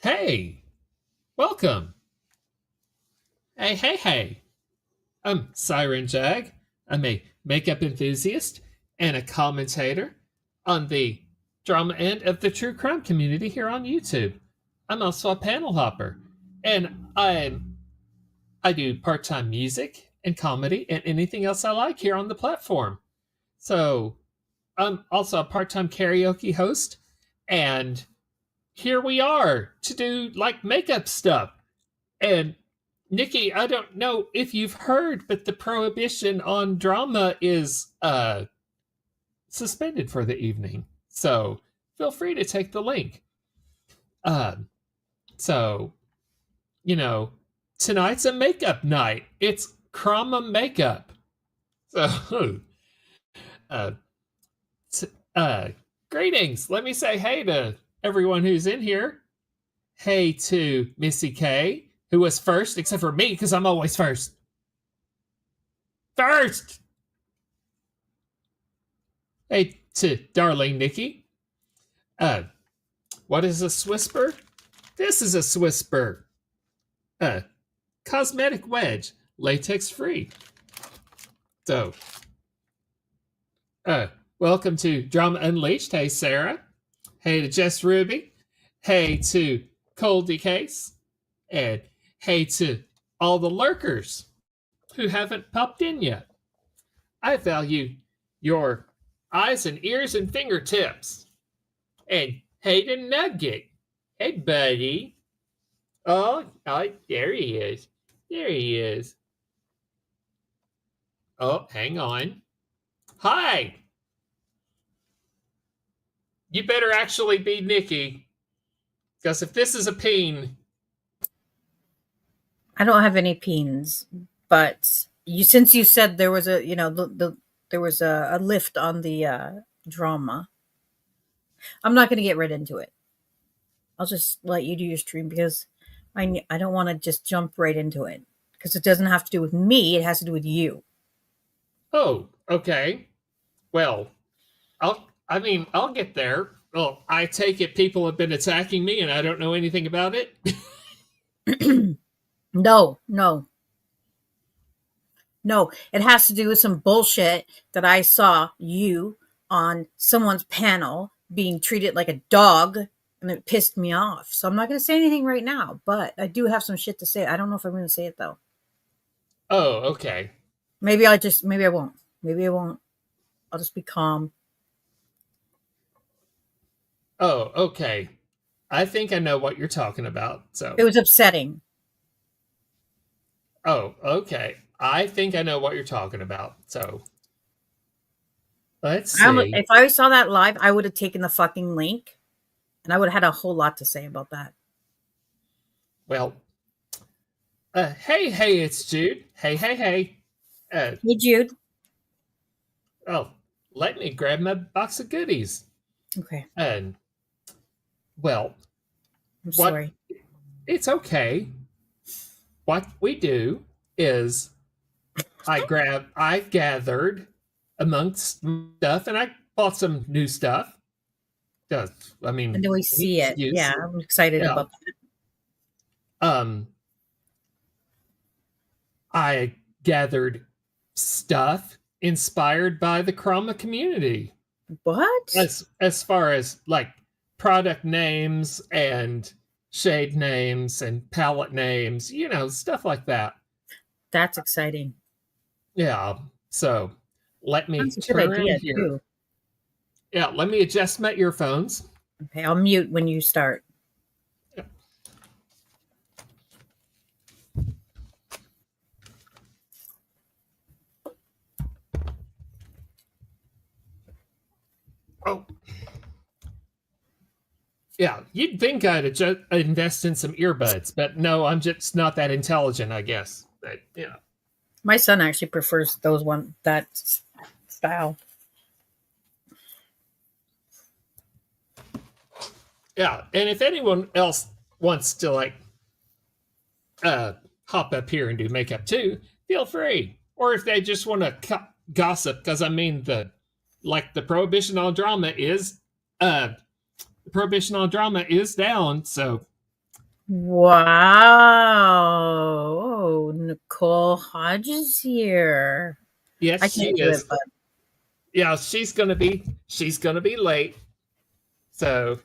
Hey, welcome. Hey. I'm Siren Jag. I'm a makeup enthusiast and a commentator on the drama end of the true crime community here on YouTube. I'm also a panel hopper, and I do part-time music and comedy and anything else I like here on the platform. So I'm also a part-time karaoke host, and here we are to do like makeup stuff. And Nikki, I don't know if you've heard, but the prohibition on drama is suspended for the evening. So feel free to take the link. Uh, so, you know, tonight's a makeup night. It's Crama makeup. So, uh, t- uh, greetings. Let me say hey to everyone who's in here. Hey to Missy K, who was first, except for me, because I'm always first. First! Hey to darling Nikki. Uh, what is a Swisper? This is a Swisper. Cosmetic wedge, latex free. So, welcome to Drama Unleashed. Hey, Sarah. Hey to Jess Ruby. Hey to Coldy Case. And hey to all the lurkers who haven't popped in yet. I value your eyes and ears and fingertips. And hey to Nugget. Hey, buddy. Oh, there he is. There he is. Oh, hang on. Hi. You better actually be Nikki. Because if this is a peen. I don't have any peens, but since you said there was a there was a lift on the drama, I'm not going to get right into it. I'll just let you do your stream because I don't want to just jump right into it because it doesn't have to do with me. It has to do with you. Oh, okay. Well, I'll get there. Well, I take it people have been attacking me and I don't know anything about it. No. It has to do with some bullshit that I saw you on someone's panel being treated like a dog, and it pissed me off. So I'm not going to say anything right now, but I do have some shit to say. I don't know if I'm going to say it though. Oh, okay. Maybe I won't. Maybe I won't. I'll just be calm. Oh, okay. I think I know what you're talking about. So It was upsetting. Oh, okay. I think I know what you're talking about. So let's see. If I saw that live, I would have taken the fucking link and I would have had a whole lot to say about that. Well, hey, it's Jude. Hey. Hey, Jude. Oh, let me grab my box of goodies. Okay. And, well, I'm sorry. It's okay. What we do is I gathered amongst stuff and I bought some new stuff. I mean, and then we see it. Yeah, I'm excited about that. I gathered stuff inspired by the Crama community. What? As far as like product names and shade names and palette names, stuff like that. That's exciting. Yeah. So let me turn around here. Too. Yeah, let me adjust my earphones. Okay, I'll mute when you start. Yeah. Oh. Yeah, you'd think I'd invest in some earbuds, but no, I'm just not that intelligent, I guess. But, yeah. My son actually prefers that style. Yeah, and if anyone else wants to like hop up here and do makeup too, feel free. Or if they just want to gossip, because I mean the prohibition on drama is down, so Wow. Nicole Hodges here. Yes, I she can't do it, is. but Yeah, she's gonna be late. So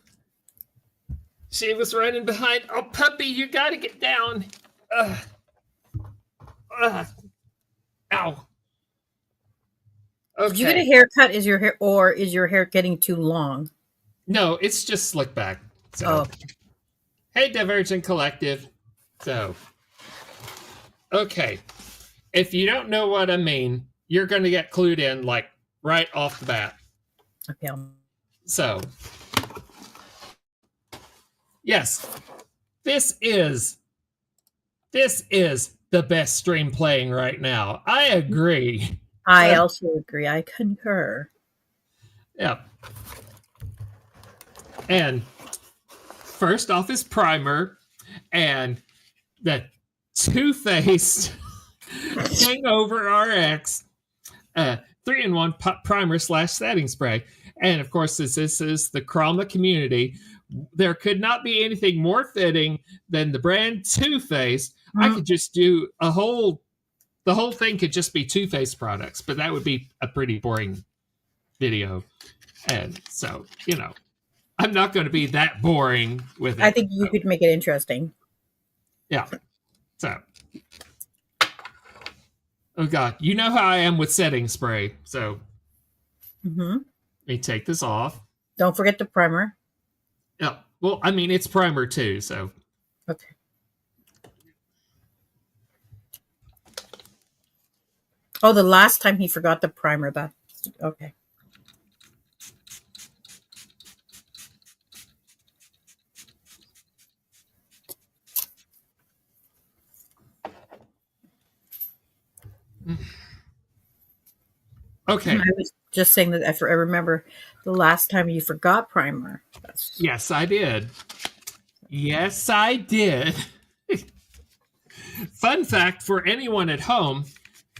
she was running behind. Oh, puppy, you gotta get down. Ugh, ugh, ow. did you get a Okay. haircut? Is your hair getting too long? No, it's just slick back. Oh, So, okay. hey, Divergent Collective. So, okay. If you don't know what I mean, you're going to get clued in like right off the bat. Okay. So, yes, this is the best stream playing right now. I agree. I So, also agree. I concur. yeah. And first off is primer and the two-faced Hangover RX 3-in-1 primer / setting spray. And of course, since this is the Crama community, there could not be anything more fitting than the brand Too Faced. I could just do the whole thing could just be Too Faced products, but that would be a pretty boring video. And so, I'm not going to be that boring with it. I think you So, could make it interesting. yeah. So, oh God, you know how I am with setting spray. So, Hmm. let me take this off. Don't forget the primer. Yeah. Well, I mean, it's primer too, so. Okay. Oh, the last time he forgot the primer. That okay. Okay. I was just saying that I remember the last time you forgot primer. Yes, I did. Yes, I did. Fun fact for anyone at home,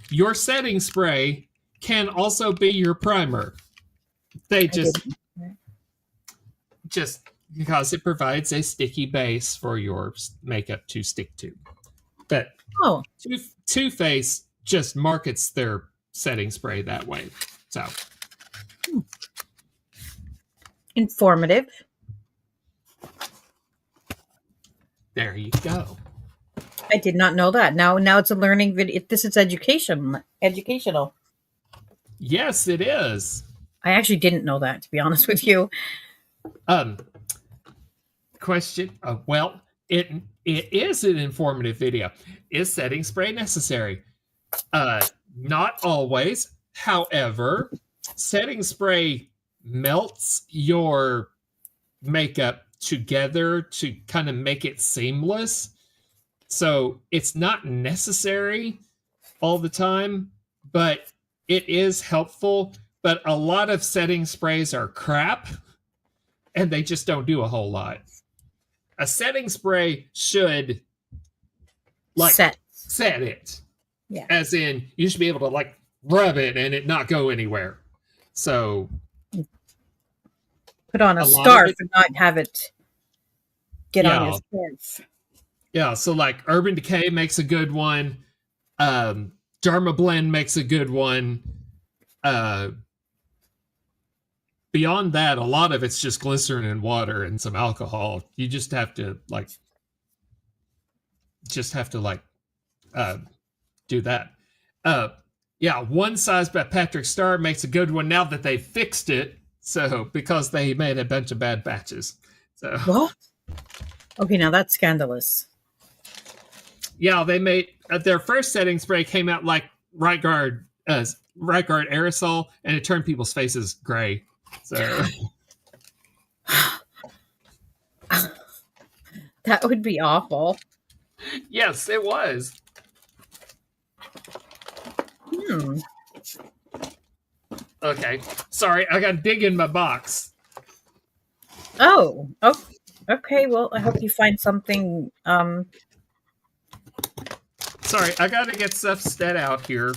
your setting spray can also be your primer. They just because it provides a sticky base for your makeup to stick to. But Oh, Too Faced just markets their setting spray that way. So informative. there you go. I did not know that. Now it's a learning video. This is educational. Yes, it is. I actually didn't know that, to be honest with you. Um, question. Well, it is an informative video. Is setting spray necessary? Not always. However, setting spray melts your makeup together to kind of make it seamless. So it's not necessary all the time, but it is helpful. But a lot of setting sprays are crap and they just don't do a whole lot. A setting spray should set it. Yeah. As in, you should be able to rub it and it not go anywhere. So put on a scarf and not have it get on your scarf. Yeah, so Urban Decay makes a good one. Dharma Blend makes a good one. Beyond that, a lot of it's just glycerin and water and some alcohol. You just have to do that. Yeah, One Size by Patrick Starr makes a good one now that they fixed it. So because they made a bunch of bad batches. So what? Okay, now that's scandalous. Yeah, they made their first setting spray came out like Right Guard aerosol, and it turned people's faces gray. So that would be awful. Yes, it was. Okay, sorry, I got to dig in my box. Oh, okay. Well, I hope you find something. Sorry, I got to get stuff set out here.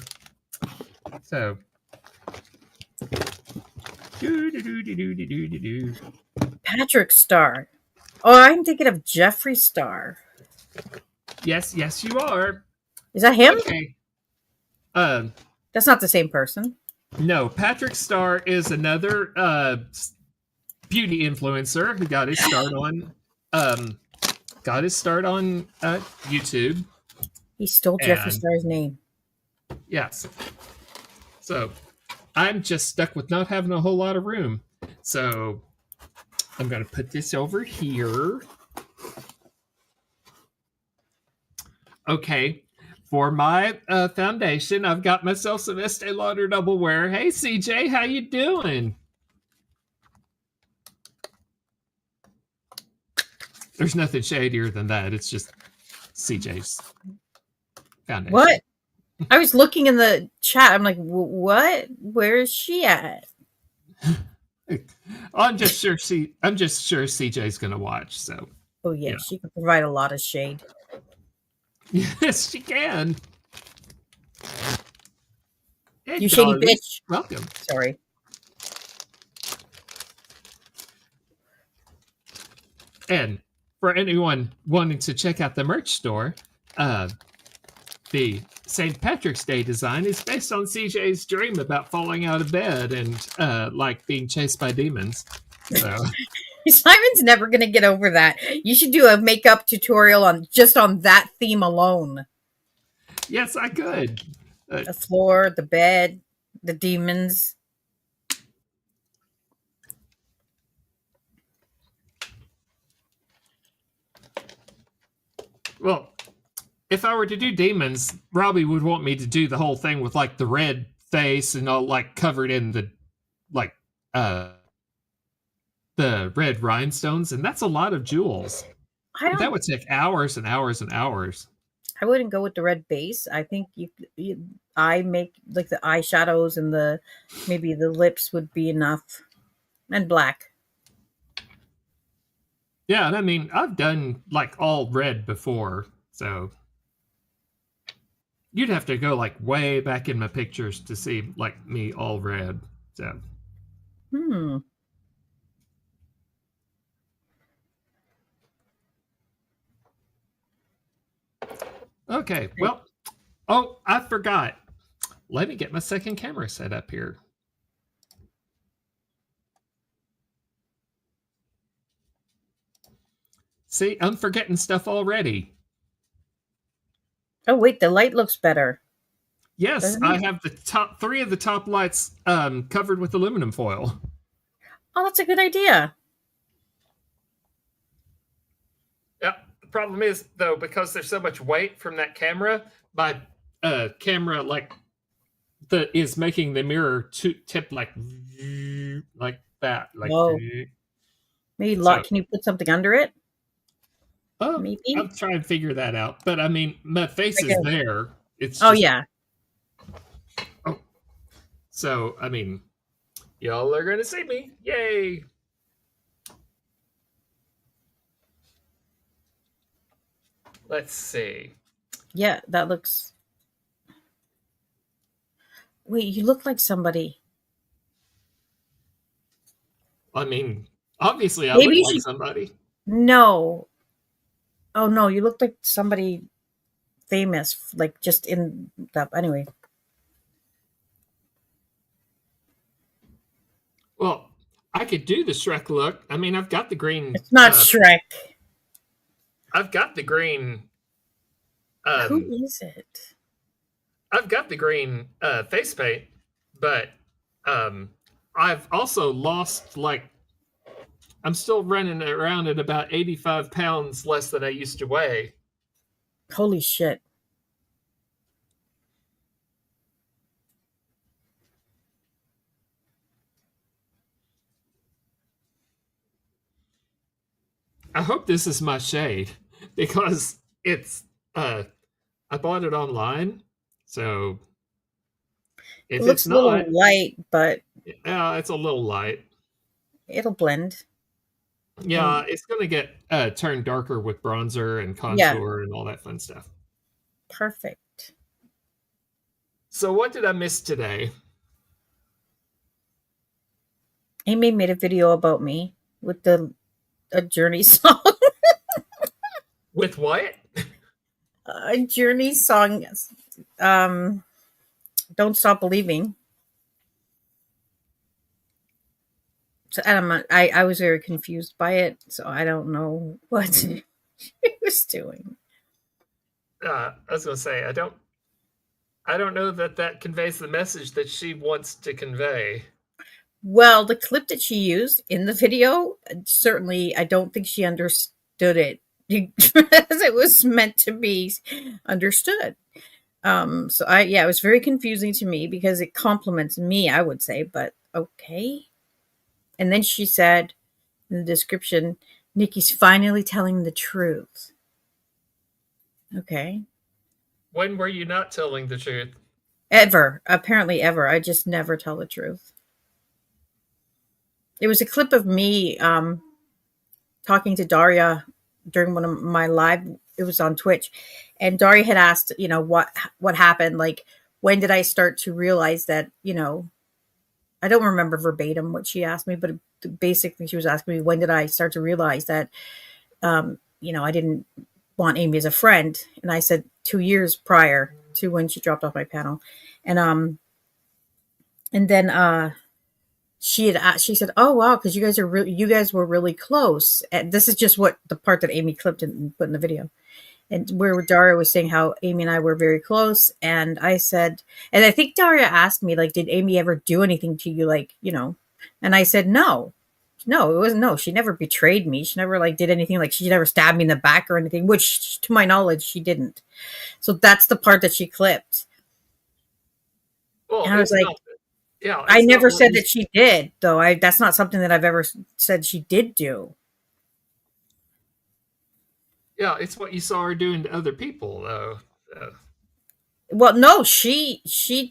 So. Patrick Starr. Oh, I'm thinking of Jeffree Star. Yes, yes, you are. Is that him? Okay. Um, That's not the same person. no, Patrick Starr is another beauty influencer who um got his start on YouTube. He stole Jeffree And Star's name. yes, so I'm just stuck with not having a whole lot of room. So I'm gonna put this over here. Okay. For my foundation, I've got myself some Estee Lauder Double Wear. Hey, CJ, how you doing? There's nothing shadier than that. It's just CJ's foundation. What? I was looking in the chat. I'm like, what? Where is she at? I'm just sure CJ's gonna watch. So Oh yeah, yeah. she can provide a lot of shade. Yes, she can. Hey, You shady darling. bitch. Welcome. Sorry. And for anyone wanting to check out the merch store, the St. Patrick's Day design is based on CJ's dream about falling out of bed and like being chased by demons. So Simon's never gonna get over that. You should do a makeup tutorial on that theme alone. yes, I could. The floor, the bed, the demons. Well, if I were to do demons, Robbie would want me to do the whole thing with like the red face and all like covered in the like the red rhinestones, and that's a lot of jewels. That would take hours and hours and hours. I wouldn't go with the red base. I think I make like the eyeshadows and maybe the lips would be enough, and black. Yeah, and I mean I've done like all red before, so you'd have to go like way back in my pictures to see like me all red. So okay, well, oh, I forgot. Let me get my second camera set up here. See, I'm forgetting stuff already. Oh wait, the light looks better. Yes, I have the top 3 of the top lights covered with aluminum foil. Oh, that's a good idea. Yeah, the problem is though, because there's so much weight from that camera, my camera like is making the mirror tip like that. Like maybe so, can you put something under it? Maybe I'll try and figure that out. But I mean, my face is there. It's just, yeah. Oh, so I mean, y'all are gonna see me. Yay! Let's see. Yeah, that looks. Wait, you look like somebody. I mean, obviously, I look like somebody. No. Oh no, you look like somebody famous, like just in that. Anyway. Well, I could do the Shrek look. I mean, I've got the green. It's not Shrek. I've got the green. Who is it? I've got the green face paint, but I've also lost like. I'm still running around at about 85 pounds less than I used to weigh. Holy shit. I hope this is my shade because it's I bought it online, so if it looks it's not a little light, but yeah, it's a little light. It'll blend. Yeah, it's gonna get turned darker with bronzer and contour and all that fun stuff. Perfect. So what did I miss today? Amy made a video about me with a Journey song. With what? Journey song, um, "Don't Stop Believing." So I was very confused by it, so I don't know what she was doing. I was gonna say I don't know that that conveys the message that she wants to convey. Well, the clip that she used in the video, certainly, I don't think she understood it as it was meant to be understood. So yeah, it was very confusing to me because it compliments me, I would say, but okay. And then she said in the description, "Nikki's finally telling the truth." Okay. When were you not telling the truth? Ever. Apparently ever. I just never tell the truth. It was a clip of me talking to Daria during one of my live, it was on Twitch, and Daria had asked, what happened, like when did I start to realize that, I don't remember verbatim what she asked me, but basically she was asking me when did I start to realize that I didn't want Amy as a friend, and I said 2 years prior to when she dropped off my panel. And then she said, "Oh wow, because you guys were really close." And this is just what the part that Amy clipped and put in the video, and where Daria was saying how Amy and I were very close, and I said, and I think Daria asked me, like, did Amy ever do anything to you, like, and I said no. No, it wasn't. No, she never betrayed me. She never like did anything. Like she never stabbed me in the back or anything, which, to my knowledge, she didn't. So that's the part that she clipped, Well, and I was it's like, not. Yeah, I it's not never what said you. that she did, though. That's not something that I've ever said she did do. Yeah, it's what you saw her doing to other people, though. Uh, Well, no, she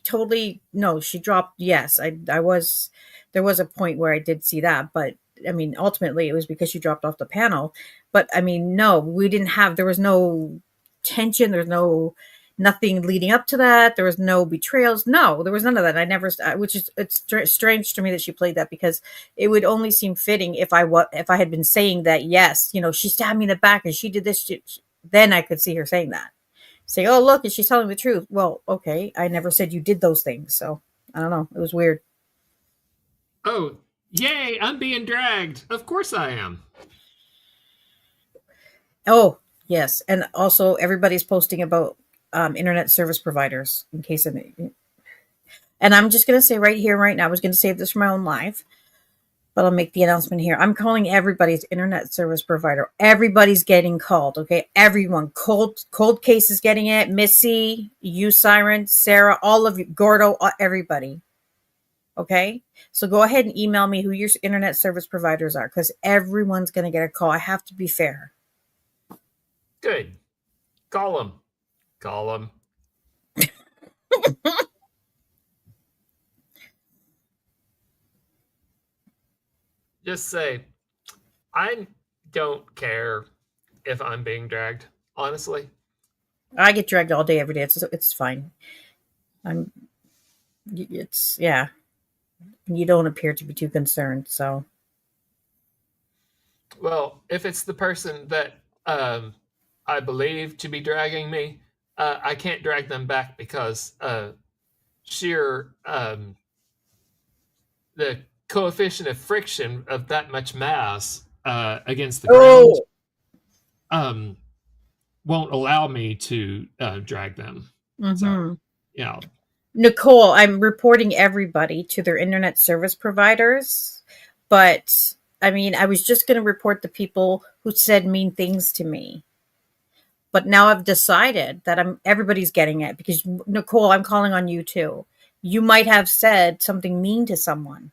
totally, no, she dropped. Yes, I was, there was a point where I did see that, but I mean, ultimately, it was because she dropped off the panel. But I mean, no, we didn't have. There was no tension. There's no nothing leading up to that. There was no betrayals. No, there was none of that. I never, which is it's strange to me that she played that because it would only seem fitting if I had been saying that. Yes, she stabbed me in the back and she did this. Then I could see her saying that, say, "Oh, look, and she's telling the truth." Well, okay, I never said you did those things, so I don't know. It was weird. oh, yay! I'm being dragged. Of course I am. Oh, yes, and also everybody's posting about internet service providers in case of. And I'm just gonna say right here, right now, I was gonna save this for my own live, but I'll make the announcement here. I'm calling everybody's internet service provider. Everybody's getting called. Okay, everyone. Cold case is getting it. Missy, you, Siren, Sarah, all of you, Gordo, everybody. Okay. So go ahead and email me who your internet service providers are because everyone's going to get a call. I have to be fair. Good. Call him. Call him. Just say, I don't care if I'm being dragged. Honestly. I get dragged all day, every day. It's fine. I'm, yeah. You don't appear to be too concerned. So, Well, if it's the person that I believe to be dragging me, I can't drag them back because sheer the coefficient of friction of that much mass against the ground oh, um, won't allow me to drag them. So, mm-hmm. yeah. Nicole, I'm reporting everybody to their internet service providers. But I mean, I was just going to report the people who said mean things to me. But now I've decided that everybody's getting it because Nicole, I'm calling on you too. You might have said something mean to someone.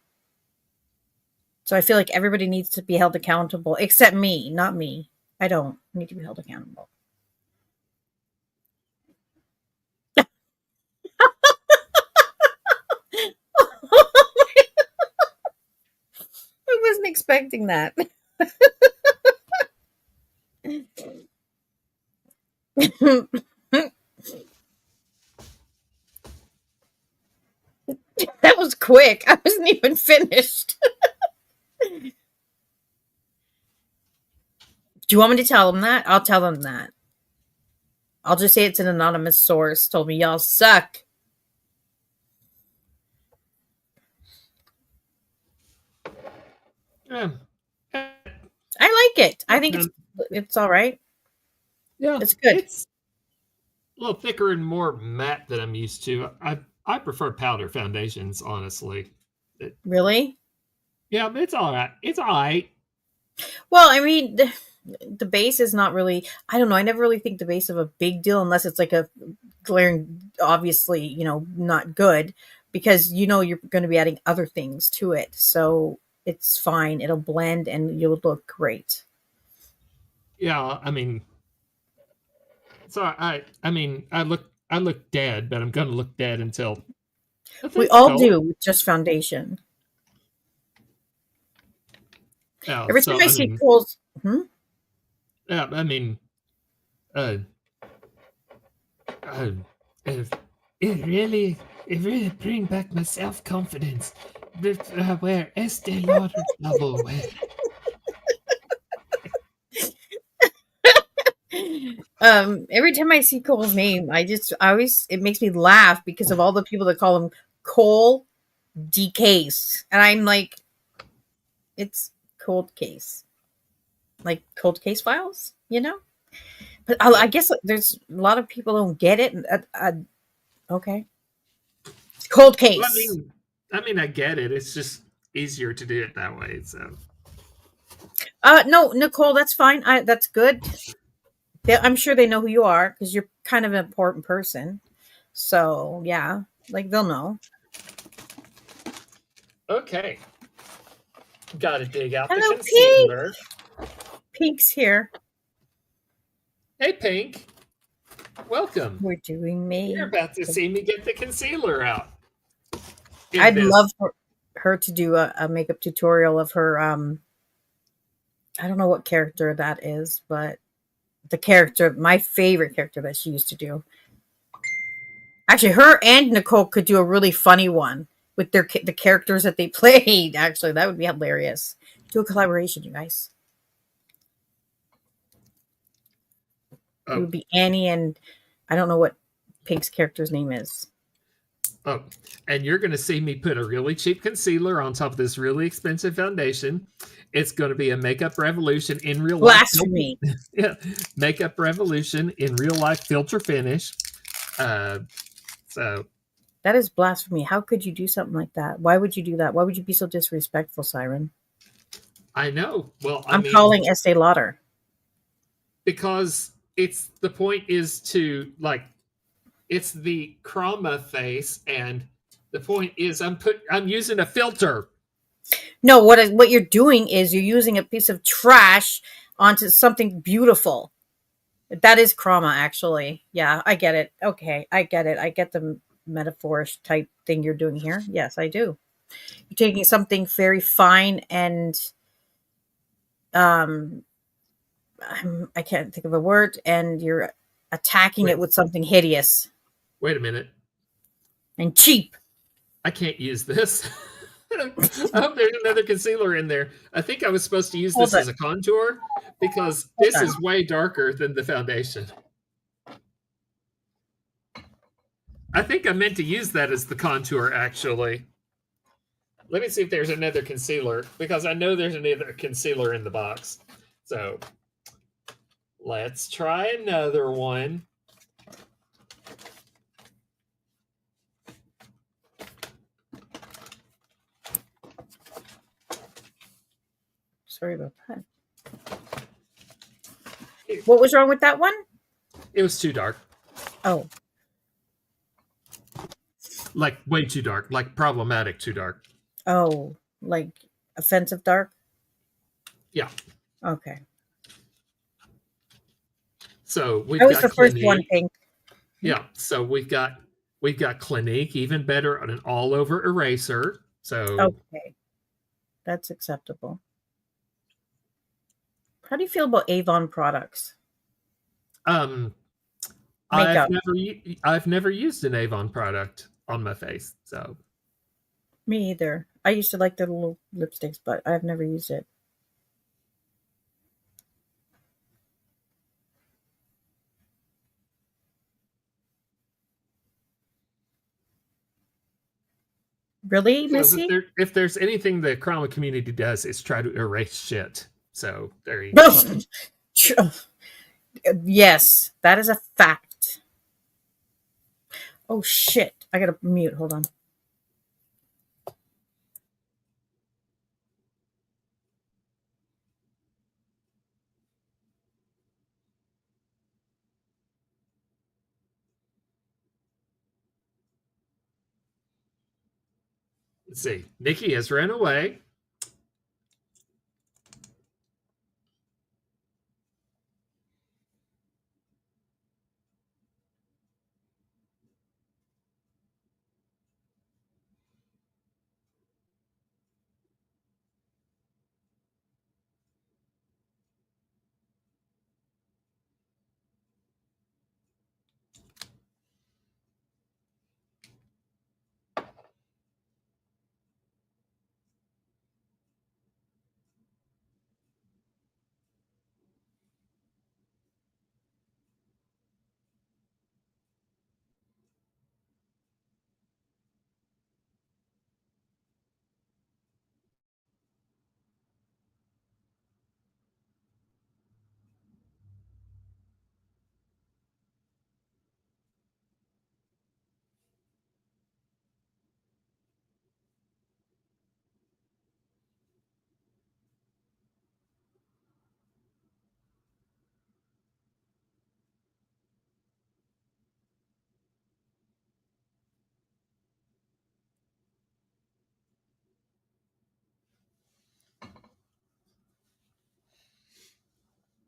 So I feel like everybody needs to be held accountable, except me, not me. I don't need to be held accountable. I wasn't expecting that. That was quick. I wasn't even finished. Do you want me to tell them that? I'll tell them that. I'll just say it's an anonymous source told me y'all suck. Um, I like it. I think it's all right. yeah, It's good. it's a little thicker and more matte than I'm used to. I prefer powder foundations, honestly. Really? Yeah, it's all right. It's all right. Well, I mean, the base is not really. I don't know. I never really think the base of a big deal unless it's like a glaring, obviously, not good, because you're going to be adding other things to it. So it's fine. It'll blend and you'll look great. Yeah, I mean, so I look dead, but I'm gonna look dead until We that's all cool. do with just foundation. Yeah, Every time so I see Cole's, yeah, uh, uh it, it really bring back my self confidence. Where Estee Lauder double wear. every time I see Cole's name, I always it makes me laugh because of all the people that call him Cole D Case, and I'm like, it's Cold Case, like Cold Case Files. But I guess there's a lot of people don't get it. Okay, Cold Well, Case. I get it. It's just easier to do it that way. So No, Nicole, that's fine. That's good. I'm sure they know who you are because you're kind of an important person. So yeah, like they'll know. okay, got to dig out the Hello, Pink. concealer. Pink's here. Hey, Pink, welcome. We're doing You're me. about to see me get the concealer out. I'd love for her to do a makeup tutorial of her. I don't know what character that is, but my favorite character that she used to do. Actually, her and Nicole could do a really funny one with the characters that they played. Actually, that would be hilarious. Do a collaboration, you guys. It would be Annie and I don't know what Pink's character's name is. Oh, and you're going to see me put a really cheap concealer on top of this really expensive foundation. It's going to be a makeup revolution in real life. Blasphemy. Yeah, makeup revolution in real life filter finish. So that is blasphemy. How could you do something like that? Why would you do that? Why would you be so disrespectful, Siren? I know. Well, I'm calling Estee Lauder because the point is to it's the Crama face, and the point is I'm using a filter. No, what you're doing is you're using a piece of trash onto something beautiful. That is Crama, actually. Yeah, I get it. Okay, I get it. I get the metaphorish type thing you're doing here. Yes, I do. You're taking something very fine and I can't think of a word, and you're attacking it with something hideous. Wait a minute. And cheap. I can't use this. I hope there's another concealer in there. I think I was supposed to use this as a contour because this is way darker than the foundation. I think I meant to use that as the contour, actually. Let me see if there's another concealer, because I know there's another concealer in the box. So let's try another one. Sorry about that. What was wrong with that one? It was too dark. Oh. Like way too dark. Like problematic too dark. Oh, like offensive dark? Yeah. Okay. So we've that was got the Clinique. first one, Pink. Yeah. So we've got Clinique, even better, on an all over eraser. So okay. That's acceptable. How do you feel about Avon products? Makeup. I've never used an Avon product on my face, so me either. I used to like the little lipsticks, but I've never used it. Really, Because Missy? if there's anything the Crama community does, it's try to erase shit. So there you go. Yes, that is a fact. Oh shit! I gotta mute. Hold on. Let's see. Nikki has ran away.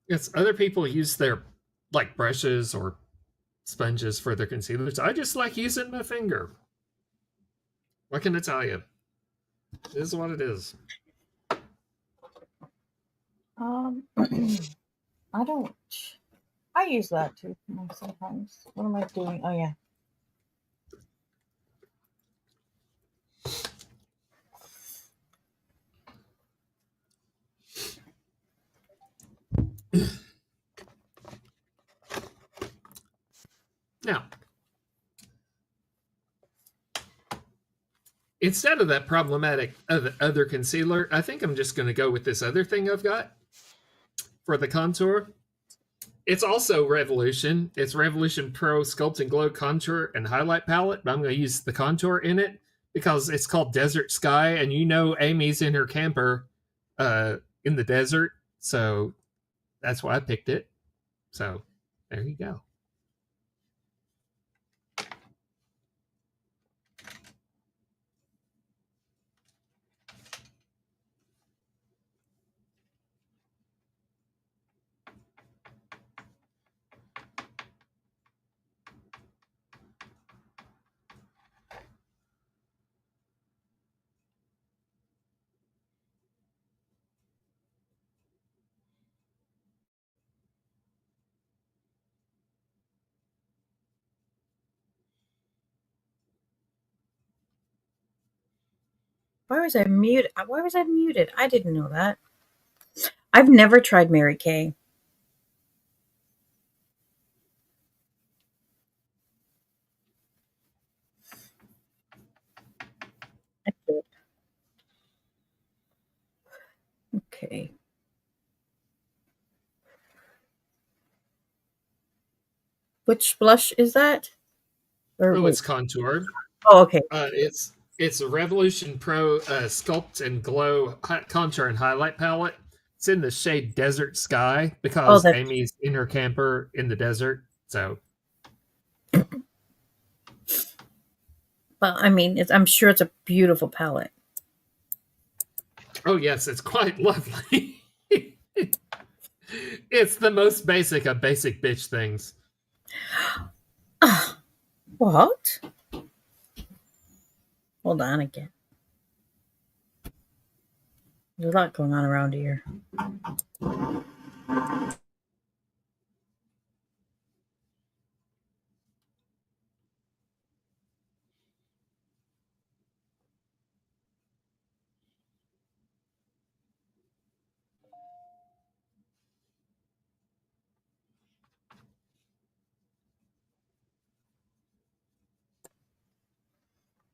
Yes, other people use their like brushes or sponges for their concealers. I just like using my finger. What can I tell you? It is what it is. I don't. I use that too sometimes. What am I doing? Oh yeah. Now, instead of that problematic other concealer, I think I'm just going to go with this other thing I've got for the contour. It's also Revolution. It's Revolution Pro Sculpt and Glow Contour and Highlight Palette, but I'm going to use the contour in it because it's called Desert Sky, and you know Amy's in her camper in the desert, so that's why I picked it. So there you go. Why was I muted? Why was I muted? I didn't know that. I've never tried Mary Kay. I should. Okay. Which blush is that? Or Oh, wait. it's contour. Oh, okay. It's a Revolution Pro Sculpt and Glow Contour and Highlight Palette. It's in the shade Desert Sky Oh, because that's. Amy's in her camper in the desert. So, Well, I mean, I'm sure it's a beautiful palette. oh yes, it's quite lovely. It's the most basic of basic bitch things. Ah, what? Hold on again. There's a lot going on around here.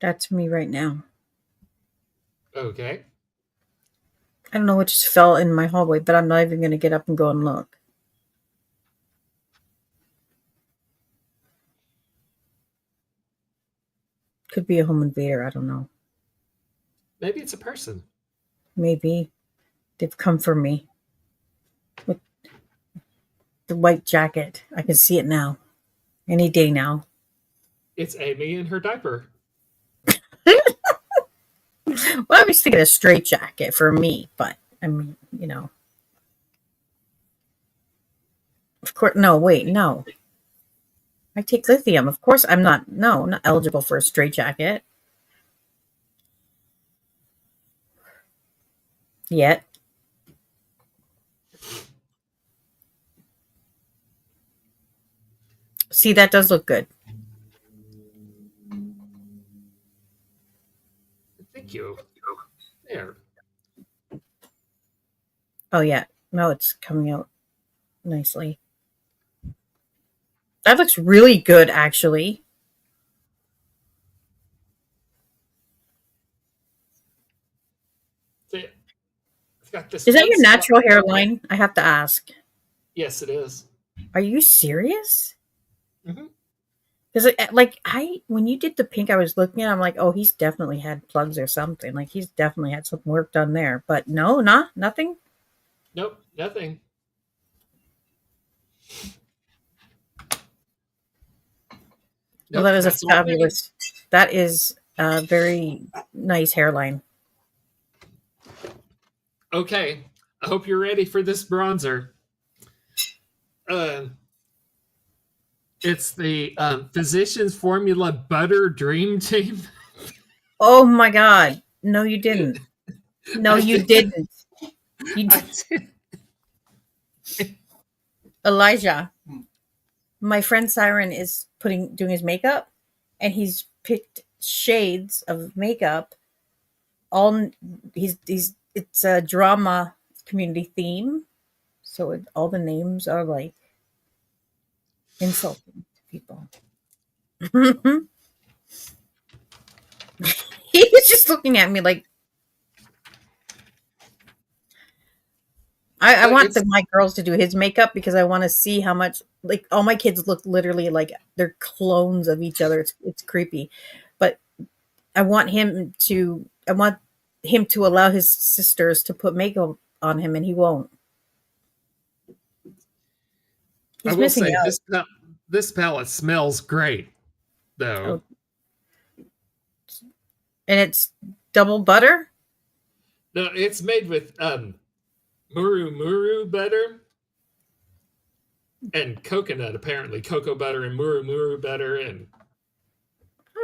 That's me right now. Okay. I don't know what just fell in my hallway, but I'm not even going to get up and go and look. Could be a home invader. I don't know. Maybe it's a person. Maybe they've come for me with the white jacket. I can see it now. Any day now. It's Amy in her diaper. Well, I was thinking a straight jacket for me, but I mean, of course. No, wait, no. I take lithium. Of course, I'm not. No, I'm not eligible for a straight jacket yet. See, that does look good. Thank you. There. Oh yeah, no, it's coming out nicely. That looks really good, actually. See, I've got this Is that one your spot. natural hairline? I have to ask. Yes, it is. Are you serious? Mm-hmm. Because like I, when you did the pink, I was looking at. I'm like, oh, he's definitely had plugs or something. Like he's definitely had some work done there. But no, nothing. Nope, nothing. Well, Nope, that is a that's all me. fabulous. That is a very nice hairline. Okay, I hope you're ready for this bronzer. Uh, it's the Physicians Formula Butter Dream Team. Oh my God! No, you didn't. No, I you did. didn't. You, I did. Elijah, my friend Siren is doing his makeup, and he's picked shades of makeup. All he's it's a drama community theme, so all the names are like insulting to people. He was just looking at me like I want It's my girls to do his makeup because I want to see how much like all my kids look literally like they're clones of each other. It's creepy, but I want him to allow his sisters to put makeup on him, and he won't. I He's will missing say out. this palette smells great though. Oh, and it's double butter. No, it's made with muru butter and coconut, apparently cocoa butter and muru butter and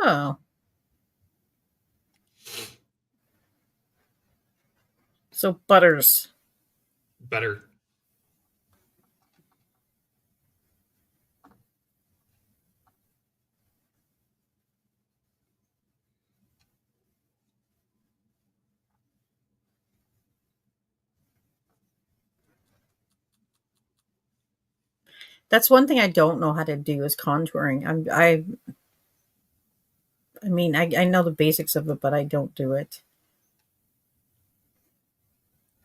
Oh, so butters. butter. That's one thing I don't know how to do is contouring. I mean, I know the basics of it, but I don't do it.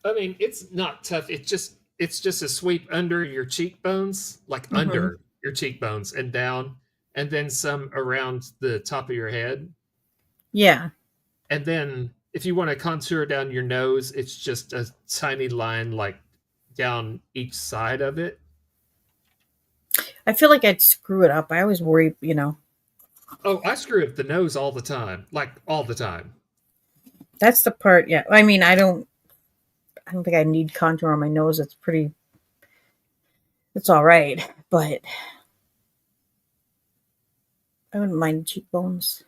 I mean, it's not tough. It's just a sweep under your cheekbones, like Hmm. under your cheekbones and down, and then some around the top of your head. Yeah, And then if you want to contour down your nose, it's just a tiny line like down each side of it. I feel like I'd screw it up. I always worry. Oh, I screw up the nose all the time, like all the time. That's the part. Yeah, I mean, I don't think I need contour on my nose. It's all right, but I wouldn't mind cheekbones.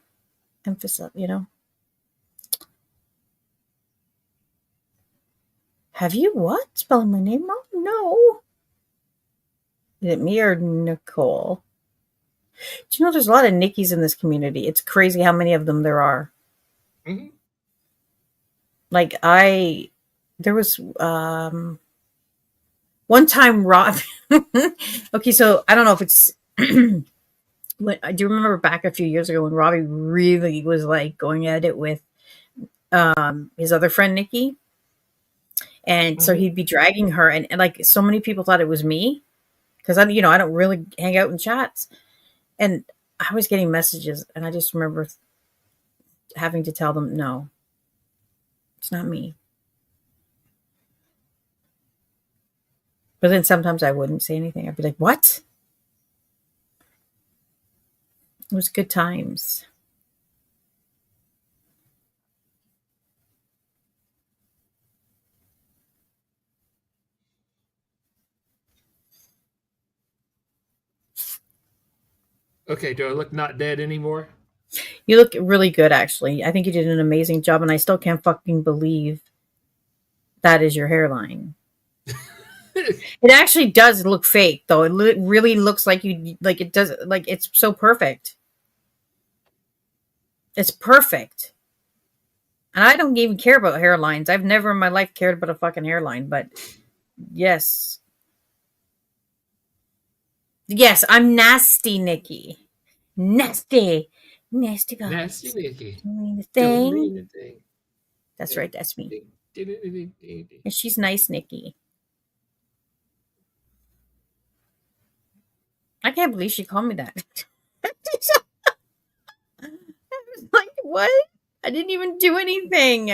Emphasis. Have you what? Spelling my name wrong? No. Is it me or Nicole? Do you know there's a lot of Nikki's in this community? It's crazy how many of them there are. Hmm. Like there was one time Rob. Okay, so I don't know if it's. I do remember back a few years ago when Robbie really was like going at it with his other friend Nikki, and so Mhm. he'd be dragging her, and like so many people thought it was me because I don't really hang out in chats, and I was getting messages, and I just remember having to tell them, no, it's not me. But then sometimes I wouldn't say anything. I'd be like, what? It was good times. Okay, do I look not dead anymore? You look really good, actually. I think you did an amazing job, and I still can't fucking believe that is your hairline. It actually does look fake, though. It really looks like you like it does. Like it's so perfect. It's perfect. And I don't even care about hairlines. I've never in my life cared about a fucking hairline, but yes. Yes, I'm nasty, Nikki. Nasty. Nasty Nasty vibes. Nikki. Doing the Don't thing. mean a thing. That's right, that's me. Ding, ding, ding, ding, ding, ding. And she's nice, Nikki. I can't believe she called me that. Like, what? I didn't even do anything.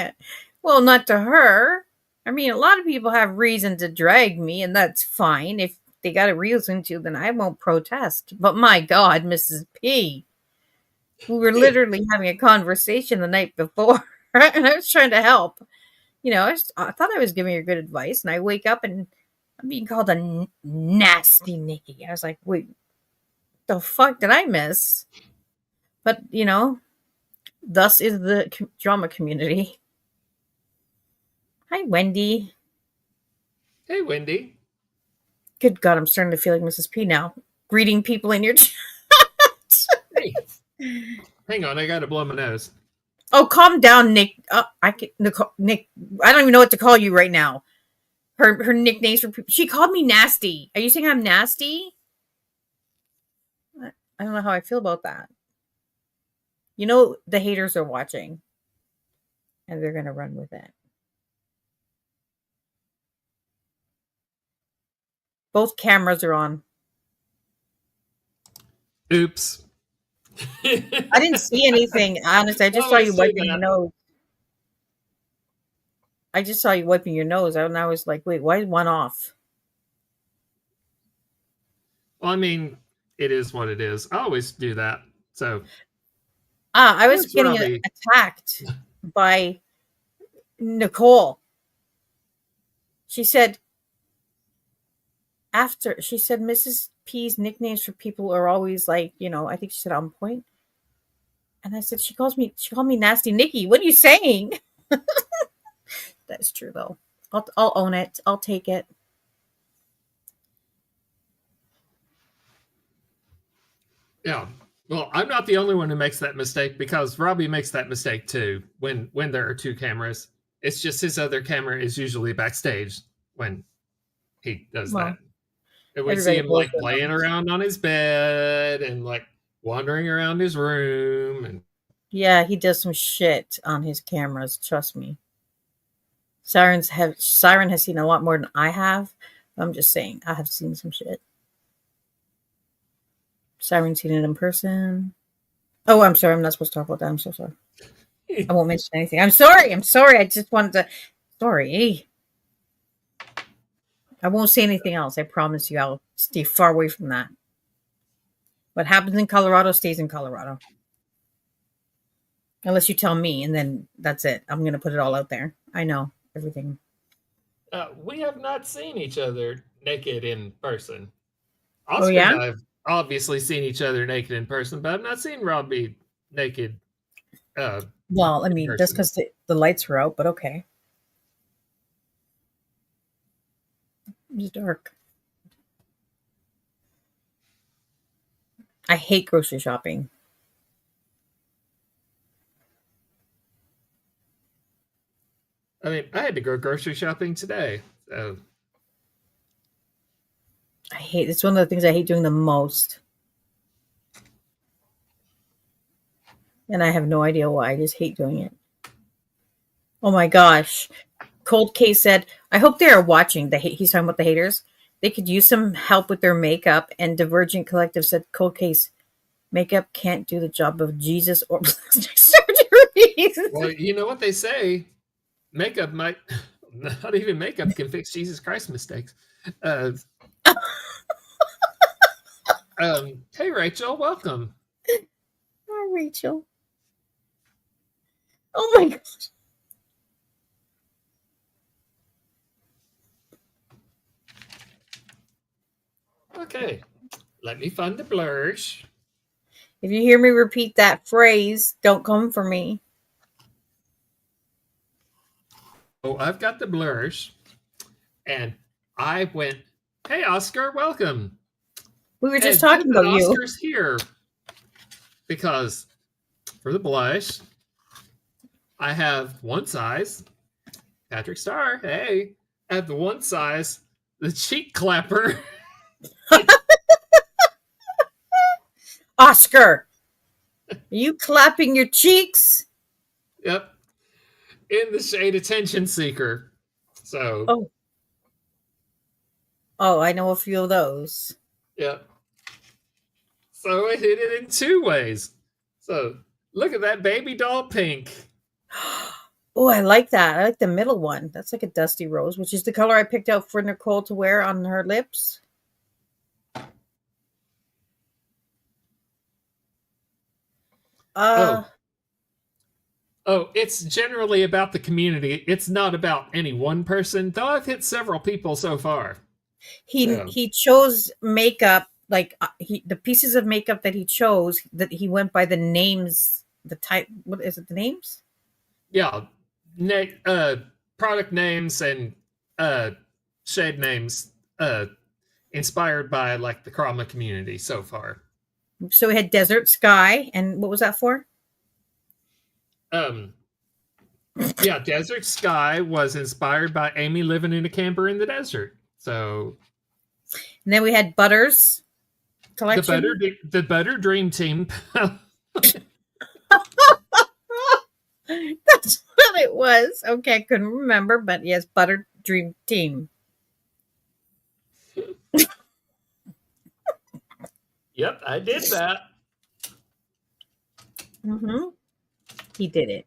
Well, not to her. I mean, a lot of people have reason to drag me, and that's fine. If they got a reason to, then I won't protest. But my God, Mrs. P, we were literally having a conversation the night before, and I was trying to help. I thought I was giving her good advice, and I wake up and I'm being called a nasty Nikki. I was like, wait, the fuck did I miss? But, thus is the drama community. Hi, Wendy. Hey, Wendy. Good God, I'm starting to feel like Mrs. P now. Greeting people in your chat. Hey, hang on, I gotta blow my nose. Oh, calm down, Nick. Nick. I don't even know what to call you right now. Her nicknames for people. She called me nasty. Are you saying I'm nasty? I don't know how I feel about that. The haters are watching, and they're gonna run with it. Both cameras are on. Oops. I didn't see anything. Honestly, I just saw you wiping your nose. I just saw you wiping your nose, and I was like, "Wait, why is one off?" Well, I mean, it is what it is. I always do that. So, I was what's getting Robbie? attacked by Nicole. She said Mrs. P's nicknames for people are always like, I think she said on point. And I said, she called me Nasty Nikki. What are you saying? That's true though. I'll own it. I'll take it. Yeah. Well, I'm not the only one who makes that mistake because Robbie makes that mistake too when there are two cameras. It's just his other camera is usually backstage when he does Well, that. And we see everybody him blows like their playing nose. around on his bed and like wandering around his room and Yeah, he does some shit on his cameras. Trust me. Siren has seen a lot more than I have. I'm just saying, I have seen some shit. Siren's seen it in person. Oh, I'm sorry. I'm not supposed to talk about that. I'm so sorry. I won't mention anything. I'm sorry. I'm sorry. I just wanted to. Sorry. I won't say anything else. I promise you. I'll stay far away from that. What happens in Colorado stays in Colorado. Unless you tell me, and then that's it. I'm going to put it all out there. I know everything. we have not seen each other naked in person. Oh, Oscar and yeah? I have obviously seen each other naked in person, but I've not seen Robbie naked Well, I in mean, just person. because the lights were out, but okay. It was dark. I hate grocery shopping. I mean, I had to go grocery shopping today. So It's one of the things I hate doing the most. And I have no idea why. I just hate doing it. Oh my gosh. Cold Case said, I hope they are watching. He's talking about the haters. They could use some help with their makeup. And Divergent Collective said, Cold Case, makeup can't do the job of Jesus or plastic surgeries. Well, you know what they say. Makeup might not even makeup can fix Jesus Christ mistakes. Uh, hey Rachel, welcome. Oh, Rachel. Oh my gosh. Okay, let me find the blurs. If you hear me repeat that phrase, don't come for me. Oh, I've got the blurs, and I went, "Hey Oscar, welcome." We were just And good talking that about you. Oscar's here because for the blush, I have one size. Patrick Star, hey, I have the one size, the cheek clapper. Oscar, are you clapping your cheeks? Yep, in the shade Attention Seeker. So, Oh, oh, I know a few of those. yep. So I hit it in two ways. So look at that baby doll pink. Oh, I like that. I like the middle one. That's like a dusty rose, which is the color I picked out for Nicole to wear on her lips. Uh, Oh, oh, it's generally about the community. It's not about any one person, though I've hit several people so far. So, he chose makeup like the pieces of makeup that he chose that he went by the names, the type. What is it? The names? yeah, na- product names and uh, shade names inspired by like the Crama community so far. So we had desert sky, and what was that for? Um, yeah, Desert Sky was inspired by Amy living in a camper in the desert. So And then we had butters the better collection. the better dream team. That's what it was. Okay, I couldn't remember, but yes, butter dream team. Yep, I did that. Mm-hmm. He did it.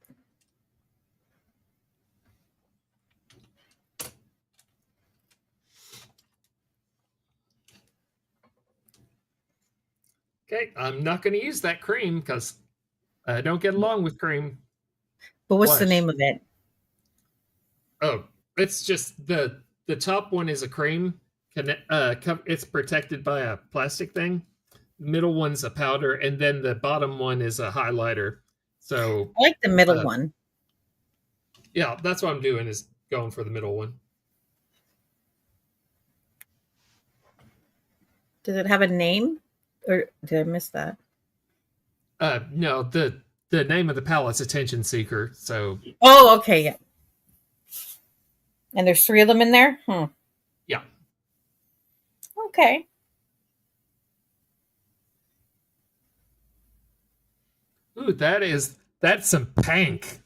Okay, I'm not going to use that cream because I don't get along with cream But what's the blush. name of it? Oh, it's just the top one is a cream. It's protected by a plastic thing. The middle one's a powder, and then the bottom one is a highlighter. So, I like the middle uh, one. yeah, that's what I'm doing is going for the middle one. Does it have a name? Or did I miss that? No, the name of the palette's Attention Seeker. So, Oh, okay, yeah. And there's three of them in there? yeah. Okay. Ooh, that's some pank.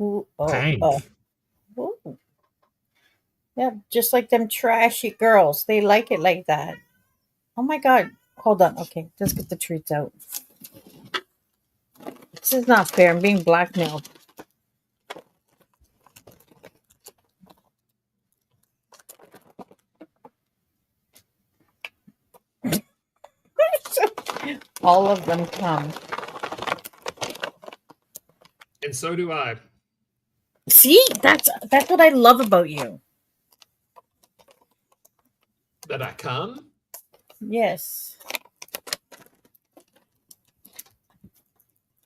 Ooh, oh, oh. Pank. Ooh. Yeah, just like them trashy girls. They like it like that. Oh my god. Hold on. Okay, let's get the treats out. This is not fair. I'm being blackmailed. All of them come. And so do I. See, that's what I love about you. That I come. Yes.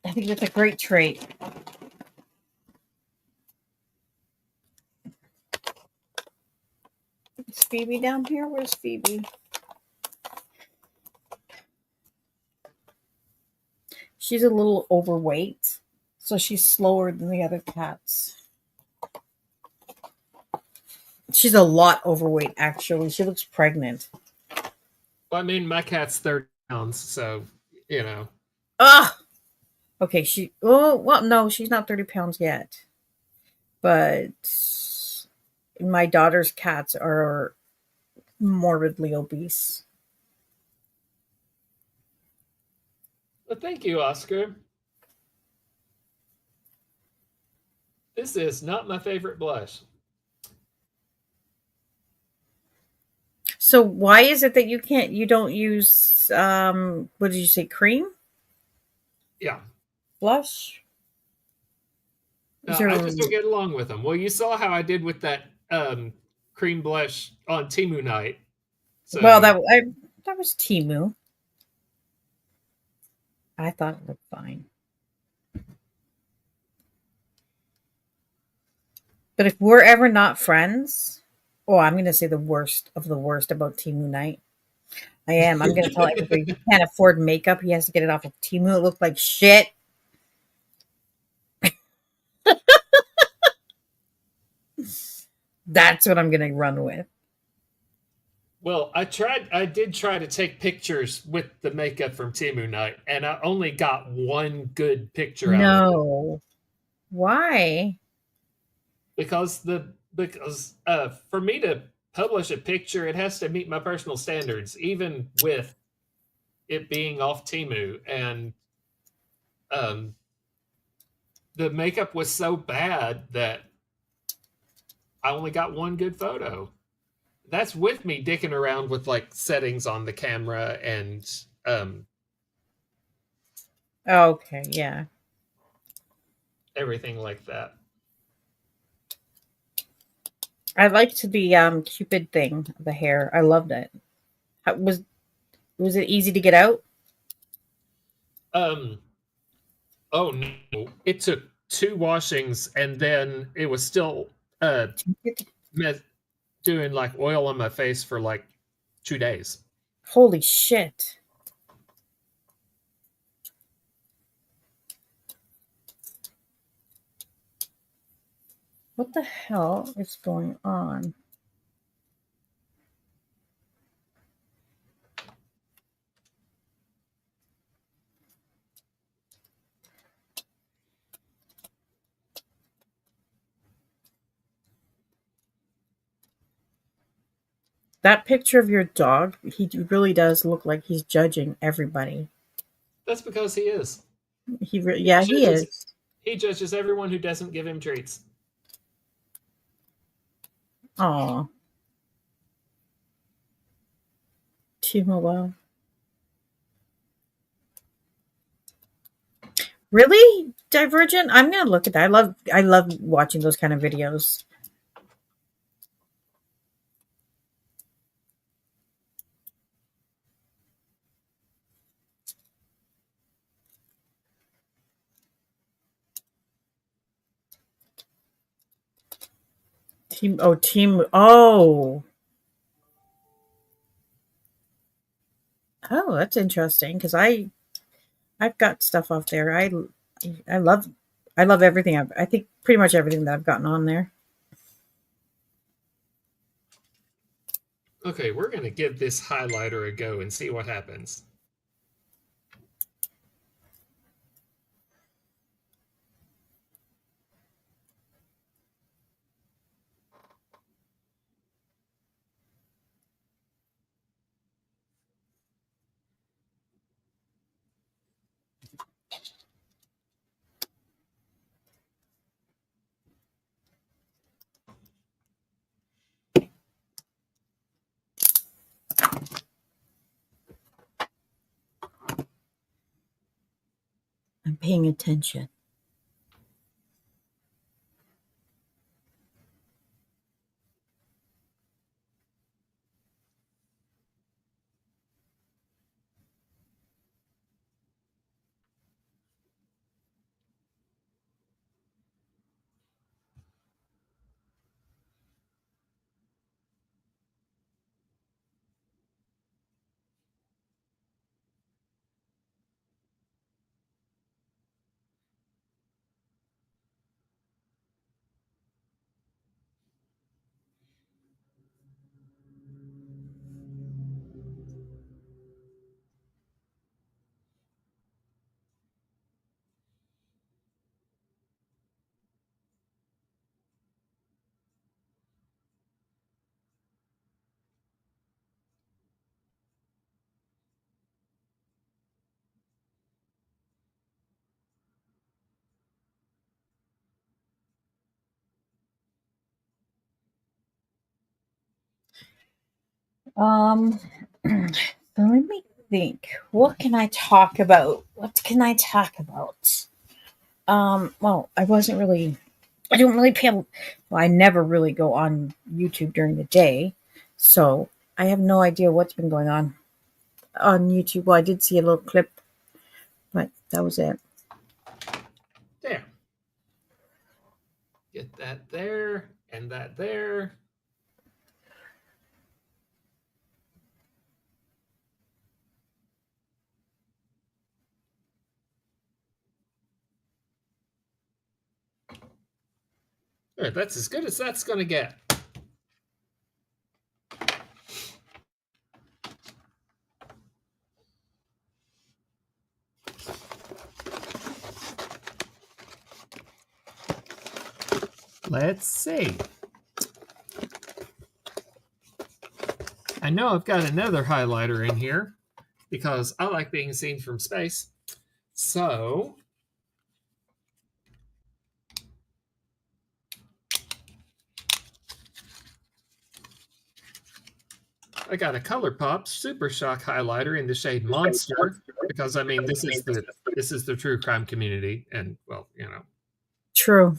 I think that's a great trait. Is Phoebe down here? Where's Phoebe? She's a little overweight, so she's slower than the other cats. She's a lot overweight, actually. She looks pregnant. Well, I mean, my cat's 30 pounds, so you know. Ah! Okay, oh, well, no, she's not 30 pounds yet. but my daughter's cats are morbidly obese. Well, thank you, Oscar. This is not my favorite blush. So why is it that you don't use what did you say, cream Yeah. blush? Is No, there I just don't get along with them. Well, you saw how I did with that cream blush on Timu night. well So that was Timu. I thought it looked fine. But if we're ever not friends, oh, I'm going to say the worst of the worst about Timu night. I am. I'm going to tell everybody he can't afford makeup. He has to get it off of Timu. It looked like shit. That's what I'm going to run with. well, I did try to take pictures with the makeup from Timu night, and I only got one good picture out of it. No. Why? Because for me to publish a picture, it has to meet my personal standards, even with it being off Timu. And um, the makeup was so bad that I only got one good photo. That's with me dicking around with like settings on the camera and um, Okay, yeah. everything like that. I liked the Cupid thing, the hair. I loved it. Was it easy to get out? Um, oh no, it took two washings, and then it was still uh, me- doing like oil on my face for like 2 days. Holy shit. What the hell is going on? That picture of your dog, he really does look like he's judging everybody. That's because he is. He Yeah, he judges. is. He judges everyone who doesn't give him treats. Oh, T-Mobile. Really? Divergent? I'm gonna look at that. I love watching those kind of videos. Team oh, that's interesting because I've got stuff off there. I love I love everything. I think pretty much everything that I've gotten on there. Okay, we're gonna give this highlighter a go and see what happens. I'm paying attention. Um, so let me think. What can I talk about? What can I talk about? Well, I don't really well, I never really go on YouTube during the day, so I have no idea what's been going on YouTube. Well, I did see a little clip, but that was it. There. Get that there and that there. All right, that's as good as that's going to get. Let's see. I know I've got another highlighter in here because I like being seen from space. So I got a ColourPop Super Shock highlighter in the shade Monster because I mean this is the true crime community, and well, you know. True.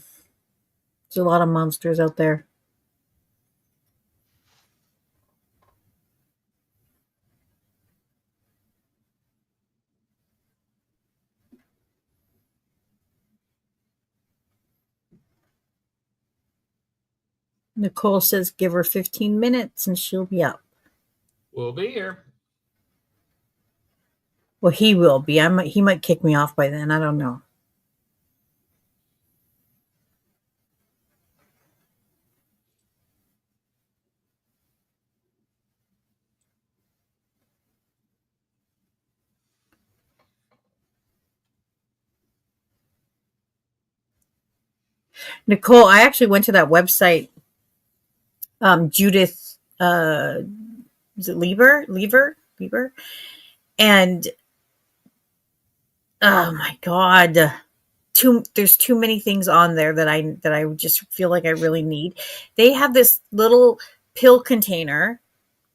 There's a lot of monsters out there. Nicole says give her 15 minutes and she'll be up. We'll be here. Well, he will be. He might kick me off by then. I don't know. Nicole, I actually went to that website, Judith, is it Lever? And oh my God, there's too many things on there that I just feel like I really need. They have this little pill container,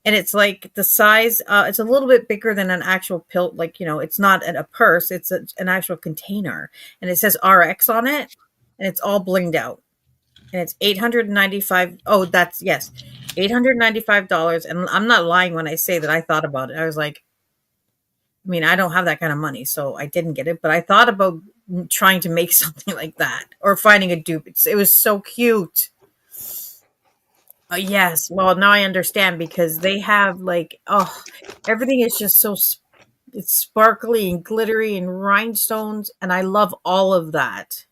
and it's like the size. It's a little bit bigger than an actual pill. Like, it's not a purse. It's an actual container, and it says RX on it, and it's all blinged out. And it's 895. Oh, that's yes, $895. And I'm not lying when I say that I thought about it. I was like, I mean, I don't have that kind of money, so I didn't get it. But I thought about trying to make something like that or finding a dupe. It was so cute. Yes. Well, now I understand because they have like, oh, everything is just it's sparkly and glittery and rhinestones, and I love all of that.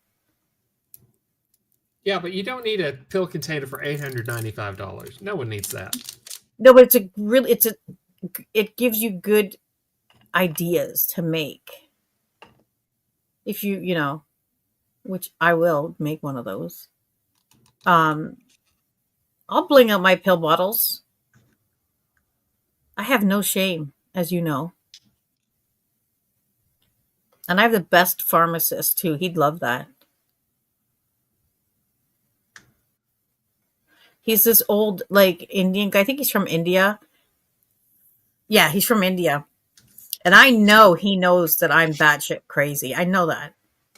Yeah, but you don't need a pill container for $895. No one needs that. No, but it gives you good ideas to make. If which I will make one of those. I'll bling out my pill bottles. I have no shame, as you know. And I have the best pharmacist too. He'd love that. He's this old, like, Indian guy. I think he's from India. Yeah, he's from India. And I know he knows that I'm batshit crazy. I know that.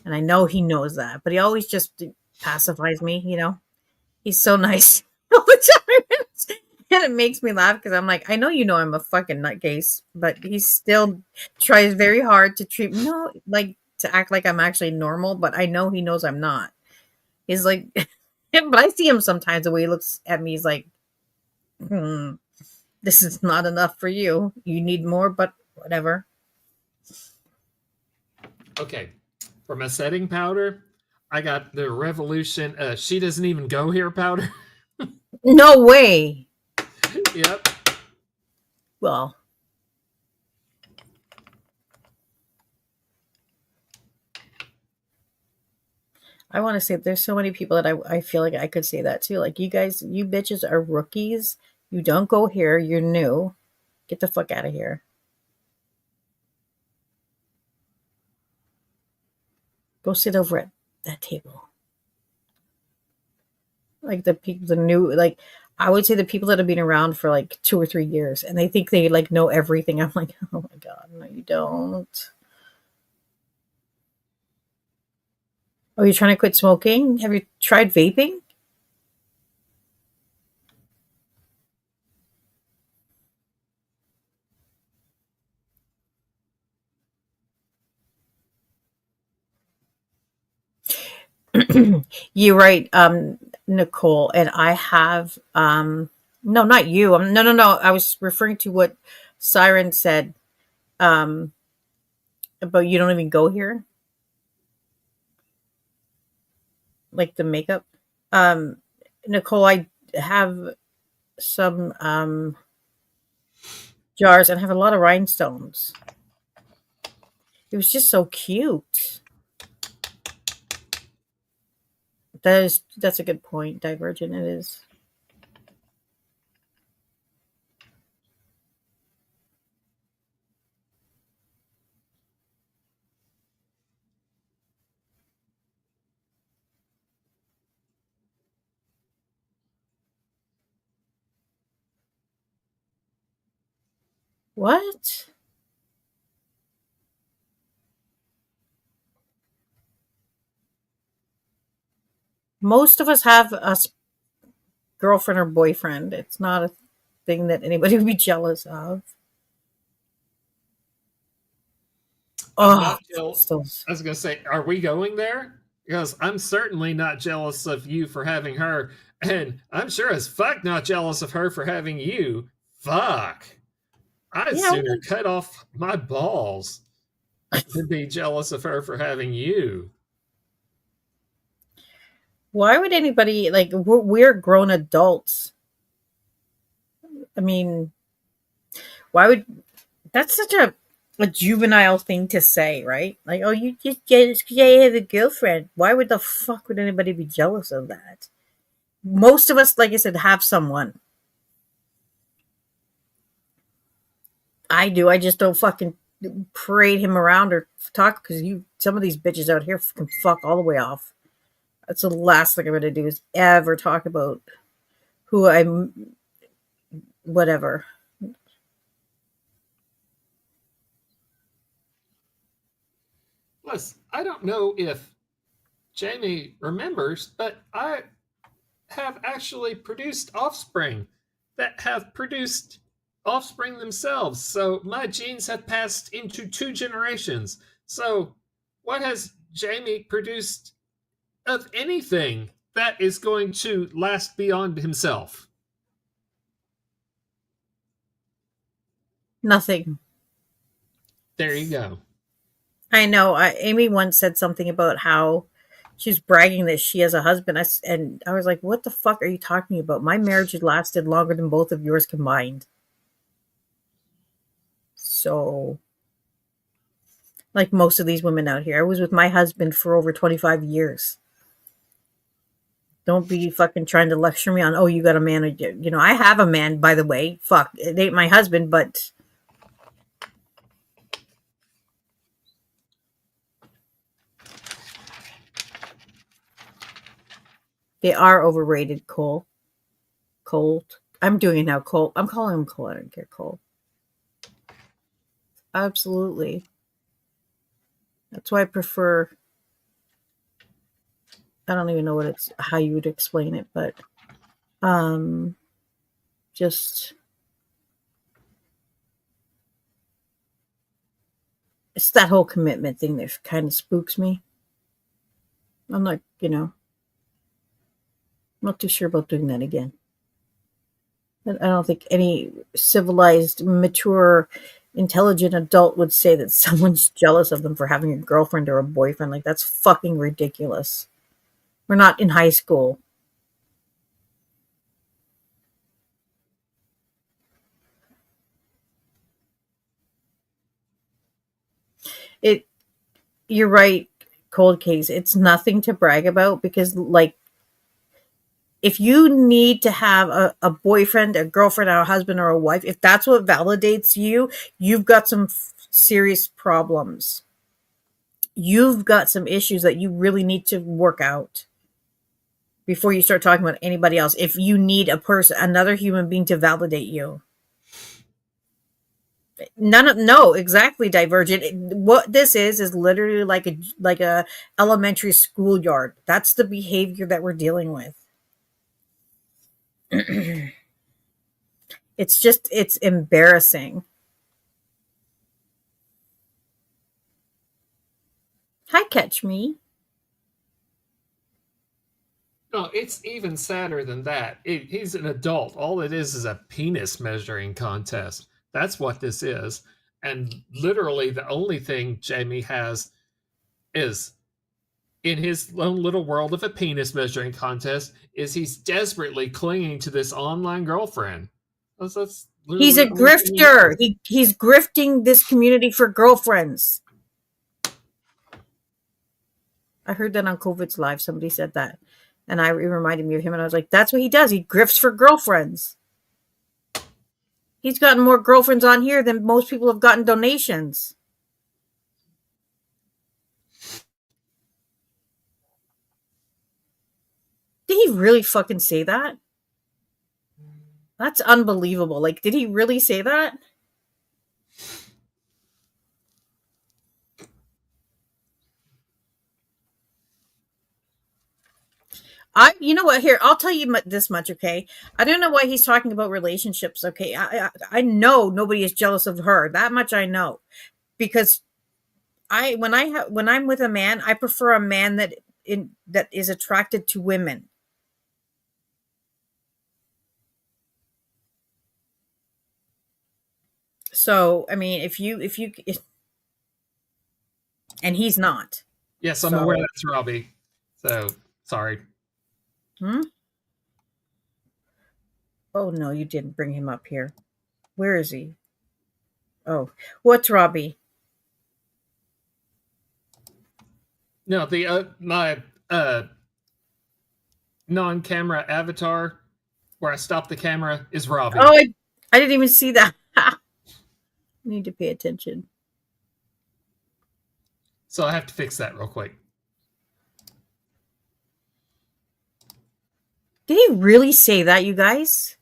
And I know he knows that. But he always just pacifies me. He's so nice all the time. And it makes me laugh because I'm like, I know I'm a fucking nutcase, but he still tries very hard to treat me, like to act like I'm actually normal, but I know he knows I'm not. He's like, but I see him sometimes the way he looks at me. He's like, this is not enough for you. You need more, but whatever. Okay. For my setting powder, I got the Revolution She Doesn't Even Go Here powder. No way. Yep. Well, I want to say there's so many people that I feel like I could say that too. Like, you guys, you bitches are rookies. You don't go here. You're new. Get the fuck out of here. Go sit over at that table. Like the people, the new, like, I would say the people that have been around for like 2 or 3 years and they think they like know everything. I'm like, oh my god, no, you don't. Oh, you're trying to quit smoking? Have you tried vaping? You're right, Nicole. And I have, no, not you. No, no, no. I was referring to what Siren said um, about you don't even go here, like the makeup. Um, Nicole, I have some jars and have a lot of rhinestones. It was just so cute. That's a good point. Divergent it is. What? Most of us have girlfriend or boyfriend. It's not a thing that anybody would be jealous of. I'm Oh, not jealous. crystals. I was gonna say, are we going there? Because I'm certainly not jealous of you for having her, and I'm sure as fuck not jealous of her for having you. Fuck. I'd Yeah. sooner cut off my balls than be jealous of her for having you. Why would anybody like? We're grown adults. I mean, why would that's such a juvenile thing to say, right? Like, oh, you just jealous because I have a girlfriend. Why would the fuck would anybody be jealous of that? Most of us, like I said, have someone. I do. I just don't fucking parade him around or talk because you. Some of these bitches out here can fuck all the way off. That's the last thing I'm gonna do is ever talk about who I'm. Whatever. Plus, I don't know if Jamie remembers, but I have actually produced offspring that have produced offspring themselves. So my genes have passed into 2 generations. So what has Jamie produced of anything that is going to last beyond himself? Nothing. There you go. I know. Amy once said something about how she was bragging that she has a husband. And I was like, what the fuck are you talking about? My marriage had lasted longer than both of yours combined. So, like most of these women out here, I was with my husband for over 25 years. Don't be fucking trying to lecture me on, oh, you got a man. You know, I have a man, by the way. Fuck. It ain't my husband, but they are overrated, Cole. Cold. I'm doing it now, Cole. I'm calling him Cole. I don't care, Cole. Absolutely. That's why I prefer. I don't even know what it's how you would explain it, but um, just it's that whole commitment thing that kind of spooks me. I'm not, not too sure about doing that again. I don't think any civilized, mature, intelligent adult would say that someone's jealous of them for having a girlfriend or a boyfriend. Like that's fucking ridiculous. We're not in high school. It You're right, cold case. It's nothing to brag about because like if you need to have a boyfriend, a girlfriend, or a husband or a wife, if that's what validates you, you've got some serious problems. You've got some issues that you really need to work out. before you start talking about anybody else. If you need another human being to validate you. No, exactly, Divergent. What this is literally like a elementary schoolyard. That's the behavior that we're dealing with. It's embarrassing. Hi, Catch Me. No, it's even sadder than that. He's an adult. All it is a penis measuring contest. That's what this is. And literally, the only thing Jamie has is in his own little world of a penis measuring contest is he's desperately clinging to this online girlfriend. That's He's literally a the only thing he knows. grifter. He's grifting this community for girlfriends. I heard that on COVID's live. Somebody said that. And it reminded me of him. And I was like, that's what he does. He grifts for girlfriends. He's gotten more girlfriends on here than most people have gotten donations. Did he really fucking say that? That's unbelievable. Like, did he really say that? You know what? Here, I'll tell you this much, okay? I don't know why he's talking about relationships, okay? I know nobody is jealous of her. That much I know, because when I'm with a man, I prefer a man that is attracted to women. So, I mean, and he's not. Yes, I'm aware So, that's Robbie. So, sorry. hmm? Oh no, you didn't bring him up here. Where is he? Oh, what's Robbie? No, my non-camera avatar where I stop the camera is Robbie. Oh, I didn't even see that. Need to pay attention. So I have to fix that real quick. Did he really say that, you guys?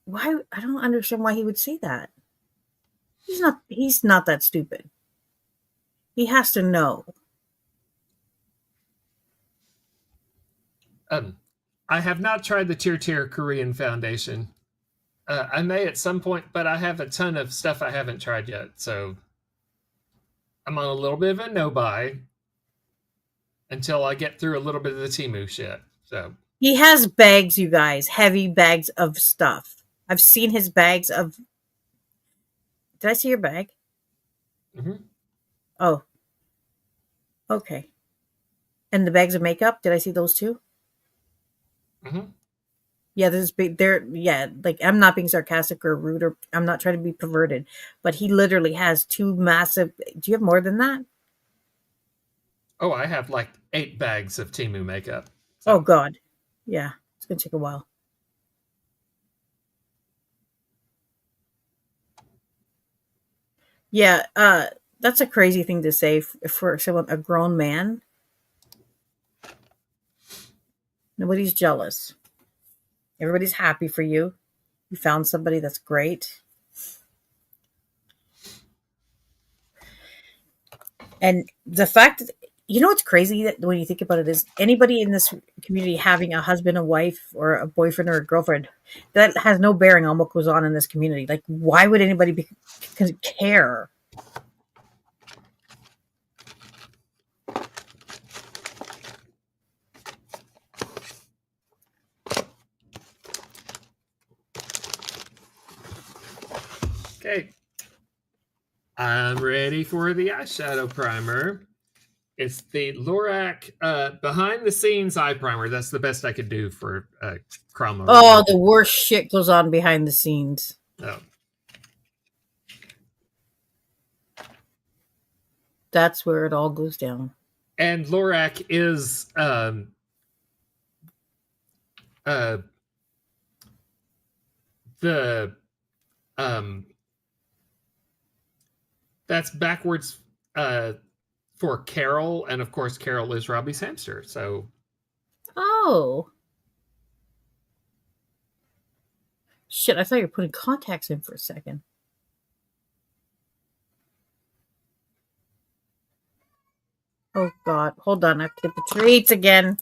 Why? I don't understand why he would say that. He's not that stupid. He has to know. I have not tried the Tier Korean Foundation. I may at some point, but I have a ton of stuff I haven't tried yet. So I'm on a little bit of a no buy until I get through a little bit of the Temu shit. So He has bags, you guys, heavy bags of stuff. I've seen his bags of. Did I see your bag? mm-hmm. Oh, okay. And the bags of makeup, did I see those too? Mm-hmm. Yeah, this is big. Like I'm not being sarcastic or rude, or I'm not trying to be perverted, but he literally has two massive. Do you have more than that? Oh, I have like 8 bags of Temu makeup. Oh So God, yeah, it's gonna take a while. Yeah, that's a crazy thing to say for someone, a grown man. Nobody's jealous. Everybody's happy for you. You found somebody that's great. And the fact that, you know what's crazy that when you think about it is anybody in this community having a husband, a wife, or a boyfriend or a girlfriend, that has no bearing on what goes on in this community. Like, why would anybody care? okay, I'm ready for the eyeshadow primer. It's the Lorac behind the scenes eye primer. That's the best I could do for Crama. Oh, the worst shit goes on behind the scenes. Oh. That's where it all goes down. And Lorac is the that's backwards for Carol, and of course, Carol is Robbie's hamster. So Oh. Shit, I thought you were putting contacts in for a second. Oh god. Hold on, I have to get the treats again.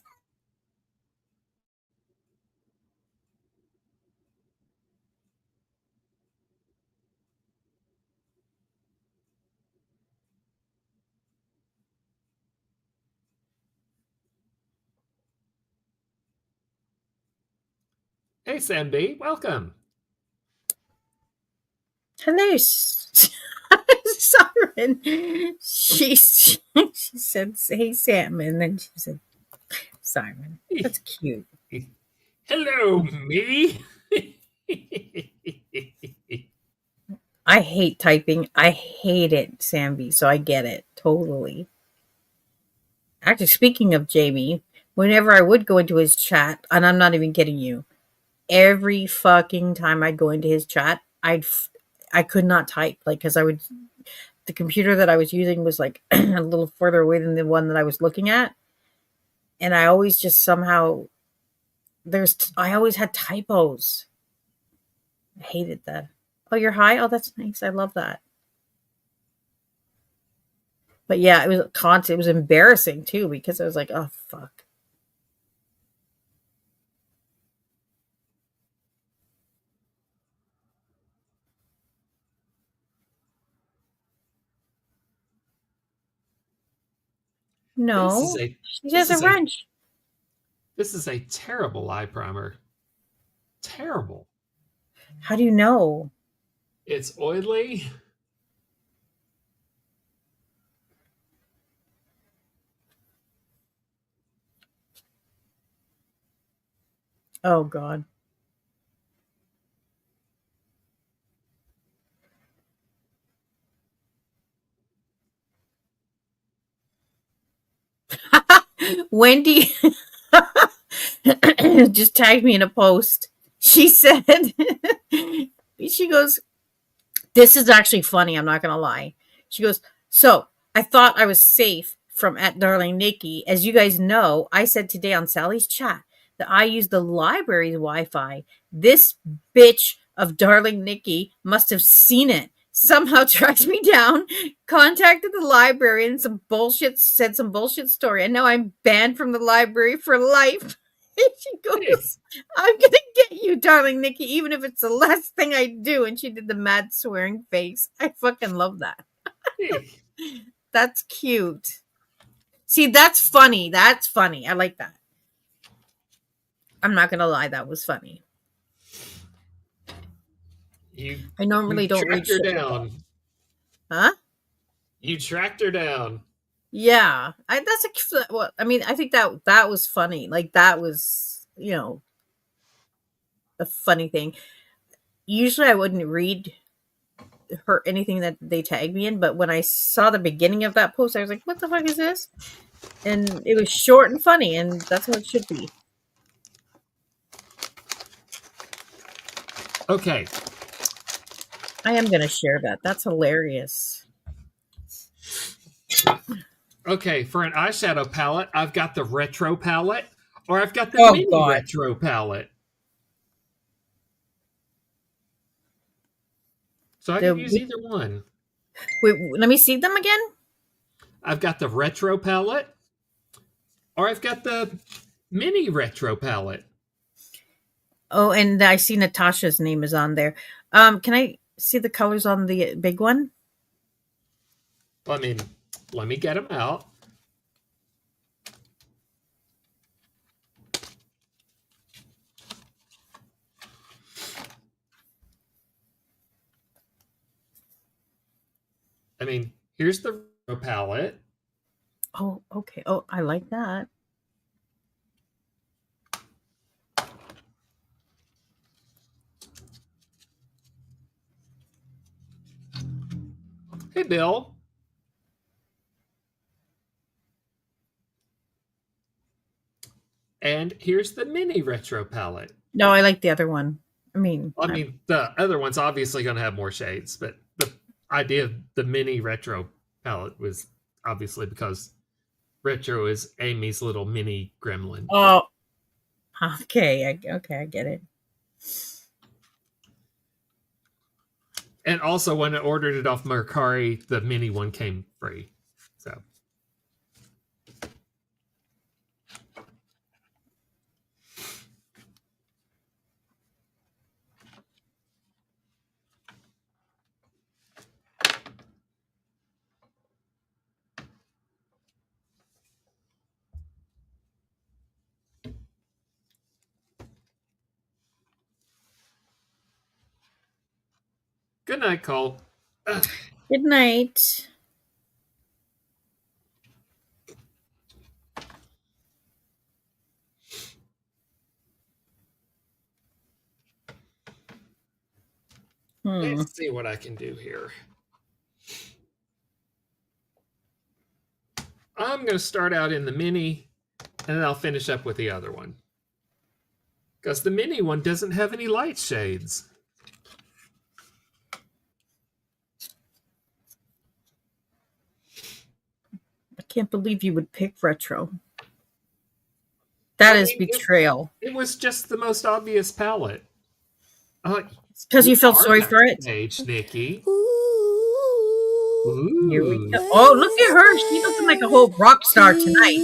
hey, Sam B, welcome. Hello, Siren. She said, "Hey, Sam," and then she said, "Siren." That's cute. Hello, me. I hate typing. I hate it, Samby. So I get it totally. Actually, speaking of Jamie, whenever I would go into his chat, and I'm not even kidding you, every fucking time I'd go into his chat, I could not type, like, because I would, the computer that I was using was like a little further away than the one that I was looking at, and I always just somehow I always had typos. I hated that. Oh, you're high? Oh, that's nice. I love that. But yeah, it was constant. It was embarrassing too because I was like, oh fuck. This is No, a she this has a is a wrench. this is a terrible eye primer. Terrible. How do you know? It's oily. Oh god. Wendy just tagged me in a post. She said, she goes, this is actually funny. I'm not going to lie. She goes, so I thought I was safe from at Darling Nikki. As you guys know, I said today on Sally's chat that I use the library's Wi Fi. This bitch of Darling Nikki must have seen it. Somehow tracked me down, contacted the library, and said some bullshit story. And now I'm banned from the library for life. And she Hey, goes, I'm gonna get you, darling Nikki, even if it's the last thing I do. And she did the mad swearing face. I fucking love that. hey. That's cute. See, that's funny. That's funny. I like that. I'm not gonna lie, that was funny. You I normally don't read tracked her shit like that. down. Huh? You tracked her down. Yeah. Well, I mean, I think that was funny. Like that was, a funny thing. Usually I wouldn't read her anything that they tagged me in, but when I saw the beginning of that post, I was like, what the fuck is this? And it was short and funny, and that's what it should be. Okay. I am gonna share that. That's hilarious. Okay, for an eyeshadow palette, I've got the retro palette or I've got the Oh mini god. retro palette. So I could use either one. Wait, let me see them again. I've got the retro palette or I've got the mini retro palette. Oh, and I see Natasha's name is on there. Can I see the colors on the big one? I mean, let me get them out. I mean, here's the retro palette. Oh, okay. Oh, I like that. Hey, Bill. And here's the mini retro palette. No, I like the other one. I mean, the other one's obviously going to have more shades, but the idea of the mini retro palette was, obviously, because Retro is Amy's little mini gremlin. Oh, okay. Okay, I get it. And also, when I ordered it off Mercari, the mini one came free. So, good night, Cole. Good night. Let's see what I can do here. I'm going to start out in the mini, and then I'll finish up with the other one. Because the mini one doesn't have any light shades. I can't believe you would pick Retro. That is betrayal. It was just the most obvious palette. Because you felt sorry for it. Age, Nikki. Ooh. Here we go. Oh, look at her. She's looking like a whole rock star tonight.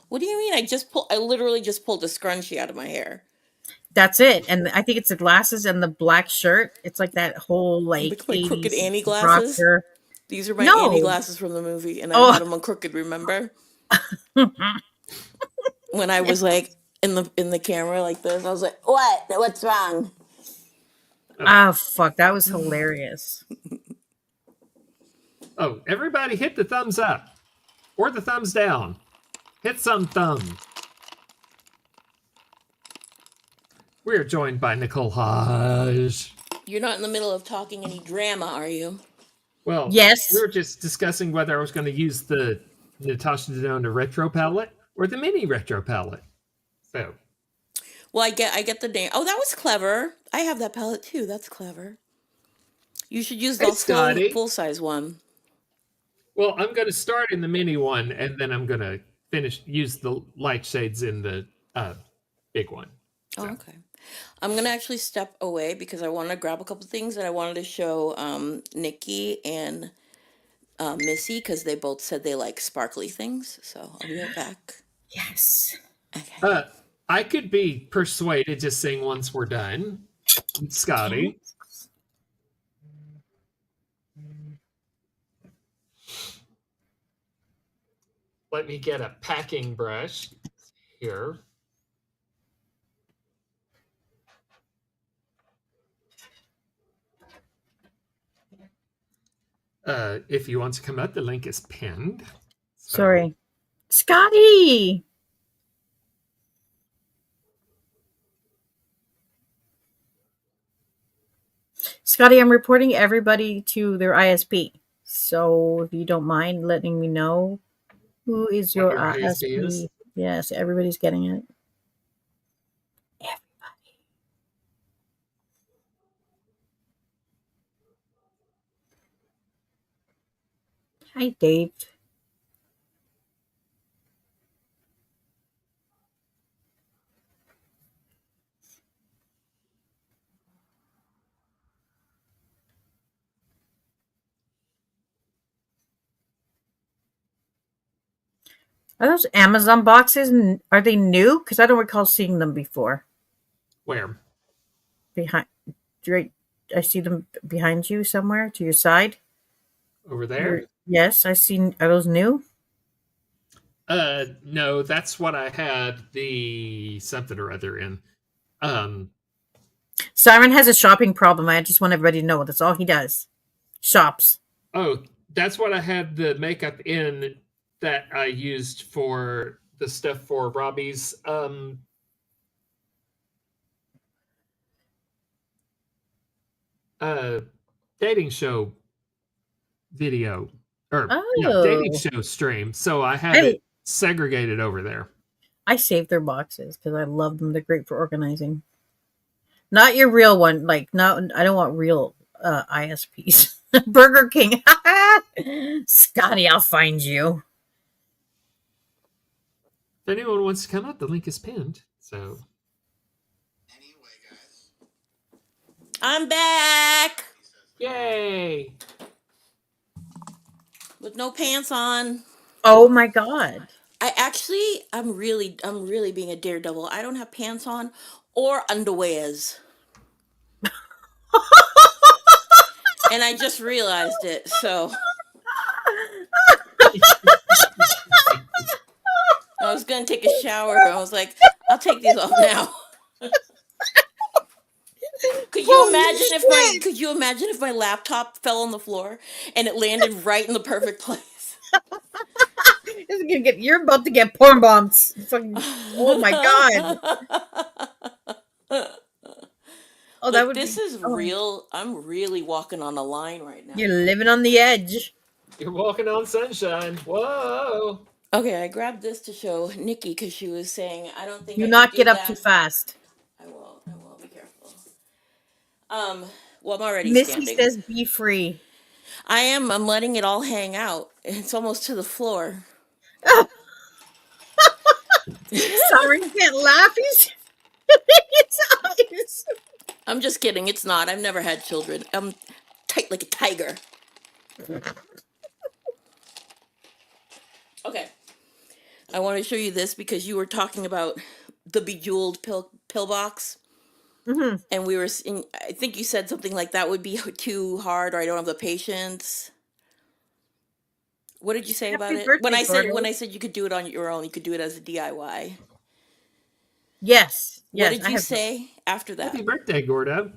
What do you mean? I literally just pulled a scrunchie out of my hair. That's it. And I think it's the glasses and the black shirt. It's like that whole like my crooked Annie glasses. Rocker. These are my Annie glasses from the movie, and I had them on crooked. Remember? When I was like in the camera like this, I was like, "What? What's wrong?" Oh fuck! That was hilarious. Oh, everybody hit the thumbs up or the thumbs down. Hit some thumbs. We're joined by Nicole Hodge. You're not in the middle of talking any drama, are you? Well, yes. We were just discussing whether I was going to use the Natasha Denona retro palette or the mini retro palette. So, well, I get the name. Oh, that was clever. I have that palette too. That's clever. You should use the full size one. Well, I'm going to start in the mini one, and then I'm going to use the light shades in the big one. So. Oh, okay. I'm going to actually step away because I want to grab a couple things that I wanted to show Nikki and Missy because they both said they like sparkly things. So I'll be right back. Yes. Okay. I could be persuaded to sing once we're done. Scotty. Let me get a packing brush here. If you want to come up, the link is pinned. So. Sorry. Scotty! Scotty, I'm reporting everybody to their ISP. So if you don't mind letting me know who is your ISP. Is? Yes, everybody's getting it. Everybody. Hi, Dave. Are those Amazon boxes? Are they new? Because I don't recall seeing them before. Where? Behind. Right. I see them behind you somewhere to your side. Over there? Yes, I see. Are those new? No, that's what I had the something or other in. Siren has a shopping problem. I just want everybody to know that's all he does. Shops. Oh, that's what I had the makeup in that I used for the stuff for Robbie's dating show video or dating show stream. So I had it segregated over there. I saved their boxes because I love them. They're great for organizing. Not your real one. Like, no, I don't want real ISPs. Burger King. Scotty, I'll find you. If anyone wants to come up, the link is pinned. So, I'm back yay! with no pants on. Oh my god. I'm really being a daredevil. I don't have pants on or underwears. And I just realized it. So I was going to take a shower. And I was like, I'll take these off now. Holy shit. Could you imagine if my laptop fell on the floor and it landed right in the perfect place? This is gonna get, you're about to get porn bombs. Fucking, oh my god. Oh, that Look, would this be, is oh, real. I'm really walking on a line right now. you're living on the edge. You're walking on sunshine. Whoa! Okay, I grabbed this to show Nikki because she was saying, I don't think Do I not could do get up that. too fast. I will, be careful. Well, I'm already Missy standing. says be free. I'm letting it all hang out. It's almost to the floor. Siren can't laugh. He's his eyes. I'm just kidding. It's not. I've never had children. I'm tight like a tiger. Okay. I want to show you this because you were talking about the bejeweled pill box. Mm-hmm. And I think you said something like that would be too hard, or I don't have the patience. What did you say about Happy it? birthday, When I Gordo. said you could do it on your own, you could do it as a DIY. Yes. What Yes. did you say after that? Happy birthday, Gordo.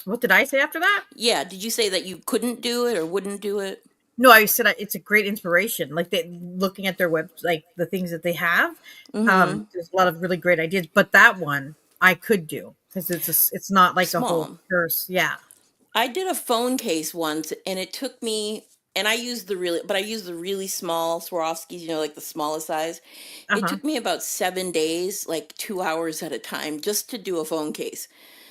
What did I say after that? Yeah, did you say that you couldn't do it or wouldn't do it? No, I said it's a great inspiration. Like looking at their web, like the things that they have. Mm-hmm. There's a lot of really great ideas, but that one I could do because it's not like a whole Small. curse. Yeah. I did a phone case once, and it took me, and I used the really small Swarovskis, like the smallest size. Uh It huh. took me about 7 days, like 2 hours at a time, just to do a phone case.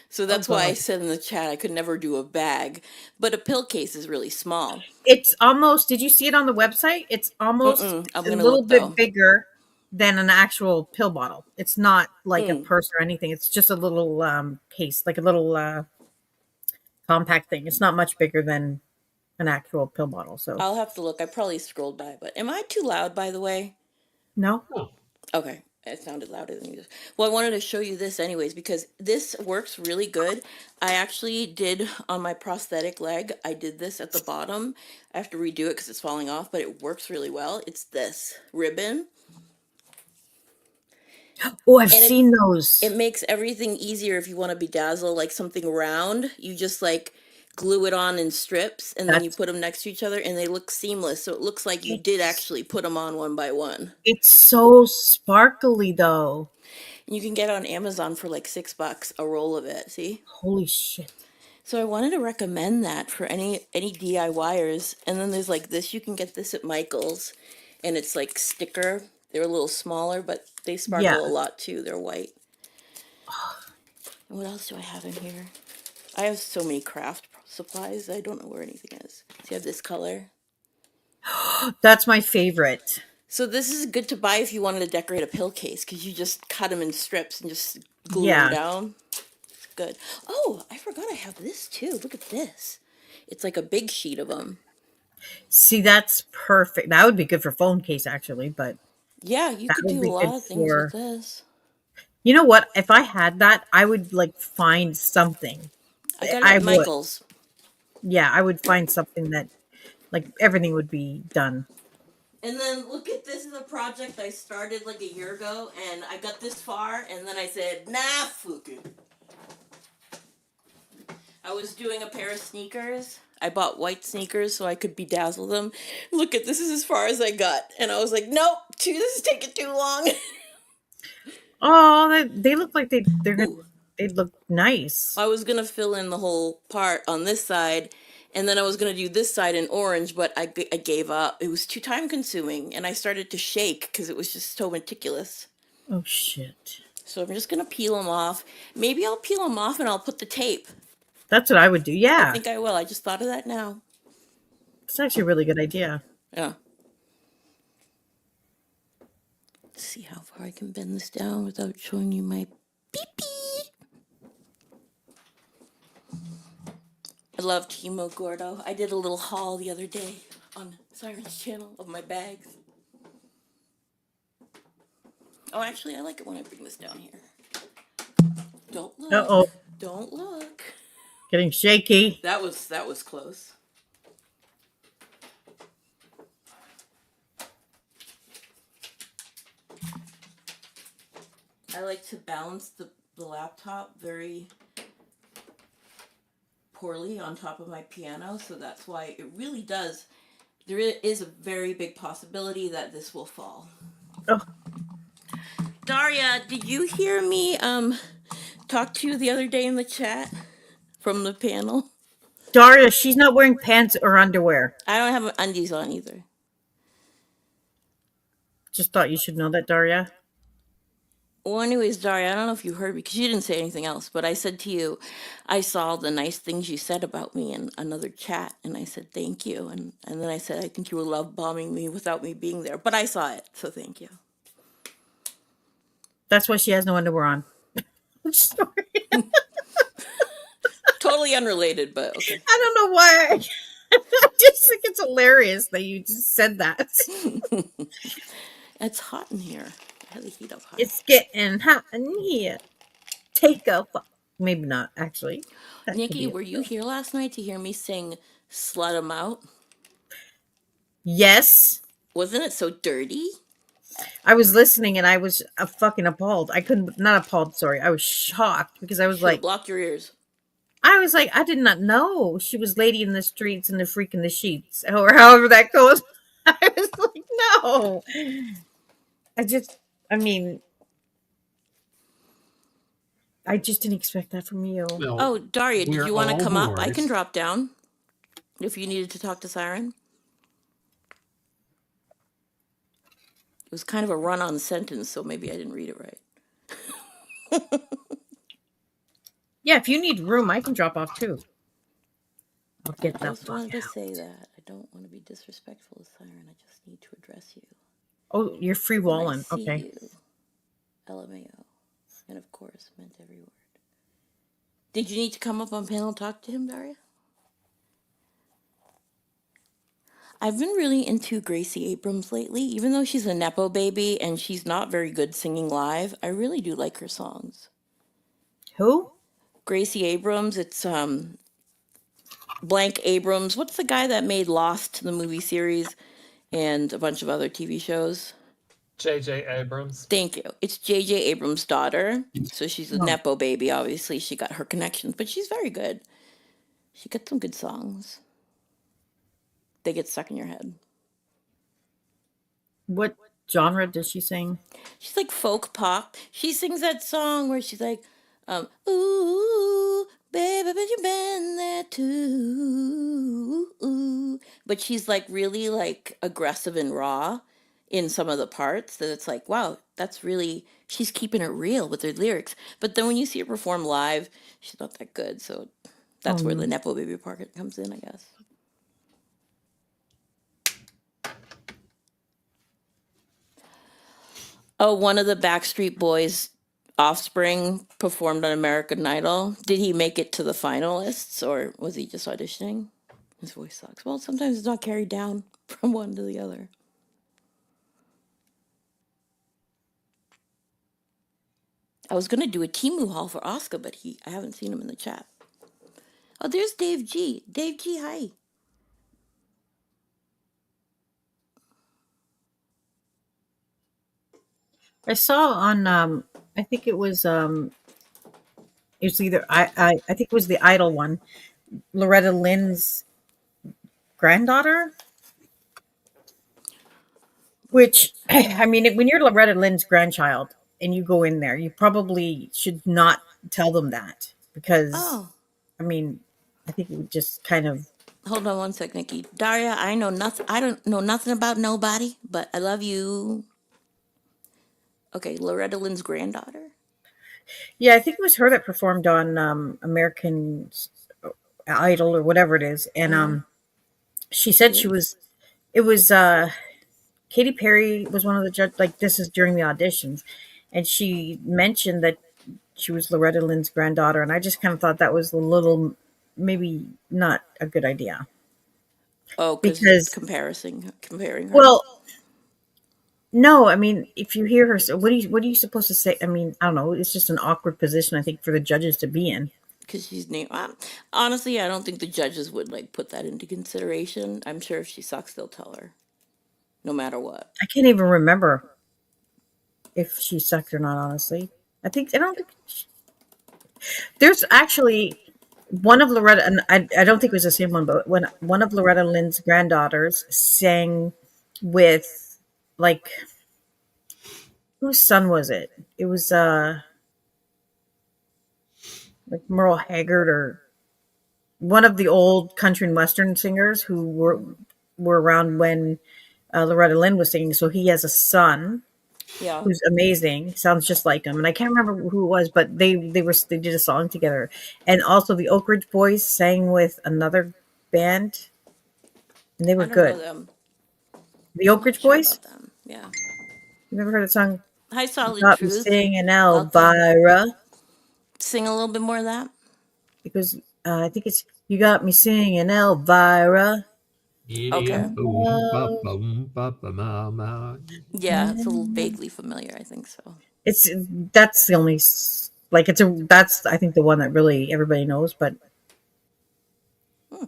So Oh that's why I god. said in the chat I could never do a bag, but a pill case is really small. It's almost. Did you see it on the website? It's almost I'm a gonna little look bit though. bigger than an actual pill bottle. It's not like a Mm, purse or anything. It's just a little case, like a little compact thing. It's not much bigger than an actual pill bottle. So I'll have to look. I probably scrolled by, but am I too loud, by the way? no. Oh, Okay, it sounded louder than you. Well, I wanted to show you this anyways because this works really good. I actually did on my prosthetic leg. I did this at the bottom. I have to redo it because it's falling off, but it works really well. It's this ribbon, Oh, I've and seen those. it makes everything easier if you want to bedazzle like something round. You just like glue it on in strips, and then you That's put them next to each other, and they look seamless. So it looks like you did it's actually put them on one by one. it's so sparkly though. You can get it on Amazon for like $6 a roll of it. See? Holy shit. So I wanted to recommend that for any DIYers. And then there's like this. You can get this at Michael's, and it's like sticker. They're a little smaller, but they Yeah. sparkle a lot too. They're white. And what else do I have in here? I have so many craft supplies. I don't know where anything is. So you have this color. That's my favorite. So this is good to buy if you wanted to decorate a pill case because you just cut them in strips and just glue them Yeah. down. It's good. Oh, I forgot I have this too. Look at this. It's like a big sheet of them. See, that's perfect. That would be good for phone case actually, but Yeah, you that could would do a be lot good of things with for, this. you know what? If I had that, I would like find something. I got it I at would. Michael's. Yeah, I would find something that like everything would be done. And then look at this is a project I started like a year ago, and I got this far, and then I said, nah, fuck it. I was doing a pair of sneakers. I bought white sneakers so I could bedazzle them. Look at this is as far as I got, and I was like, nope, this is taking too long. Oh, they look like they're gonna, Ooh. they look nice. I was gonna fill in the whole part on this side, and then I was gonna do this side in orange, but I gave up. It was too time consuming, and I started to shake because it was just so meticulous. Oh shit. So I'm just gonna peel them off. Maybe I'll peel them off and I'll put the tape. That's what I would do. I Yeah. think I will. I just thought of that now. It's actually a really good idea. Yeah. Let's see how far I can bend this down without showing you my pee-pee. I love Timo Gordo. I did a little haul the other day on Siren's channel of my bags. Oh, actually, I like it when I bring this down here. Don't look. Uh-oh. Don't look. Getting shaky. That was close. I like to balance the laptop very poorly on top of my piano, so that's why it really does. There is a very big possibility that this will fall. Oh. Daria, did you hear me talk to you the other day in the chat from the panel? Daria, she's not wearing pants or underwear. I don't have undies on either. Just thought you should know that, Daria. Well, anyways, Daria, I don't know if you heard me because you didn't say anything else, but I said to you, I saw the nice things you said about me in another chat, and I said thank you, and then I said I think you were love bombing me without me being there, but I saw it, so thank you. That's why she has no underwear on. I'm sorry. Totally unrelated, but okay. I don't know why. I just think it's hilarious that you just said that. It's hot in here. I had the heat up high. It's getting hot in here. Take a fuck. Maybe not, actually. That could Nikki, be were you here last night to hear me sing Slut 'em Out? Yes. Wasn't it so dirty? I was listening and I was fucking appalled. I couldn't, not appalled, sorry. I was shocked because I was Should've like, blocked your ears. I did not know she was lady in the streets and the freak in the sheets, or however that goes. I was like, no. I mean, I just didn't expect that from you. Well, Oh, Daria, did we're you want to all come up? I whores. can drop down if you needed to talk to Siren. It was kind of a run-on sentence, so maybe I didn't read it right. Yeah, if you need room, I can drop off too. I'll get I that just wanted fuck to out. say that. I don't want to be disrespectful to Siren. I just need to address you. Oh, you're free When I walling. see Okay. you. LMAO. And of course, meant every word. Did you need to come up on panel and talk to him, Daria? I've been really into Gracie Abrams lately. Even though she's a Nepo baby and she's not very good singing live, I really do like her songs. Who? Gracie Abrams, it's Blank Abrams. What's the guy that made Lost, the movie series, and a bunch of other TV shows? J.J. Abrams. Thank you. It's J.J. Abrams' daughter. So she's a Oh. Nepo baby, obviously. She got her connections, but she's very good. She got some good songs. They get stuck in your head. What genre does she sing? She's like folk pop. She sings that song where she's like, ooh, baby, but you've been there too. Ooh. But she's like really like aggressive and raw in some of the parts that it's like, wow, that's really, she's keeping it real with her lyrics. But then when you see her perform live, she's not that good. So that's where the Nepo baby part comes in, I guess. Oh, one of the Backstreet Boys' offspring performed on American Idol. Did he make it to the finalists or was he just auditioning? His voice sucks. Well, sometimes it's not carried down from one to the other. I was going to do a Timu haul for Oscar, but I haven't seen him in the chat. Oh, there's Dave G. Dave G, hi. I saw on I think it was either I think it was the Idol one. Loretta Lynn's granddaughter. Which I mean, when you're Loretta Lynn's grandchild and you go in there, you probably should not tell them that because Oh, I mean, I think it would just kind of hold on one sec, Nikki. Daria, I know nothing. I don't know nothing about nobody, but I love you. Okay, Loretta Lynn's granddaughter. yeah, I think it was her that performed on American Idol or whatever it is, and she said she was. It was Katy Perry was one of the judge. Like this is during the auditions, and she mentioned that she was Loretta Lynn's granddaughter, and I just kind of thought that was a little maybe not a good idea Oh, because because comparing her. well, no, I mean if you hear her, so what are you supposed to say? I mean I don't know. It's just an awkward position I think for the judges to be in. Because she's named. Honestly, I don't think the judges would like put that into consideration. I'm sure if she sucks, they'll tell her, no matter what. I can't even remember if she sucked or not. Honestly, I don't think there's actually one of Loretta, and I don't think it was the same one, but when one of Loretta Lynn's granddaughters sang with like whose son was it? It was like Merle Haggard or one of the old country and western singers who were around when Loretta Lynn was singing. So he has a son Yeah, who's amazing, sounds just like him, and I can't remember who it was, but they did a song together, and also the Oak Ridge Boys sang with another band, and they I were don't know good. them. The I'm Oak not Ridge sure Boys. about them. Yeah. You never heard the song? Hi, You Solid got me Truth. singing Welcome. Elvira Sing a little bit more of that. because I think it's you got me singing Elvira. Giddy Okay. up, boom, ba, boom, ba, ba, ma, ma. Yeah, it's a little vaguely familiar. I think so. It's that's the only like it's a that's I think the one that really everybody knows. But Hmm.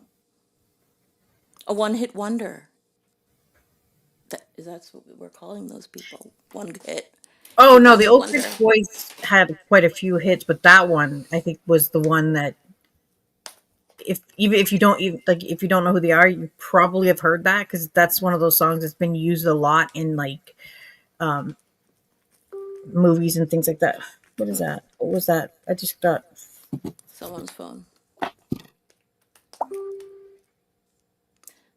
A one-hit wonder. That's what we're calling those people. One hit. oh People no, on the the Oak Ridge wonder. Boys had quite a few hits, but that one I think was the one that if even if you don't even like if you don't know who they are, you probably have heard that because that's one of those songs that's been used a lot in like um, movies and things like that. What is that? What was that? I just got Someone's phone.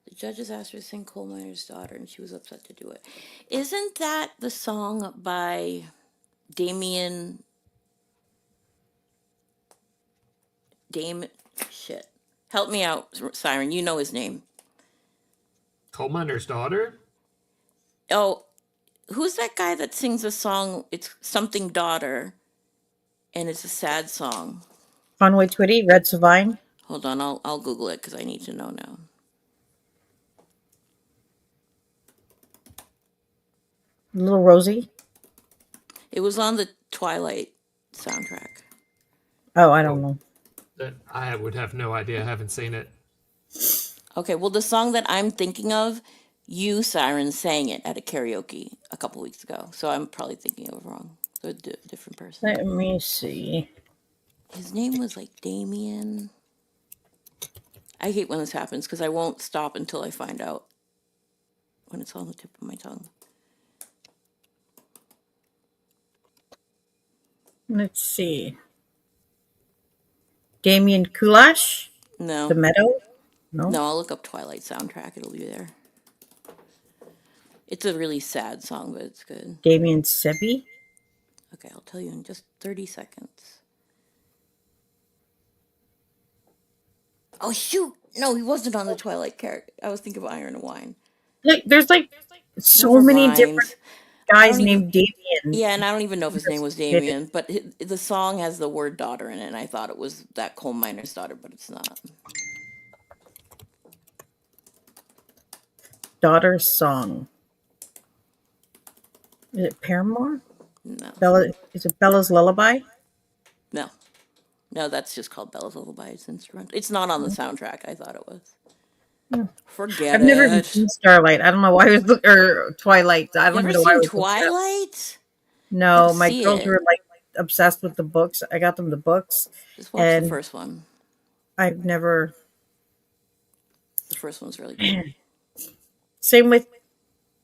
The judges asked her to sing Coal Miner's Daughter, and she was upset to do it. Isn't that the song by Damien? Damon? Shit. Help me out, Siren. You know his name. Coal miner's daughter? Oh, who's that guy that sings a song? It's something daughter, and it's a sad song. Conway Twitty, Red Savine, Hold on, I'll Google it because I need to know now. Little Rosie. It was on the Twilight soundtrack. Oh, I don't Oh, know. that I would have no idea. I haven't seen it. Okay, well, the song that I'm thinking of, you, Siren, sang it at a karaoke a couple weeks ago. So I'm probably thinking of it wrong. So a different person. Let me see. His name was like Damien. I hate when this happens because I won't stop until I find out when it's on the tip of my tongue. Let's see. Damien Kulash, The No, Meadow. No. no, I'll look up Twilight soundtrack. It'll be there. It's a really sad song, but it's good. Damien Sebi. Okay, I'll tell you in just 30 seconds. Oh, shoot! No, he wasn't on the Twilight character. I was thinking of Iron and Wine. Like, there's like so Never many different mind. I guys don't even. named Damien. Yeah, and I don't even know if his name was Damien, but the song has the word daughter in it, and I thought it was that coal miner's daughter, but it's not. Daughter's Song. Is it Paramore? No, Bella? Is it Bella's Lullaby? no, no. That's just called Bella's Lullaby. It's instrumental. It's not on the soundtrack. I thought it was. Hmm. Forget I've never even it. seen Starlight. I don't know why I was or Twilight. I You don't ever even know why I seen was looking it up. Twilight? Gotta No, my see girls it. were like obsessed with the books. I got them the books, Just watch the and first one. I've never. The first one's really good. Same with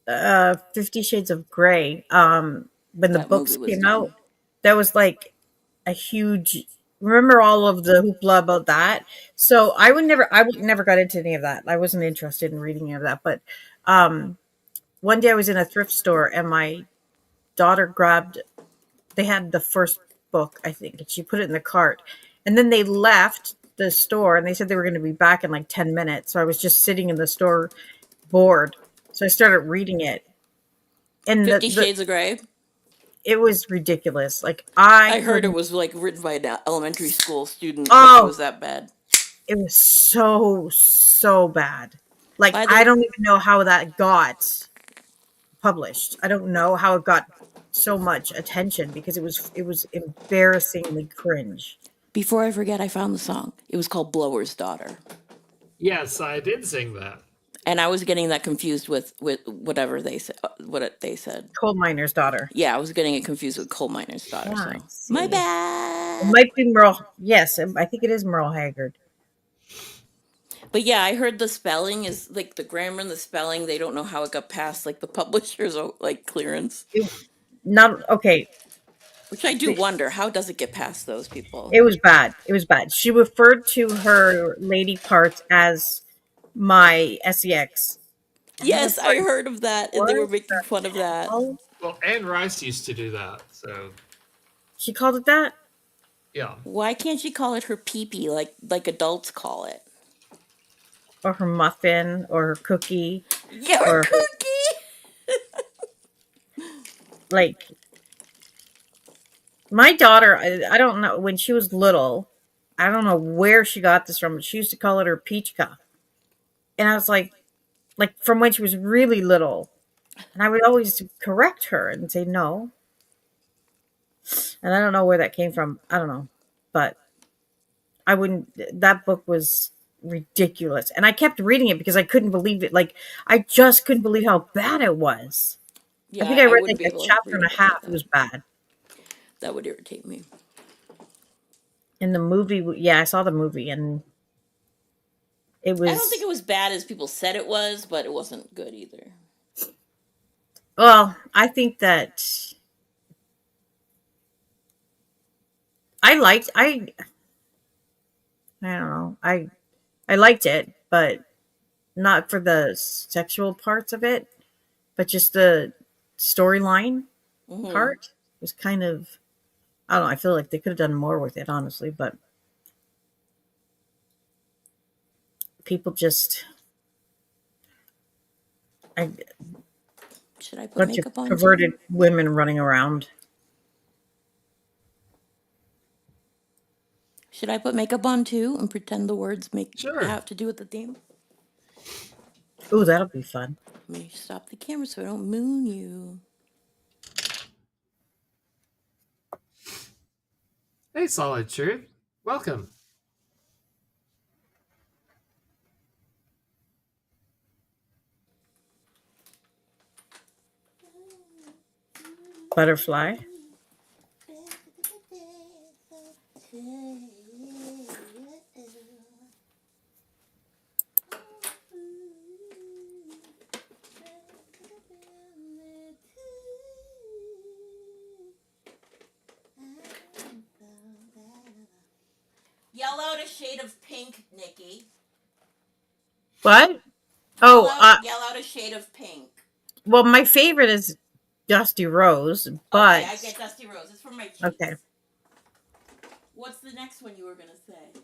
50 Shades of Grey. When the That movie books was came out, dumb. that was like a huge. Remember all of the hoopla about that? So I would never got into any of that. I wasn't interested in reading any of that. But um, one day I was in a thrift store and my daughter grabbed. They had the first book, I think, and she put it in the cart, and then they left the store, and they said they were going to be back in like 10 minutes. So I was just sitting in the store bored. So I started reading it. And 50 Shades of Grey. it was ridiculous. Like I heard it couldn't. was like written by an elementary school student. It Oh, was that bad. it was so bad. Like By I the don't even know how that got published. I don't know how it got so much attention because it was embarrassingly cringe. before I forget, I found the song. It was called Blower's Daughter. Yes, I did sing that. And I was getting that confused with whatever they said. They said. Coal miner's daughter. Yeah, I was getting it confused with Coal Miner's Daughter. Ah, I So see. my It bad. might be Merle. Yes, I think it is Merle Haggard. But yeah, I heard the spelling is like the grammar and the spelling. They don't know how it got past like the publisher's like clearance, Not okay. which I do wonder. How does it get past those people? It was bad. It was bad. She referred to her lady parts as my sex. Yes, I heard of that, and they were What making fun of that. Oh, Well, Anne Rice used to do that, so she called it that? yeah. Why can't she call it her peepee like adults call it? Or her muffin or her cookie. Yeah, Or- her cookie. Like my daughter, I don't know, when she was little, I don't know where she got this from, but she used to call it her peachka. And I was like from when she was really little. And I would always correct her and say no. And I don't know where that came from. I don't know. But I wouldn't, that book was ridiculous. And I kept reading it because I couldn't believe it. Like, I just couldn't believe how bad it was. Yeah, I think I read wouldn't like be a able to chapter read and a it half. like It was bad. That would irritate me. In the movie, yeah, I saw the movie and it was. I don't think it was bad as people said it was, but it wasn't good either. Well, I think that I liked, I don't know. I liked it, but not for the sexual parts of it, but just the storyline Mhm. part was kind of, I don't know, I feel like they could have done more with it, honestly, but people just a Should I put bunch of makeup on perverted too? women running around. Should I put makeup on too and pretend the words Sure. have to do with the theme? Ooh, that'll be fun. Let me stop the camera so I don't moon you. Hey, Solid Truth. Welcome. Butterfly. Yell out a shade of pink, Nikki. What? Oh, Yell out a shade of pink. well, my favorite is Dusty Rose, but Okay, I get Dusty Rose. It's from my cheeks. okay. What's the next one you were gonna say?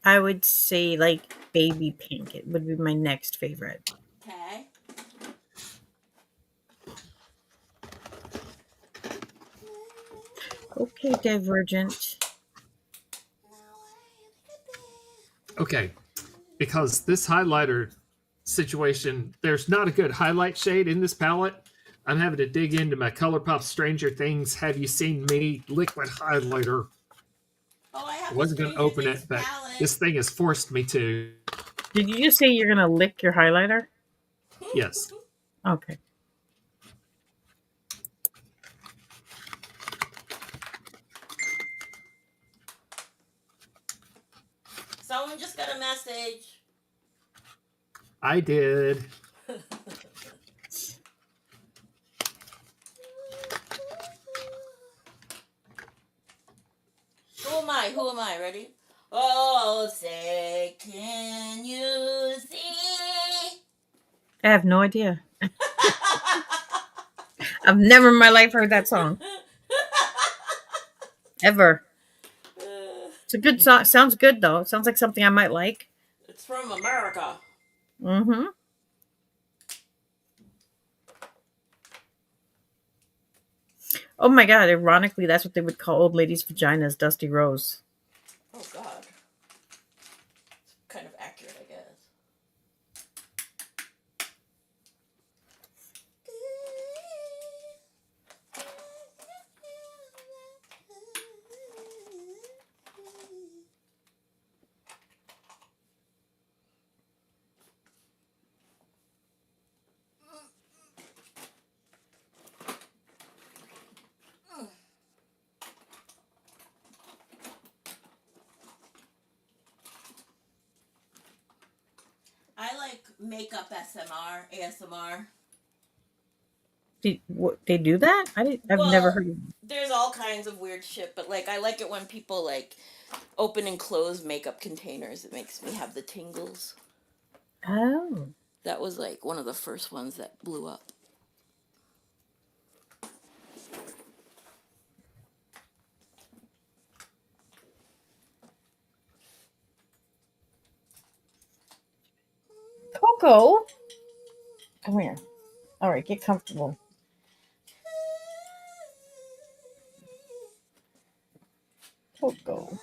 I would say like baby pink. It would be my next favorite. Okay. Okay, Divergent. Okay, because this highlighter situation, there's not a good highlight shade in this palette. I'm having to dig into my ColourPop Stranger Things Have You Seen Me liquid highlighter. Oh, I have I wasn't going to open it, but this thing has forced me to. Did you just say you're gonna lick your highlighter? Yes. Okay. Someone just got a message. I did. Who am I? Ready? Oh, say, can you see? I have no idea. I've never in my life heard that song. Ever. It's a good song. Sounds good, though. It sounds like something I might like. It's from America. Mm-hmm. Oh my god, ironically, that's what they would call old ladies' vaginas, Dusty Rose. Oh God. Kind of accurate, I guess. I like makeup ASMR. They do that? I've never Well, heard of there's all kinds of weird shit, but like I like it when people like open and close makeup containers. It makes me have the tingles. Oh. That was like one of the first ones that blew up. Coco, come here. All right, get comfortable. Coco.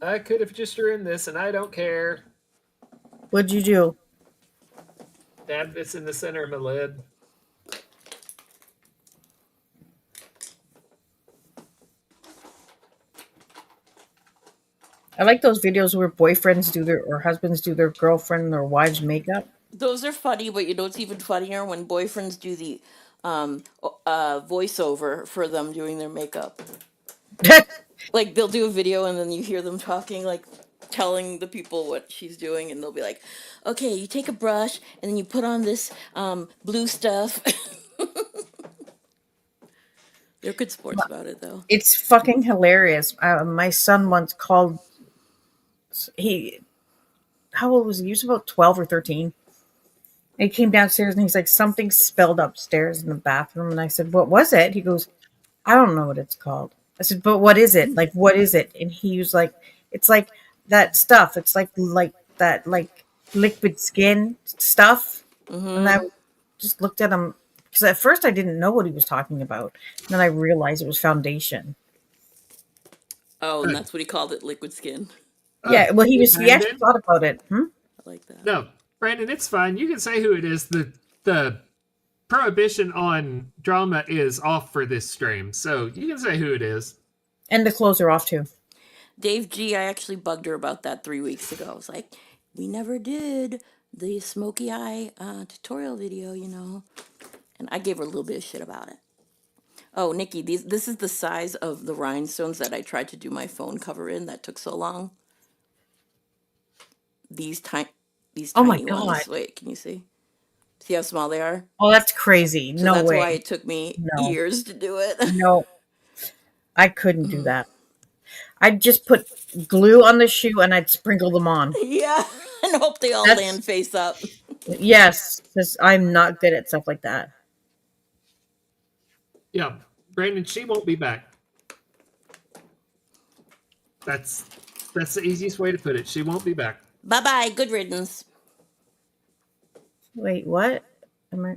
I could have just ruined this, and I don't care. What'd you do? Dab this in the center of my lid. I like those videos where boyfriends do their or husbands do their girlfriend or wives' makeup. Those are funny, but you know what's even funnier when boyfriends do the voiceover for them doing their makeup. Like they'll do a video and then you hear them talking, like telling the people what she's doing, and they'll be like, "Okay, you take a brush and then you put on this blue stuff." They're good sports about it, though. It's fucking hilarious. My son once called. He, how old was he? He was about 12 or 13. And he came downstairs and he's like, something spilled upstairs in the bathroom. And I said, what was it? He goes, I don't know what it's called. I said, but what is it? Like, what is it? And he was like, it's like that stuff. It's like that, like liquid skin stuff. And I Mm-hmm. just looked at him because at first I didn't know what he was talking about. And then I realized it was foundation. Oh, and Uh, that's what he called it, liquid skin. Yeah. Well, hey, he actually Brandon. thought about it. I like that. No, Brandon, it's fine. You can say who it is. The prohibition on drama is off for this stream, so you can say who it is. And the clothes are off too. Dave G, I actually bugged her about that 3 weeks ago. I was like, we never did the smoky eye tutorial video, you know. And I gave her a little bit of shit about it. Oh, Nikki, this is the size of the rhinestones that I tried to do my phone cover in that took so long. These tiny Oh my God. ones. Wait, can you see? See how small they are? Oh, that's crazy. So No that's way. why it took me No. years to do it. No. I couldn't do that. I'd just put glue on the shoe and I'd sprinkle them on. Yeah, and hope they all That's land face up. yes, because I'm not good at stuff like that. Yeah, Brandon, she won't be back. That's the easiest way to put it. She won't be back. Bye bye. Good riddance. Wait, what? Am I?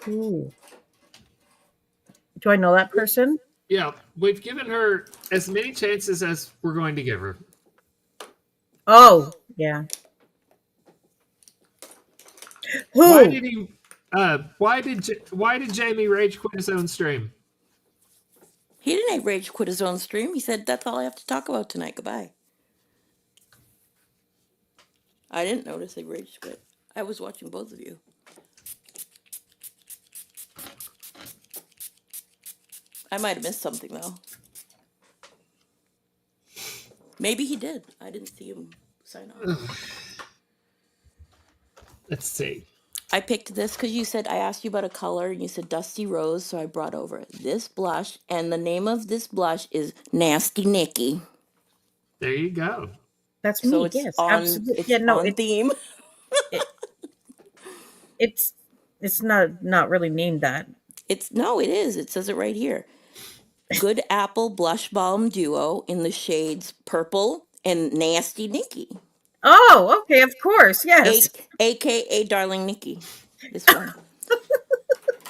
Ooh. Do I know that person? Yeah, we've given her as many chances as we're going to give her. Oh, yeah. Why Who? did he? Why did Jamie rage quit his own stream? He didn't rage quit his own stream. He said, that's all I have to talk about tonight. Goodbye. I didn't notice he rage quit. I was watching both of you. I might have missed something, though. Maybe he did. I didn't see him sign off. Let's see. I picked this because you said I asked you about a color and you said dusty rose, so I brought over this blush, and the name of this blush is Nasty Nikki. There you go. That's So me. Yes, absolutely. it's Yeah, no, on theme. it, it's it's not really named that. It's no, it is. It says it right here. Good Apple Blush Balm Duo in the shades purple and Nasty Nikki. Oh, okay, of course, A- yes. AKA Darling Nikki. This one.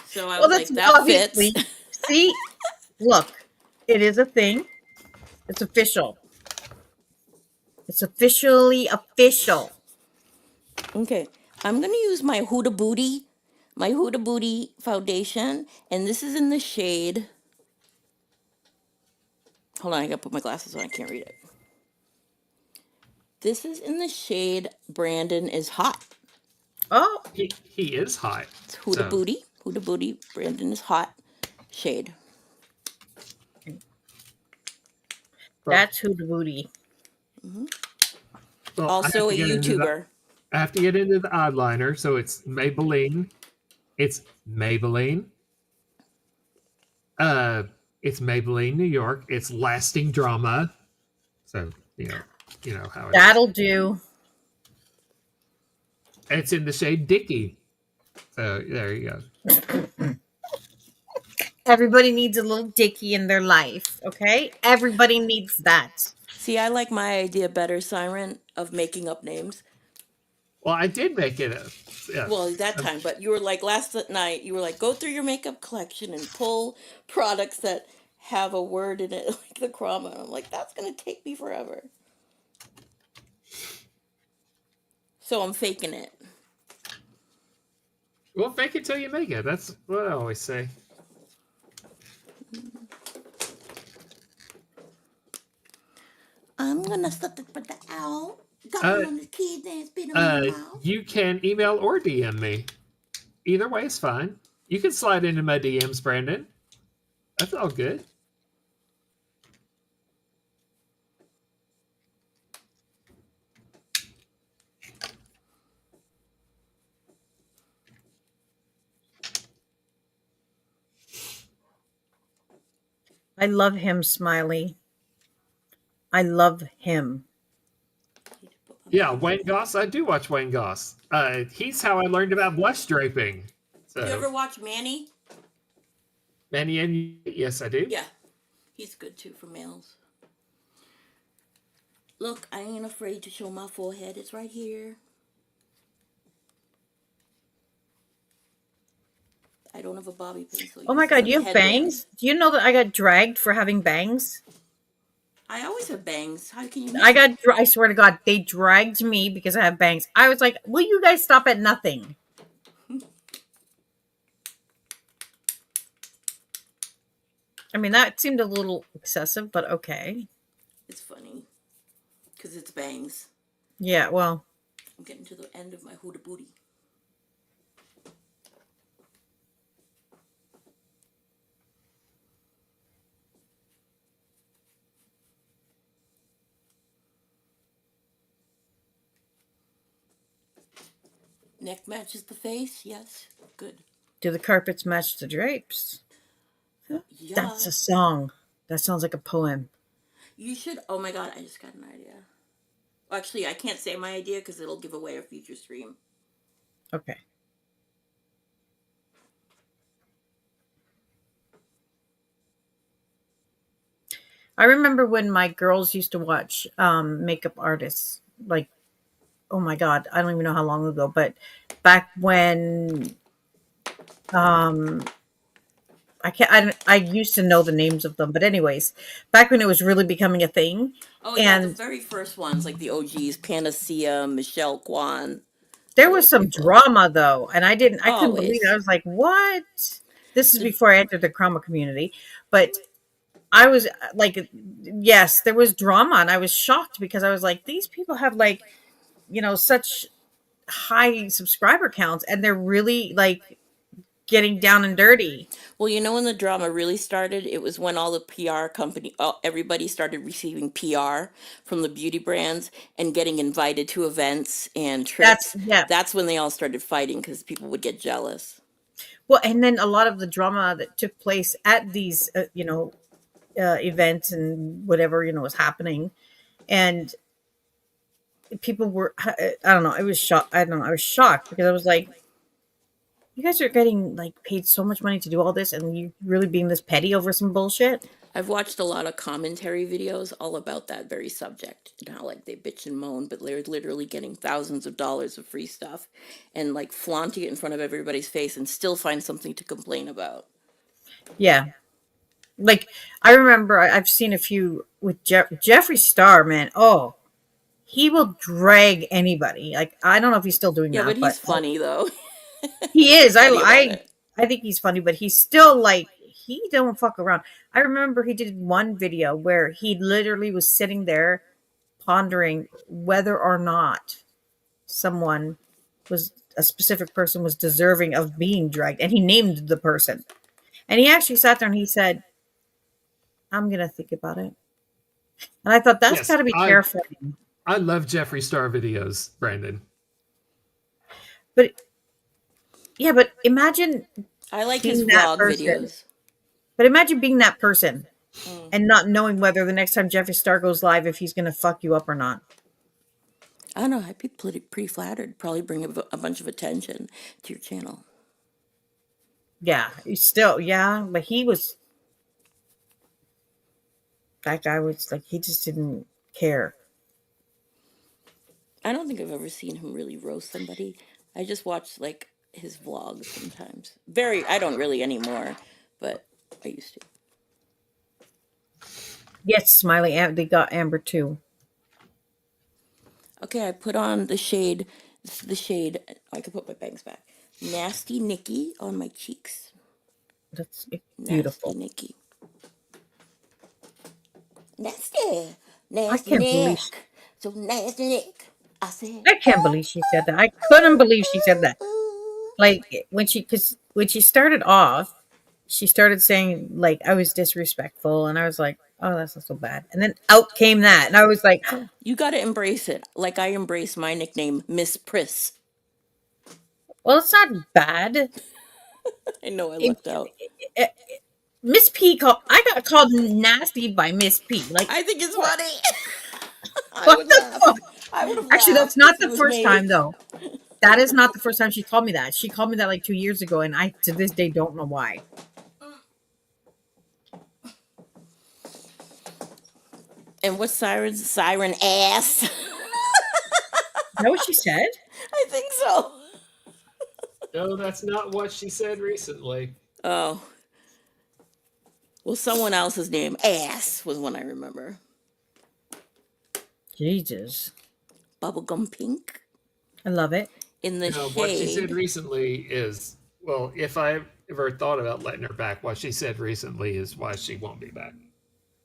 So I Well, was that's like, that fits. obviously. See, look, it is a thing. It's official. It's officially official. Okay. I'm gonna use my Huda Booty foundation, and this is in the shade. Hold on, I gotta put my glasses on, I can't read it. This is in the shade Brandon is Hot. Oh, He is hot. It's Huda Booty. Huda Booty, Brandon is Hot shade. that's who the booty. Well, Also a YouTuber. I have to get into the eyeliner, so it's Maybelline. It's Maybelline. It's Maybelline New York. It's Lasting Drama. So you know how it is. That'll do. It's in the shade Dicky. So there you go. Everybody needs a little Dicky in their life, okay? Everybody needs that. See, I like my idea better, Siren, of making up names. Well, I did make it up. Yeah. Well, that time, but you were like last night, you were like, go through your makeup collection and pull products that have a word in it, like the Crama. And I'm like, that's going to take me forever. So I'm faking it. Well, fake it till you make it. That's what I always say. I'm going to set it for the owl. Got me on the key, then spit You can email or DM me. Either way is fine. You can slide into my DMs, Brandon. That's all good. I love him, Smiley. I love him. Yeah, Wayne Goss. I do watch Wayne Goss. He's how I learned about blush draping. So, You ever watch Manny? Manny and yes, I do. Yeah. He's good too for males. Look, I ain't afraid to show my forehead. It's right here. I don't have a bobby pin. So Oh my God, you have bangs? Do you know that I got dragged for having bangs? I always have bangs. How can you? I swear to God, they dragged me because I have bangs. I was like, will you guys stop at nothing? I mean, that seemed a little excessive, but okay. It's funny. Because it's bangs. Yeah, well. I'm getting to the end of my Huda Booty. Neck matches the face, yes. Good. Do the carpets match the drapes? Yeah. That's a song. That sounds like a poem. You should. Oh my God, I just got an idea. Actually, I can't say my idea because it'll give away a future stream. Okay. I remember when my girls used to watch makeup artists. Like, oh my God, I don't even know how long ago, but back when I used to know the names of them, but anyways, back when it was really becoming a thing. Oh yeah, the very first ones, like the OGs, Panacea, Michelle Kwan. There was some drama though, and I couldn't believe it. I was like, what? This is before I entered the Crama community, but I was like, yes, there was drama, and I was shocked because I was like, these people have like, such high subscriber counts, and they're really like getting down and dirty. Well, you know when the drama really started, it was when all the PR company, everybody started receiving PR from the beauty brands and getting invited to events and That's trips. yeah. That's when they all started fighting because people would get jealous. Well, and then a lot of the drama that took place at these, events and whatever was happening, and people were. I don't know. I was shocked. I don't know. I was shocked because I was like, "You guys are getting like paid so much money to do all this, and you really being this petty over some bullshit." I've watched a lot of commentary videos all about that very subject and how like they bitch and moan, but they're literally getting thousands of dollars of free stuff and like flaunting it in front of everybody's face and still find something to complain about. Yeah, like I remember I've seen a few with Jeffree Star. Man, oh, he will drag anybody. Like I don't know if he's still doing Yeah, but that, he's but funny though. he is. He's funny about I it. I think he's funny, but he's still like he don't fuck around. I remember he did one video where he literally was sitting there pondering whether or not someone was a specific person was deserving of being dragged, and he named the person. And he actually sat there and he said, "I'm gonna think about it." And I thought that's got Yes, to be I terrifying. I love Jeffree Star videos, Brandon. But yeah, but imagine I like his being that vlog person. videos. But imagine being that person Mm. and not knowing whether the next time Jeffree Star goes live, if he's going to fuck you up or not. I don't know. I'd be pretty flattered. Probably bring a bunch of attention to your channel. Yeah, he's still, yeah, but that guy was like, he just didn't care. I don't think I've ever seen him really roast somebody. I just watch like his vlogs sometimes. I don't really anymore, but I used to. Yes, Smiley, they got Amber too. Okay, I put on the shade. This is the shade. I can put my bangs back. Nasty Nikki on my cheeks. That's Nasty beautiful. Nikki. Nasty. I Nasty can't believe Nick. So nasty Nick. I said. I can't believe she said that. I couldn't believe she said that. Like when she started off, she started saying like I was disrespectful, and I was like, oh, that's not so bad. And then out came that, and I was like, You gotta embrace it. Like I embrace my nickname, Miss Priss. well, it's not bad. I know I It- lucked out. it- Miss P I got called nasty by Miss P. Like, I think it's funny. I what would the laugh. fuck? I would have Actually, laughed that's not if it the was first me. time though. That is not the first time she called me that. She called me that like 2 years ago, and I to this day don't know why. And what's siren ass? Is that what she said? I think so. No, that's not what she said recently. Oh. Well, someone else's name, ass, was one I remember. Jesus, Bubblegum pink I love it. in the What she said shade. recently is, well, if I ever thought about letting her back, what she said recently is why she won't be back.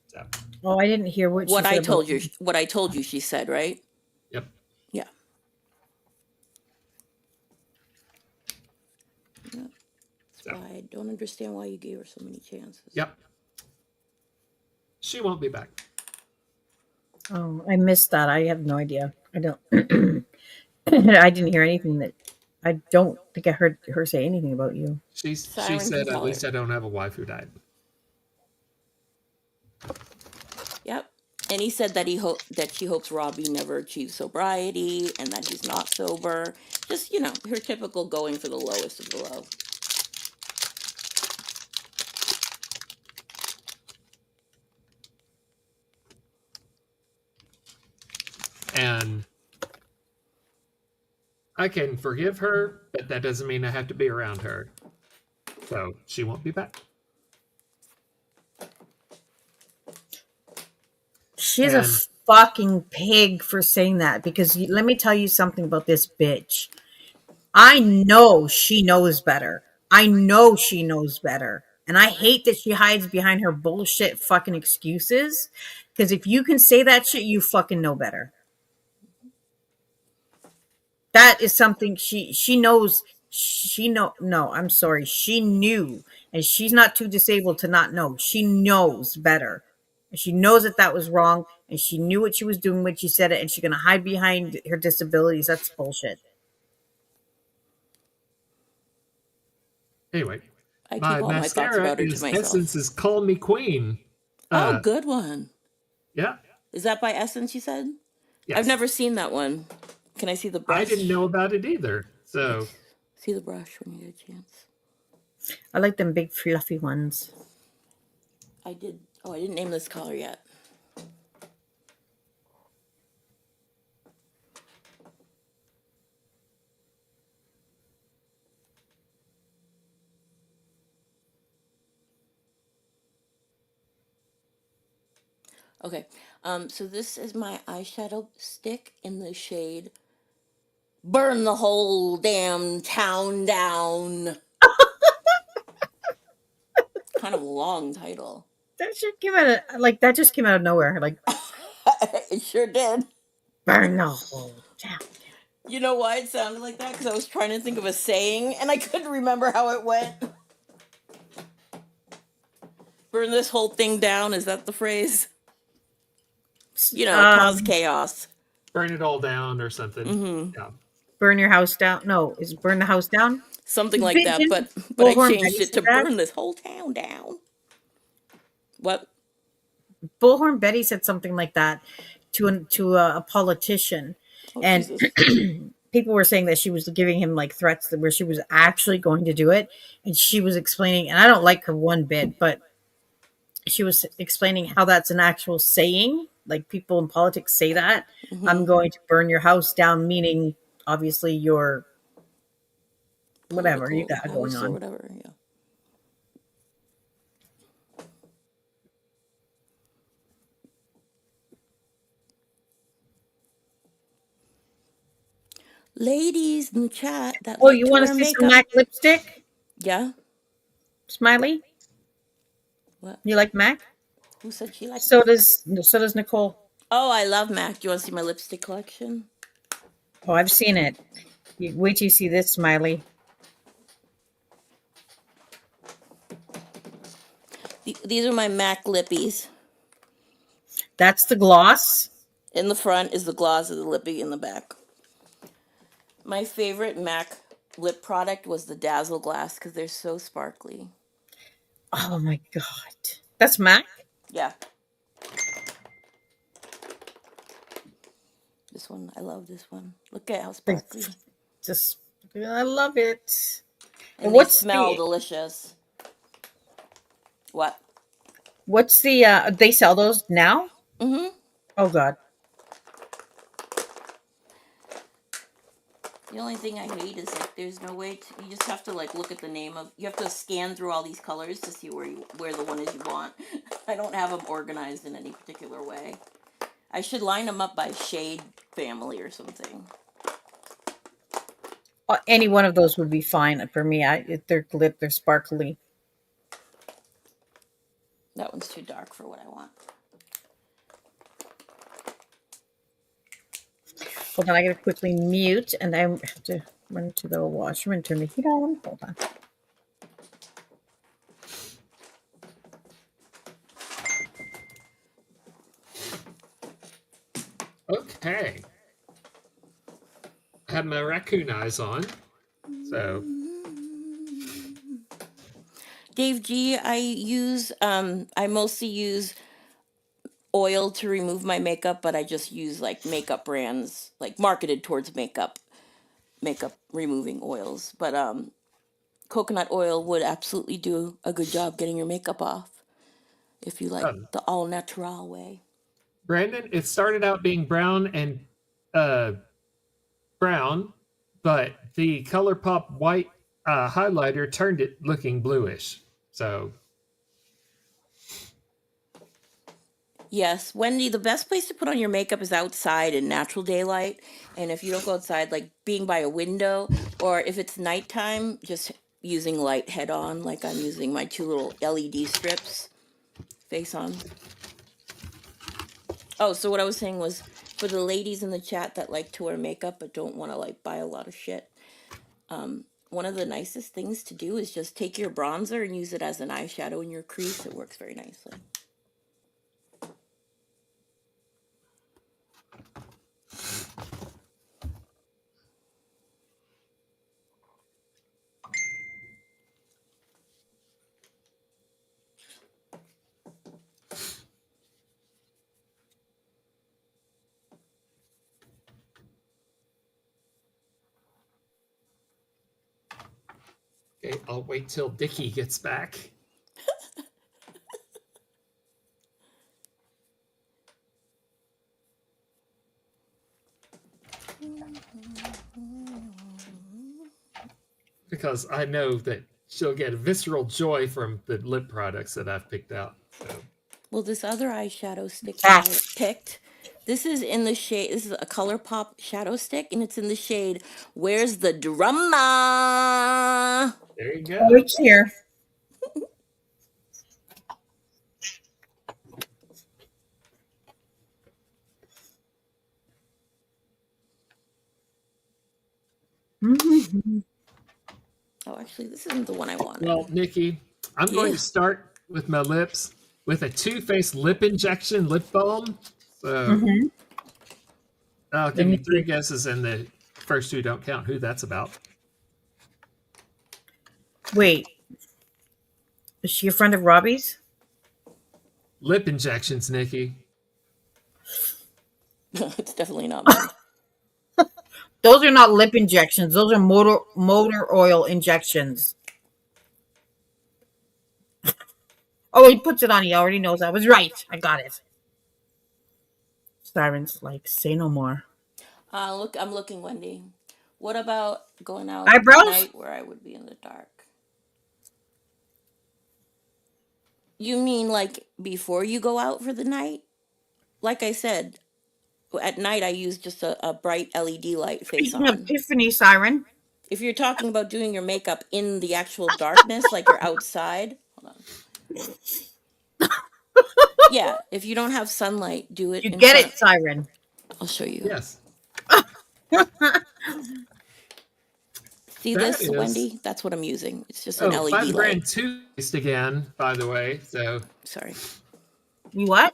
So, Oh, I didn't hear what she What said. I told you, what I told you, she said, right? yep. Yeah. That's So, why I don't understand why you gave her so many chances. yep. She won't be back. Oh, I missed that. I have no idea. I don't. I didn't hear anything that. I don't think I heard her say anything about you. She Siren said, can at tell least her. I don't have a wife who died. Yep. And he said that she hopes Robbie never achieves sobriety and that he's not sober. Just, her typical going for the lowest of the low. And I can forgive her, but that doesn't mean I have to be around her. So she won't be back. She's a fucking pig for saying that because let me tell you something about this bitch. I know she knows better. I know she knows better. And I hate that she hides behind her bullshit fucking excuses. Because if you can say that shit, you fucking know better. That is something she knows. No, I'm sorry. She knew, and she's not too disabled to not know. She knows better. And she knows that that was wrong, and she knew what she was doing when she said it, and she's gonna hide behind her disabilities. That's bullshit. Anyway, I keep my all my thoughts mascara about her to is myself. Essence's Call Me Queen. Oh, good one. Yeah, Is that by Essence, you said? I've yes. never seen that one. Can I see the I didn't know brush? about it either. Let's So see the brush when you get a chance. I like them big fluffy ones. I did. Oh, I didn't name this color yet. Okay. So this is my eyeshadow stick in the shade Burn the Whole Damn Town Down. Kind of a long title. That shit came out of like that just came out of nowhere. Like It sure did. burn the whole town. You know why it sounded like that? Because I was trying to think of a saying and I couldn't remember how it went. Burn this whole thing down. Is that the phrase? You know, cause chaos. burn it all down or something. Yeah. Burn your house down. No, is burn the house down? Something like that. Didn't But I Bullhorn changed Betty it say to that? burn this whole town down. What? Bullhorn Betty said something like that to a politician, Oh, and Jesus. people were saying that she was giving him like threats where she was actually going to do it, and she was explaining. And I don't like her one bit, but she was explaining how that's an actual saying. Like people in politics say that I'm going to burn your house down, meaning obviously your whatever you Political got going house or on. whatever. Yeah. Ladies in the chat that Oh, like you to want to wear see some makeup. MAC lipstick, Yeah. Smiley? What? You like MAC? Who said she liked So Mac? does Nicole. Oh, I love Mac. Do you want to see my lipstick collection? Oh, I've seen it. Wait till you see this, Smiley. These are my Mac lippies. That's the gloss. In the front is the gloss of the lippy in the back. My favorite Mac lip product was the Dazzle Glass because they're so sparkly. Oh my god, that's MAC. Yeah. This one, I love this one. Look at how sparkly. Just, I love it. And they What's smell the delicious. What? what's the? They sell those now? Mm-hmm. Oh god. The only thing I hate is like there's no way to, you just have to like look at the name of, you have to scan through all these colors to see where the one is you want. I don't have them organized in any particular way. I should line them up by shade family or something. Any one of those would be fine for me. They're sparkly. That one's too dark for what I want. Hold on, I gotta quickly mute, and I have to run to the washroom and turn the heat on. Hold on. Okay. I have my raccoon eyes on. So Dave G, I mostly use oil to remove my makeup, but I just use like makeup brands, like marketed towards makeup removing oils. But coconut oil would absolutely do a good job getting your makeup off if you like the all natural way. Brandon, it started out being brown and brown, but the ColourPop white highlighter turned it looking bluish. So Yes, Wendy, the best place to put on your makeup is outside in natural daylight. And if you don't go outside, like being by a window, or if it's nighttime, just using light head on, like I'm using my two little LED strips face on. Oh, so what I was saying was for the ladies in the chat that like to wear makeup but don't want to like buy a lot of shit. One one of the nicest things to do is just take your bronzer and use it as an eyeshadow in your crease. It works very nicely. Okay, I'll wait till Dickie gets back. Because I know that she'll get a visceral joy from the lip products that I've picked out. So. Well, this other eyeshadow stick that I picked, this is in the shade, this is a ColourPop shadow stick, and it's in the shade Where's the Drama? There you go. Oh, it's here. Mm-hmm. Oh, actually, this isn't the one I wanted. Well, Nikki, I'm going to start with my lips with a Too Faced lip injection lip balm. So I'll give you 3 guesses, and the first 2 don't count. Who that's about? Wait, is she a friend of Robbie's? Lip injections, Nikki. It's definitely not mine. Those are not lip injections. Those are motor oil injections. Oh, he puts it on. He already knows I was right. I got it. Siren's like, say no more. Look, I'm looking, Wendy. What about going out Eyebrows? at night where I would be in the dark? You mean like before you go out for the night? Like I said, at night I use just a bright LED light face Speaking of on. Tiffany, Siren. If you're talking about doing your makeup in the actual darkness, like you're outside, hold on. Yeah, if you don't have sunlight, do it. You in get front. it, Siren. I'll show you. Yes. See That this, is- Wendy? That's what I'm using. It's just an Oh, LED by the light. brand Too Faced again, by the way. So Sorry. You what?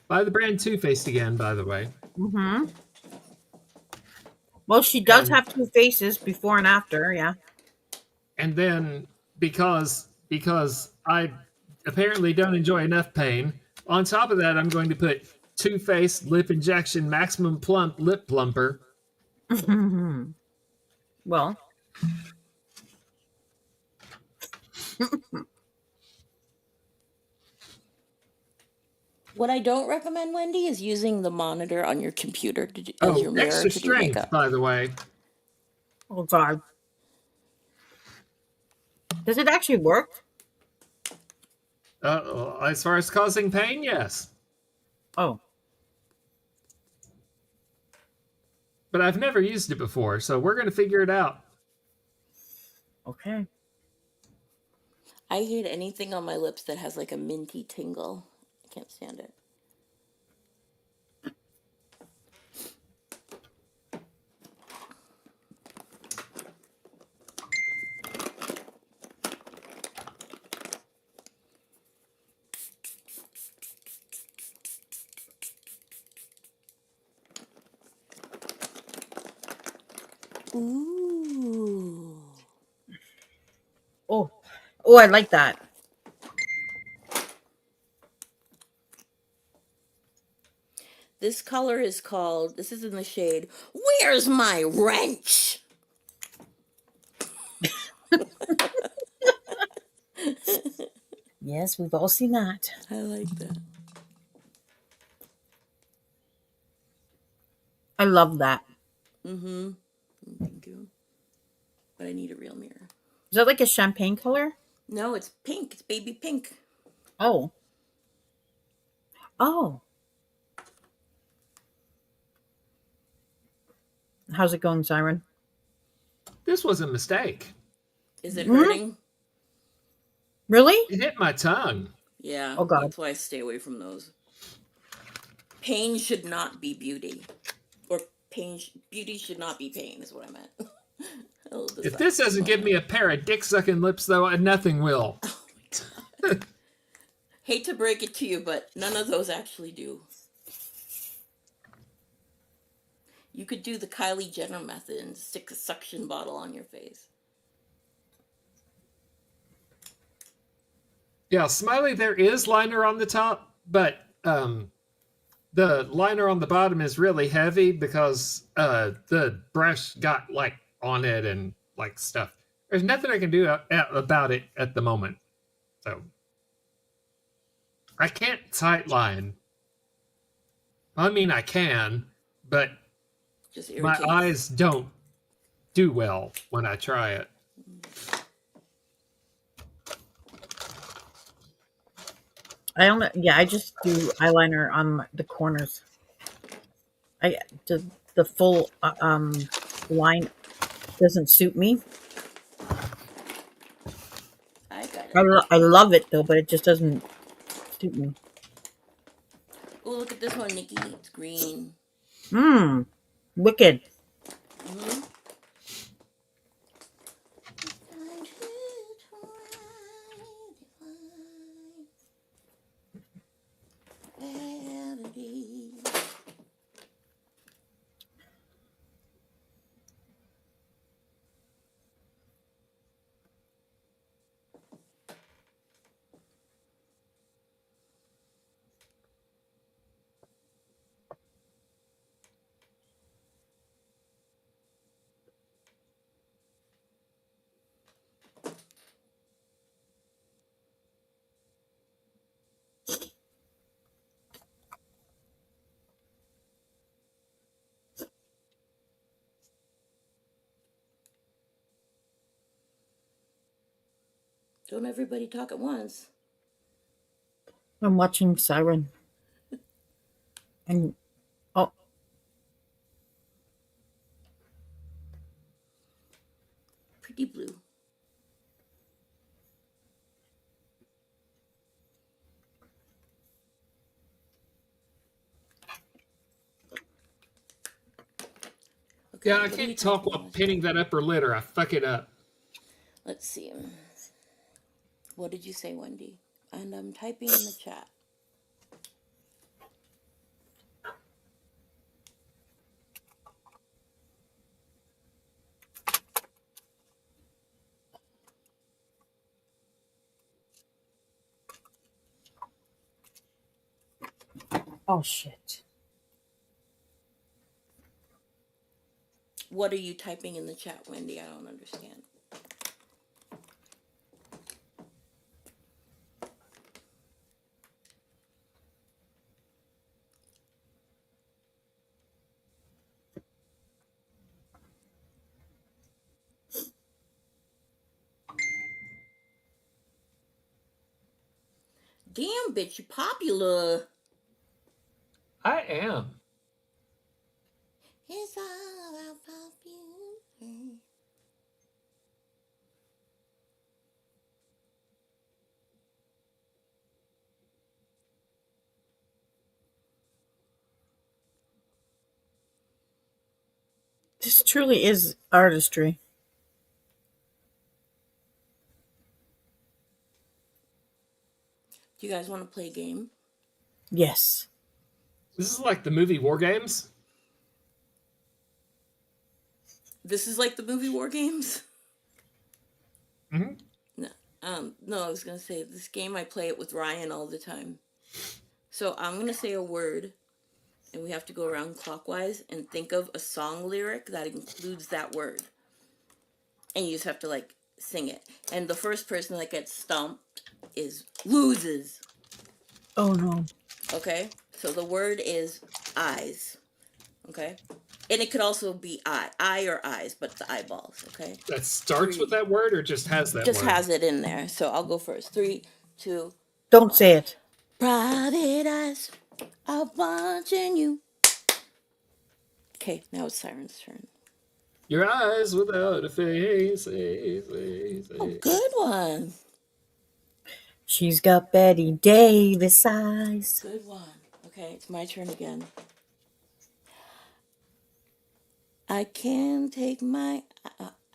by the brand Too Faced again, by the way. Mm-hmm. Well, she does And- have 2 faces, before and after, yeah. And then because I apparently don't enjoy enough pain, on top of that, I'm going to put Too Faced lip injection maximum plump lip plumper. Well. What I don't recommend, Wendy, is using the monitor on your computer to do, as your Oh, mirror extra to do strength, makeup. by the way. Oh, God. Does it actually work? As far as causing pain, yes. Oh. But I've never used it before, so we're going to figure it out. Okay. I hate anything on my lips that has like a minty tingle. I can't stand it. Ooh. Oh. Oh, I like that. This color is called, this is in the shade, Where's My Wrench? Yes, we've all seen that. I like that. I love that. Mm-hmm. Thank you. But I need a real mirror. Is that like a champagne color? No, it's pink. It's baby pink. Oh. Oh. How's it going, Siren? This was a mistake. Is it hurting? Really? It hit my tongue. Yeah. Oh, God. That's why I stay away from those. Pain should not be beauty. Or beauty should not be pain, is what I meant. If this doesn't give me a pair of dick-sucking lips, though, nothing will. Oh my god. Hate to break it to you, but none of those actually do. You could do the Kylie Jenner method and stick a suction bottle on your face. Yeah, Smiley, there is liner on the top, but the liner on the bottom is really heavy because the brush got like on it and like stuff. There's nothing I can do about it at the moment. So I can't tight line. I mean, I can, but Just my irritates. eyes don't do well when I try it. I just do eyeliner on the corners. The full line doesn't suit me. I got it. I love it though, but it just doesn't suit me. Oh, look at this one, Nikki. It's green. Wicked. Mm-hmm. Don't everybody talk at once. I'm watching Siren. And oh, Pretty blue. Okay, Yeah, I what are you can't talk typing while in? pinning that upper lid or I fuck it up. Let's see. What did you say, Wendy? And I'm typing in the chat. oh shit. What are you typing in the chat, Wendy? I don't understand. Damn, bitch, you popular. I am. It's all about popular. This truly is artistry. Do you guys want to play a game? Yes. This is like the movie War Games. This is like the movie War Games? Mm-hmm. No, I was gonna say this game I play it with Ryan all the time. So I'm gonna say a word, and we have to go around clockwise and think of a song lyric that includes that word, and you just have to like sing it. And the first person that gets stumped loses. Oh no. Okay, so the word is eyes. Okay, and it could also be eye or eyes, but the eyeballs. Okay. That starts with that word or just has that Just word? has it in there. So I'll go first. 3, 2. Don't say it. Private eyes are watching you. Okay, now it's Siren's turn. Your eyes without a face. Oh, good one. She's got Betty Davis eyes. Good one. Okay, it's my turn again. I can't take my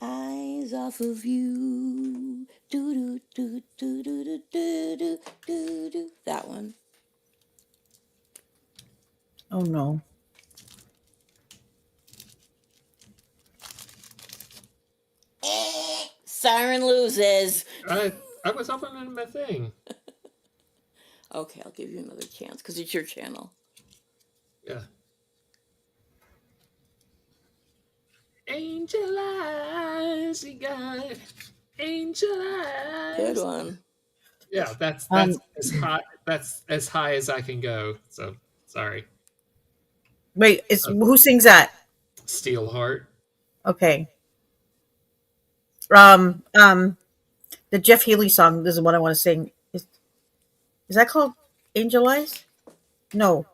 eyes off of you. Do do do do do do do do do do. That one. Oh no. Siren loses. I was opening my thing. Okay, I'll give you another chance because it's your channel. Yeah. Angel eyes, you got angel eyes. Good one. Yeah, that's Um, as high. That's as high as I can go. So sorry. Wait, it's who sings that? Steelheart. Okay. Um, the Jeff Healey song. This is what I want to sing. Is that called Angel Eyes? No.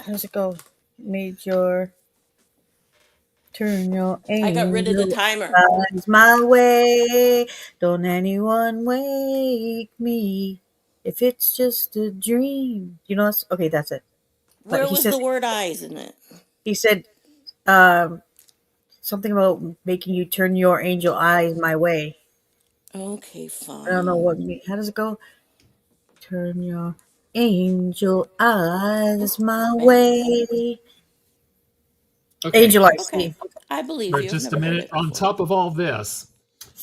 How does it go? Major, turn your I got rid of the angel timer. eyes my way. Don't anyone wake me. If it's just a dream. You know, okay, that's it. But Where was the word eyes in it? he said, um, something about making you turn your angel eyes my way. Okay, fine. I don't know how does it go? Turn your angel eyes my way. Okay. Angel eyes. Okay, See. I believe For you. I've just a never heard minute, it on before. top of all this,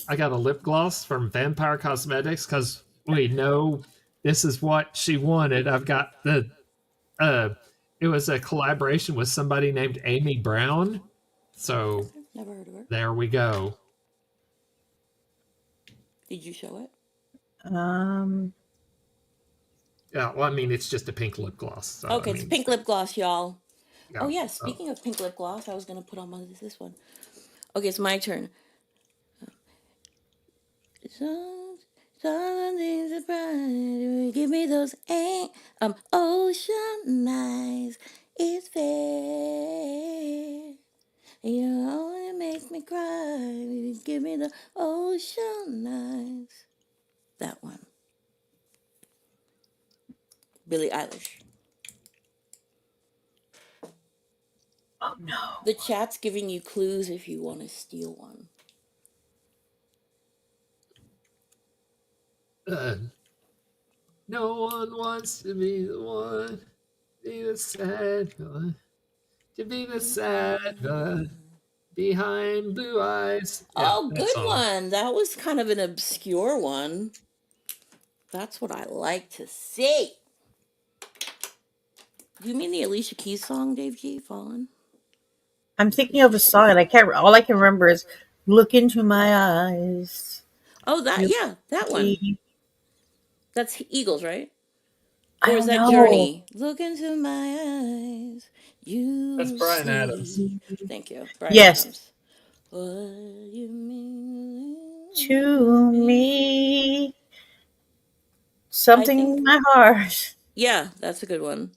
I got a lip gloss from Vampire Cosmetics because we know this is what she wanted. I've got the it was a collaboration with somebody named Amy Brown. So Never heard of her. there we go. Did you show it? Um, Yeah, well, I mean, it's just a pink lip gloss. So Okay, I it's mean, pink lip gloss, y'all. yeah. Oh yeah, speaking of pink lip gloss, I was gonna put on this one. Okay, it's my turn. Something surprise. Give me those ocean eyes. It's fair. You only make me cry. Give me the ocean eyes. That one. Billie Eilish. oh no. The chat's giving you clues if you want to steal one. No one wants to be the one, be the sad one, to be the sad one behind blue eyes. Yeah, Oh, that good song. one. That was kind of an obscure one. That's what I like to see. You mean the Alicia Keys song, Dave G. Fallen? I'm thinking of a song and I can't. All I can remember is "Look into my eyes." Oh, You that one. see. That's Eagles, right? I Or is don't that know. Journey? Look into my eyes, That's you Brian Adams. see. Thank you, Brian Yes, Adams. What you to mean? me, I something think, in my heart. yeah, that's a good one.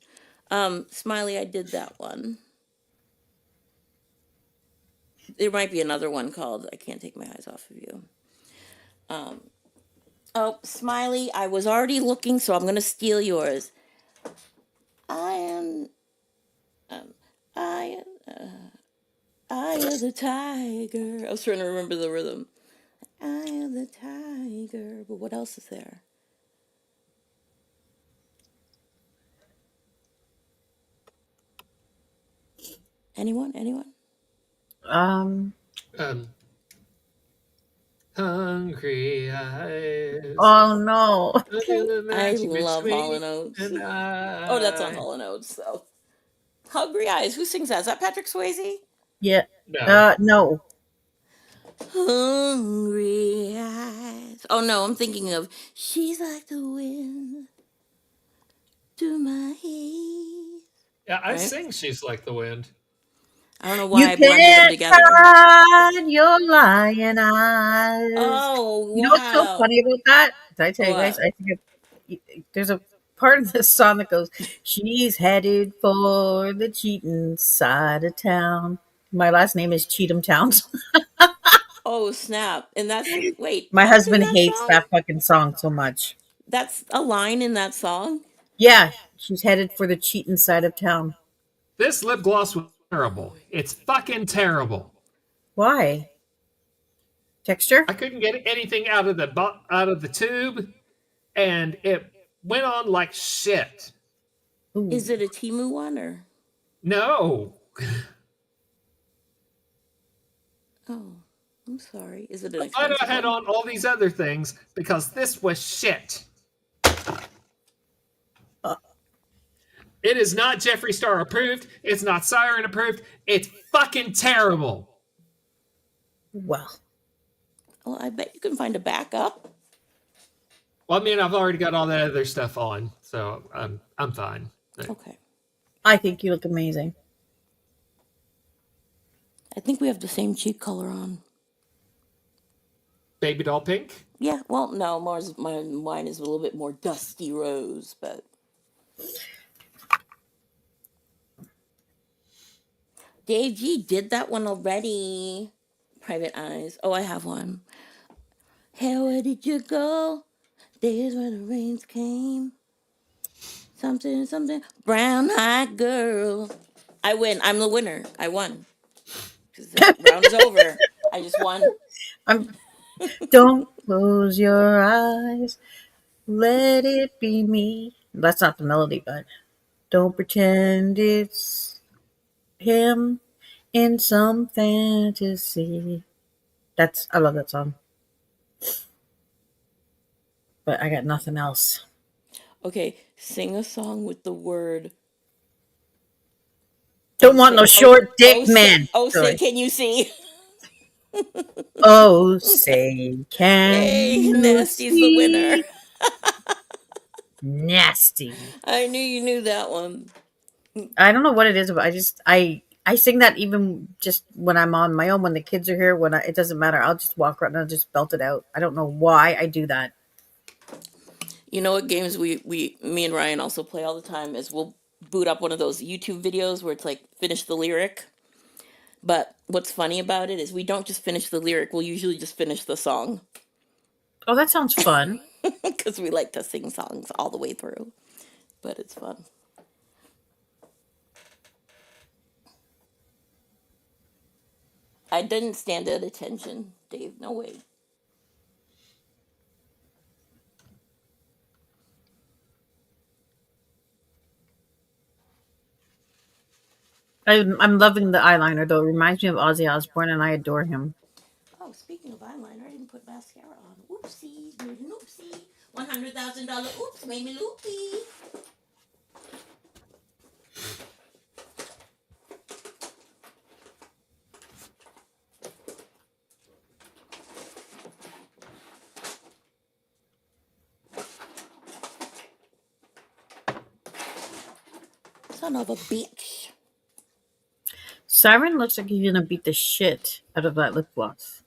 Smiley, I did that one. There might be another one called "I Can't Take My Eyes Off of You." Um, oh, Smiley, I was already looking, so I'm gonna steal yours. I am, um, I, I am the tiger. I was trying to remember the rhythm. I am the tiger. But what else is there? Anyone? Anyone? Um. Um, Hungry eyes. Oh no. Look at the I match love Hall between and Oates. and Oh, that's on I. Hall and Oates. So, Hungry Eyes. Who sings that? Is that Patrick Swayze? Yeah. No. No. Hungry eyes. Oh no, I'm thinking of She's Like the Wind to My Heat. Yeah, I Right? sing She's Like the Wind. I don't know You why I blended them can't together. hide your lying eyes. Oh You know what's so wow. funny about that? Did I tell you guys? What? I think there's a part of this song that goes, "She's headed for the cheating side of town." My last name is Cheatham Towns. Oh snap. And that's wait, My that's in husband that hates song? that fucking song so much. That's a line in that song? Yeah, she's headed for the cheating side of town. This lip gloss was terrible. It's fucking terrible. Why? Texture? I couldn't get anything out of the tube, and it went on like shit. Ooh. Is it a Timu one or? No, Oh, I'm sorry. Is it an I expensive had one? on all these other things because this was shit. Uh, It is not Jeffree Star approved. It's not Siren approved. It's fucking terrible. well, Well, I bet you can find a backup. Well, I mean, I've already got all that other stuff on, so I'm fine. Okay. I think you look amazing. I think we have the same cheek color on. Baby doll pink. Yeah, well, no, mine is a little bit more dusty rose, but Dave G did that one already. Private Eyes. Oh, I have one. Hey, where did you go? Days when the rains came. Something, something. Brown eyed girl. I win. I'm the winner. I won. Because the round is over. I just won. Don't close your eyes. Let it be me. That's not the melody, but don't pretend it's him in some fantasy. I love that song. But I got nothing else. Okay, sing a song with the word. Don't want no short dick man. Say, Sorry. can you see? Oh, say, can Yay, you Nasty's the winner. see? Nasty. I knew you knew that one. I don't know what it is, but I sing that even just when I'm on my own, when the kids are here, it doesn't matter. I'll just walk around and I'll just belt it out. I don't know why I do that. You know what games me and Ryan also play all the time is we'll boot up one of those YouTube videos where it's like finish the lyric. But what's funny about it is we don't just finish the lyric, we'll usually just finish the song. Oh, that sounds fun. Because we like to sing songs all the way through. But it's fun. I didn't stand at attention, Dave. No way. I'm loving the eyeliner though. It reminds me of Ozzy Osbourne, and I adore him. Oh, speaking of eyeliner, I didn't put mascara on. Oopsie, made an oopsie. $100,000 oops made me loopy. Son of a bitch. Siren looks like he's gonna beat the shit out of that lip gloss.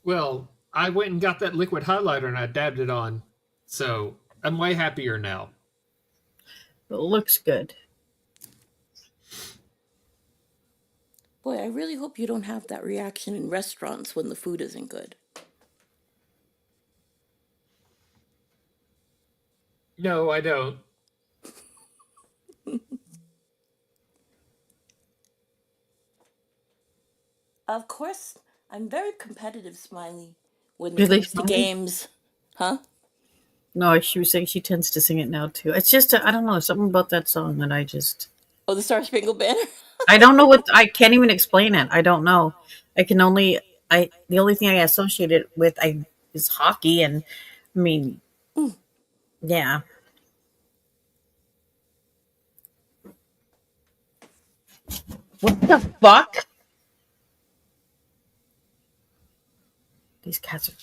Well, I went and got that liquid highlighter and I dabbed it on, so I'm way happier now. It looks good. Boy, I really hope you don't have that reaction in restaurants when the food isn't good. No, I don't. Of course, I'm very competitive, Smiley, when it Really, comes to Smiley? games. Huh? No, she was saying she tends to sing it now too. It's just I don't know, something about that song that I just Oh, the Star Spangled Banner? I don't know what I can't even explain it. I don't know. I can only I the only thing I associate it with is hockey, and I mean, yeah. What the fuck? These cats are.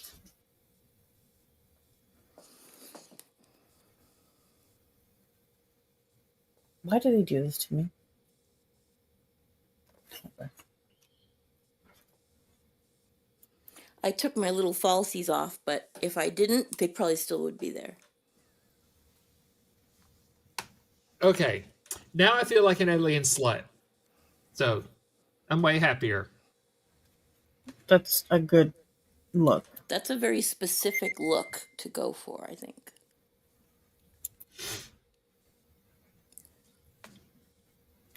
Why do they do this to me? I took my little falsies off, but if I didn't, they probably still would be there. Okay, now I feel like an alien slut. So, I'm way happier. That's a good look. That's a very specific look to go for, I think.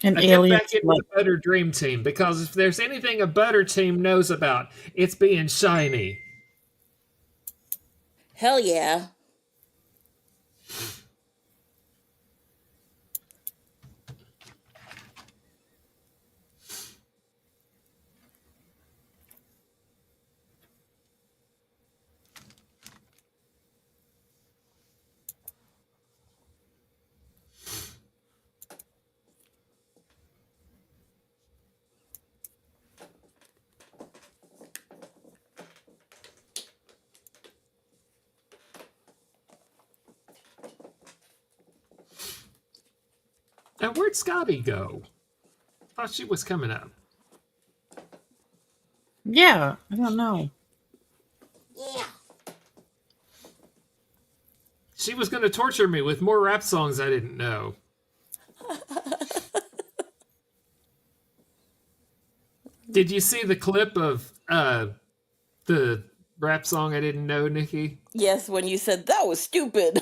And I get aliens back into like the Butter Dream Team because if there's anything a Butter Team knows about, it's being shiny. Hell yeah. And where'd Scotty go? Thought she was coming up. yeah, I don't know. Yeah. She was going to torture me with more rap songs I didn't know. Did you see the clip of the rap song I didn't know, Nikki? Yes, when you said that was stupid.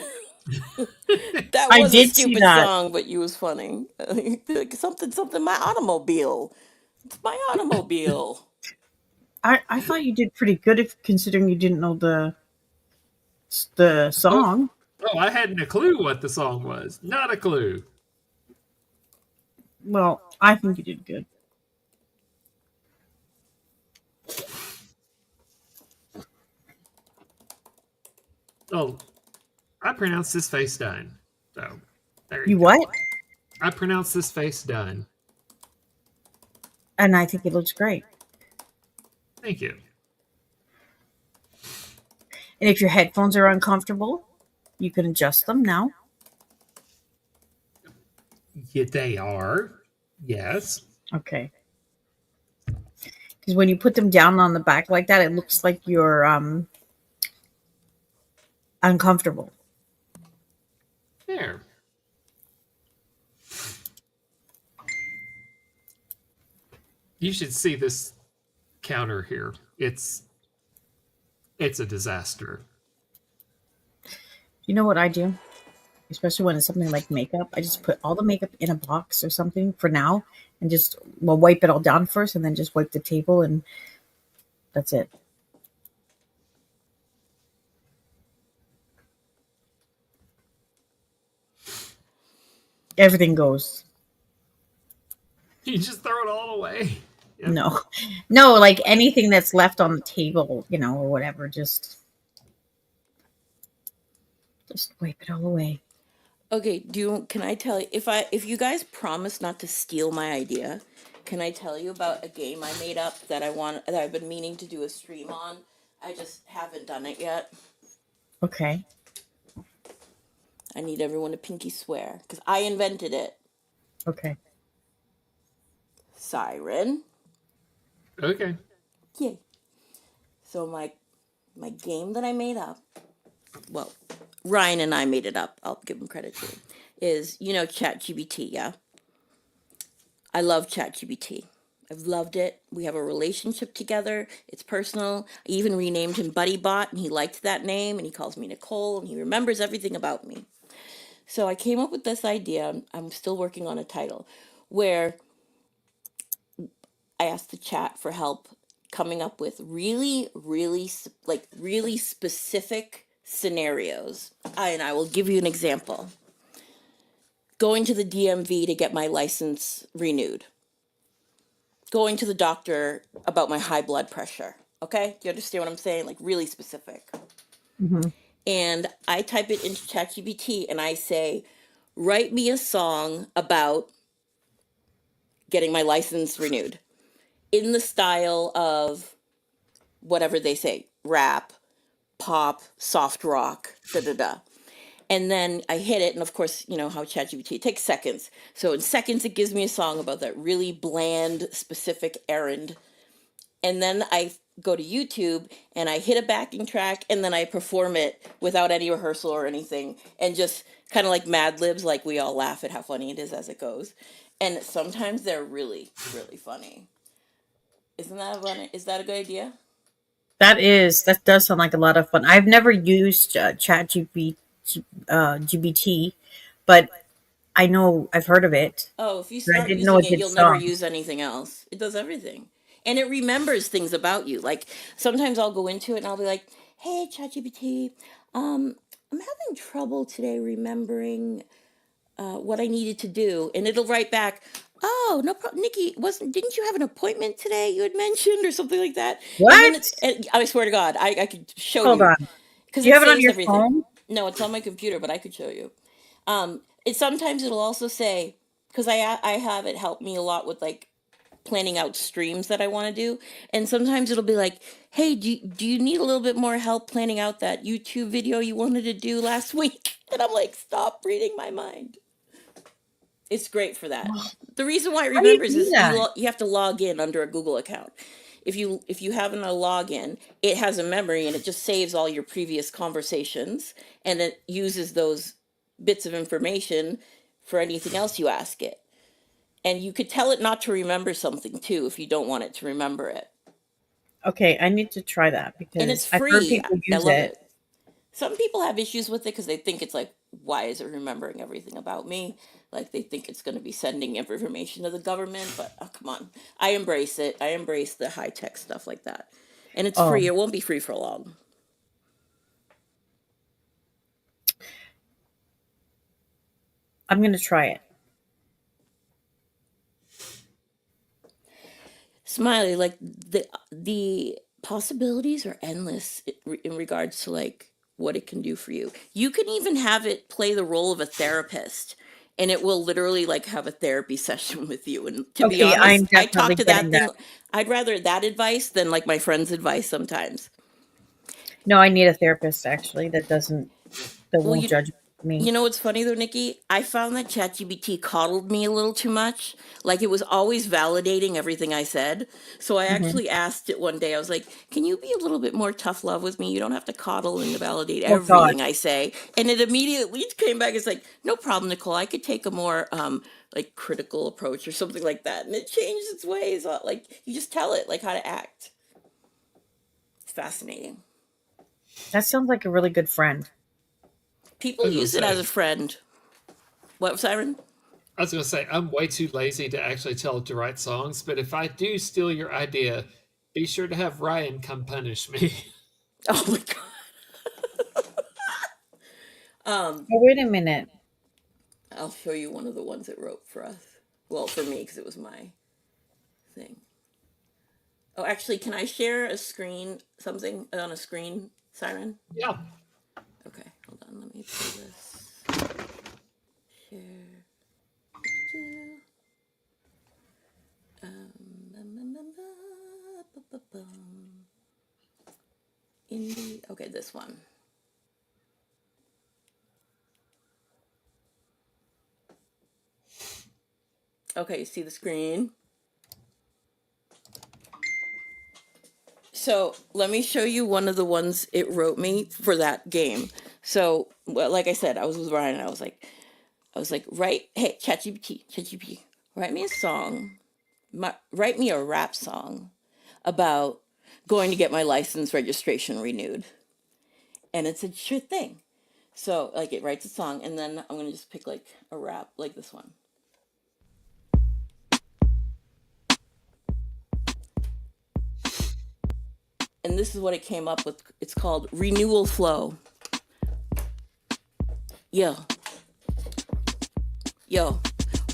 That I was a did see stupid that. song, but you was funny. Like, something, my automobile. It's my automobile. I thought you did pretty good if considering you didn't know the Oh, song. oh, I hadn't a clue what the song was. Not a clue. Well, I think you did good. Oh, I pronounced this face done. So, there you You go. what? I pronounced this face done. And I think it looks great. Thank you. And if your headphones are uncomfortable, you can adjust them now. Yeah, they are. Yes. Okay. Because when you put them down on the back like that, it looks like you're uncomfortable. There. You should see this counter here. It's a disaster. You know what I do? Especially when it's something like makeup. I just put all the makeup in a box or something for now and just wipe it all down first and then just wipe the table and that's it. Everything goes. You just throw it all away. Yeah. No, like anything that's left on the table, or whatever, just wipe it all away. Okay, can I tell you if you guys promise not to steal my idea, can I tell you about a game I made up that I've been meaning to do a stream on? I just haven't done it yet. Okay. I need everyone to pinky swear because I invented it. Okay. Siren. Okay. Yay. So my game that I made up, well, Ryan and I made it up. I'll give him credit to. Is ChatGPT, yeah? I love ChatGPT. I've loved it. We have a relationship together. It's personal. I even renamed him BuddyBot, and he liked that name, and he calls me Nicole, and he remembers everything about me. So I came up with this idea. I'm still working on a title, where I asked the chat for help coming up with really, really specific scenarios. And I will give you an example. Going to the DMV to get my license renewed. Going to the doctor about my high blood pressure. Okay? Do you understand what I'm saying? Like really specific. Mm-hmm. And I type it into ChatGPT and I say, write me a song about getting my license renewed in the style of whatever they say, rap, pop, soft rock, da da da. And then I hit it, and of course, you know how ChatGPT, it takes seconds. So in seconds, it gives me a song about that really bland, specific errand. And then I go to YouTube and I hit a backing track, and then I perform it without any rehearsal or anything, and just kind of like Mad Libs, like we all laugh at how funny it is as it goes. And sometimes they're really, really funny. Isn't that funny? Is that a good idea? That does sound like a lot of fun. I've never used GBT, but I know I've heard of it, Oh, if you but I start didn't know using it it, did you'll never songs. use anything else. It does everything. And it remembers things about you. Like sometimes I'll go into it and I'll be like, "Hey, ChatGPT, I'm having trouble today remembering what I needed to do," and it'll write back, "Oh, no problem, Nikki. Didn't you have an appointment today? You had mentioned or something like that." And then What? I swear to God, I could show Hold you on. because Do you it have it on saves your everything. phone? No, it's on my computer, but I could show you. It sometimes it'll also say, because I have it help me a lot with like planning out streams that I want to do, and sometimes it'll be like, "Hey, do you need a little bit more help planning out that YouTube video you wanted to do last week?" And I'm like, "Stop reading my mind." It's great for that. The reason why it How do you remembers do is that? you have to log in under a Google account. If you have a login, it has a memory and it just saves all your previous conversations, and it uses those bits of information for anything else you ask it. And you could tell it not to remember something too if you don't want it to remember it. Okay, I need to try that And it's because I've heard free. people I use love it. it. Some people have issues with it because they think it's like, why is it remembering everything about me? Like they think it's going to be sending information to the government, but oh, come on. I embrace it. I embrace the high tech stuff like that. And it's Oh, free. It won't be free for long. I'm gonna try it. Smiley, like the possibilities are endless in regards to like what it can do for you. You can even have it play the role of a therapist, and it will literally like have a therapy session with you. And to be Okay, I'm honest, I talk definitely to that getting thing. that. I'd rather that advice than like my friend's advice sometimes. No, I need a therapist actually that Well, won't judge me. you know what's funny though, Nikki? I found that ChatGPT coddled me a little too much. Like it was always validating everything I said. So I Hmm. actually asked it one day. I was like, "Can you be a little bit more tough love with me? You don't have to coddle and validate Oh God, everything I say." And it immediately came back. It's like, "No problem, Nicole. I could take a more like critical approach or something like that." And it changed its ways. Like you just tell it like how to act. It's fascinating. that sounds like a really good friend. I People was gonna use it as say, a friend. What, Siren? I'm way too lazy to actually tell it to write songs, but if I do steal your idea, be sure to have Ryan come punish me. Oh my god. Um, Oh, wait a minute. I'll show you one of the ones it wrote for us. Well, for me, because it was my thing. Oh, actually, can I share a screen, something on a screen, Siren? Yeah. Okay, hold on. Let me pull this. Share. Indie. Okay, this one. Okay, you see the screen? So let me show you one of the ones it wrote me for that game. So, well, like I said, I was with Ryan and I was like, hey, ChatGPT, write me a song, write me a rap song about going to get my license registration renewed. And it said, sure thing. So, like, it writes a song, and then I'm going to just pick, like, a rap, like this one. And this is what it came up with. It's called Renewal Flow. Yo, yo.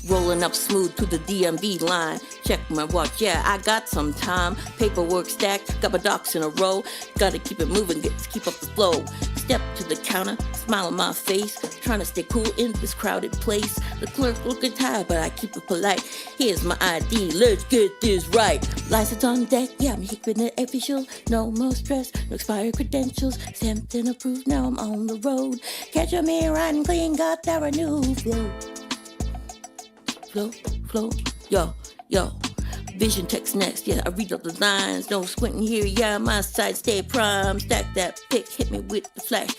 Rolling up smooth to the DMV line. Check my watch, yeah, I got some time. Paperwork stacked, got my docs in a row. Gotta keep it moving, keep up the flow. Step to the counter, smile on my face. Trying to stay cool in this crowded place. The clerk looking tired, but I keep it polite. Here's my ID, let's get this right. License on deck, yeah, I'm keeping it official. No more stress, no expired credentials. Stamped and approved, now I'm on the road. Catch me riding clean, got that renewed flow. Flow, yo. Vision text next, yeah, I read up the lines. No squinting here, yeah, my side stay prime. Stack that pick, hit me with the flash.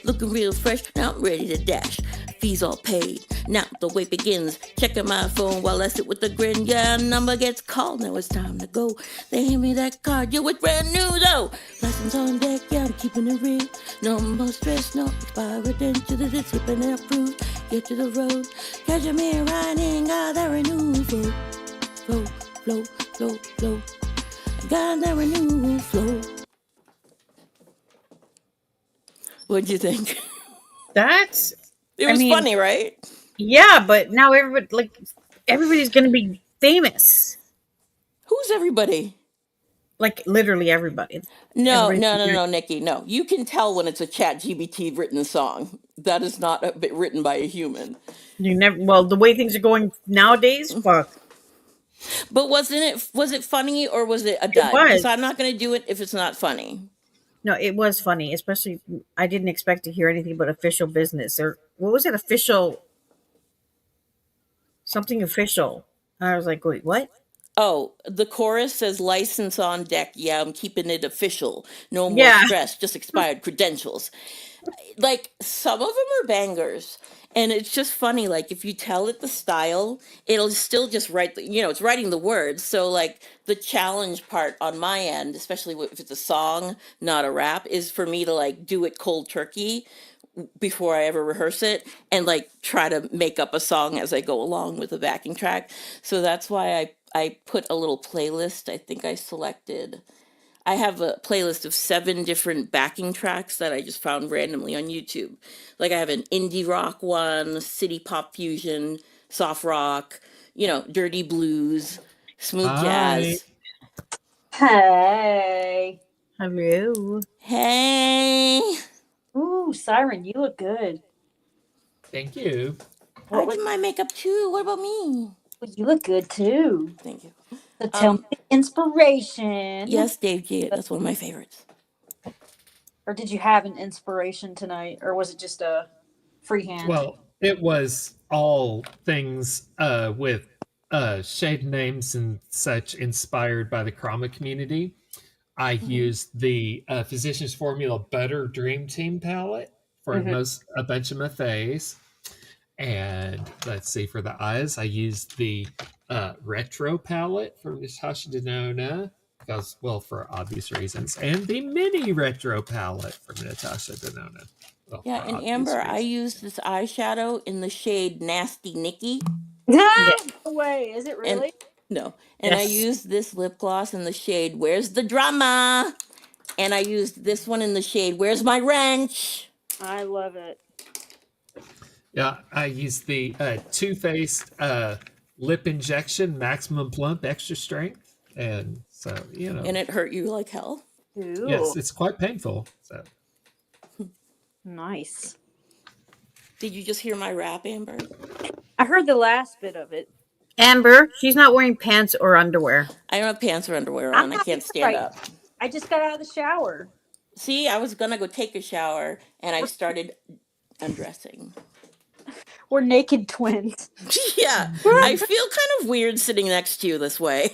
Looking real fresh, now I'm ready to dash. Fees all paid, now the wait begins. Checking my phone while I sit with a grin. Yeah, number gets called, now it's time to go. They hand me that card, yo, it's brand new though. License on deck, yeah, I'm keeping it real. No more stress, no expired credentials, it's keeping it approved. Get to the road, catch me riding, got that renewed flow, flow, flow, flow, flow. Got that renewed flow. What'd you think? That's. It I was mean, funny, right? yeah, but now everybody's gonna be famous. Who's everybody? Like literally everybody. No, Everybody's no, no, gonna- no, Nikki. No, you can tell when it's a Chat GBT written song. That is not written by a human. you never. Well, the way things are going nowadays, fuck. But was it funny or was it a It dud? Because was. I'm not going to do it if it's not funny. No, it was funny. Especially, I didn't expect to hear anything but official business or what was it? Official something official. I was like, wait, what? Oh, the chorus says license on deck. Yeah, I'm keeping it official. No more Yeah, stress, just expired credentials. Like some of them are bangers, and it's just funny. Like if you tell it the style, it'll still just write it's writing the words. So like the challenge part on my end, especially if it's a song not a rap, is for me to like do it cold turkey before I ever rehearse it, and like try to make up a song as I go along with the backing track. So that's why I put a little playlist. I think I have a playlist of 7 different backing tracks that I just found randomly on YouTube. Like I have an indie rock one, city pop fusion, soft rock, dirty blues, smooth Hi. jazz. Hey. hello. Hey, Ooh, Siren, you look good. Thank you. I did my makeup too. What about me? You look good too. Thank you. So tell me the inspiration. Yes, Dave G. That's one of my favorites. Or did you have an inspiration tonight? Or was it just a freehand? Well, it was all things with shade names and such inspired by the Crama community. I used the Physicians Formula Butter Dream Team palette for a bunch of my face. And let's see, for the eyes, I used the Retro palette from Natasha Denona, because, well, for obvious reasons, and the Mini Retro palette from Natasha Denona. Well, Yeah, for and obvious Amber, I reasons. used this eyeshadow in the shade Nasty Nikki. No way. Is it And really? no. And I Yes. used this lip gloss in the shade Where's the Drama? And I used this one in the shade Where's My Wrench? I love it. Yeah, I used the Too Faced lip injection, maximum plump, extra strength, and so And it hurt you like hell. Ooh. yes, it's quite painful. So Nice. Did you just hear my rap, Amber? I heard the last bit of it. Amber, she's not wearing pants or underwear. I don't have pants or underwear I'm on. I not can't either stand right. up. I just got out of the shower. See, I was gonna go take a shower and I started undressing. We're naked twins. Yeah, I feel kind of weird sitting next to you this way.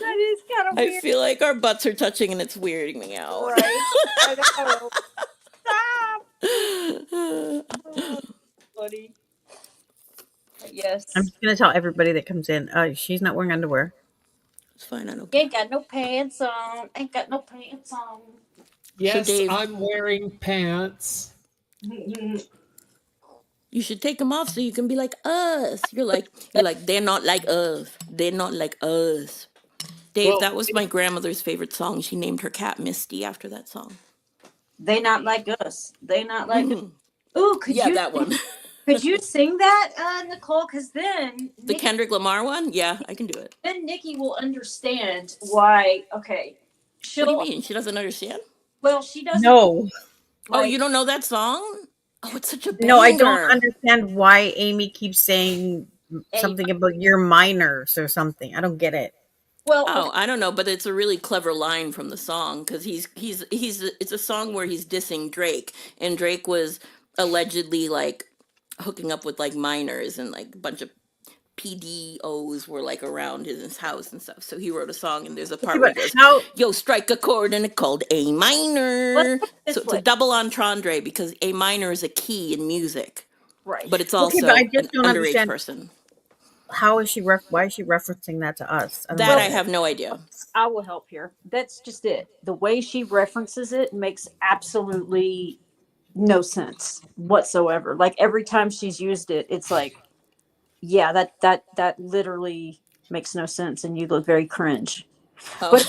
That is kind of I weird. feel like our butts are touching and it's weirding me out. Right? I know. Stop. Buddy. Yes. I'm just gonna tell everybody that comes in, she's not wearing underwear. It's fine, I don't care. Ain't got no pants on. Ain't got no pants on. yes, Dave- I'm wearing pants. You should take them off so you can be like us. You're like they're not like us. They're not like us. Dave, Well, that was my grandmother's favorite song. She named her cat Misty after that song. They not like us. They not like us. Ooh, could Yeah, you that one. could you sing that, Nicole? Because then The Kendrick Lamar one? Yeah, I can do it. then Nikki will understand why. Okay, What do you mean? She doesn't understand? Well, she doesn't. No, Oh, like- you don't know that song? Oh, it's such a banger. no, I don't understand why Amy keeps saying something about you're minors or something. I don't get it. Well, Oh, I don't know, but it's a really clever line from the song because it's a song where he's dissing Drake, and Drake was allegedly like hooking up with like minors, and like a bunch of PDOs were like around his house and stuff. So he wrote a song, and there's a part where he goes, How "Yo, strike a chord," and it's called A minor. Let's put it this So it's way. a double entendre because A minor is a key in music, right. but it's Okay, also but I just an don't underage understand. person. how is she why is she referencing that to us? I don't That get I it. have no idea. I will help here. That's just it. The way she references it makes absolutely no sense whatsoever. Like every time she's used it, it's like, yeah, that literally makes no sense, and you look very cringe. Oh, But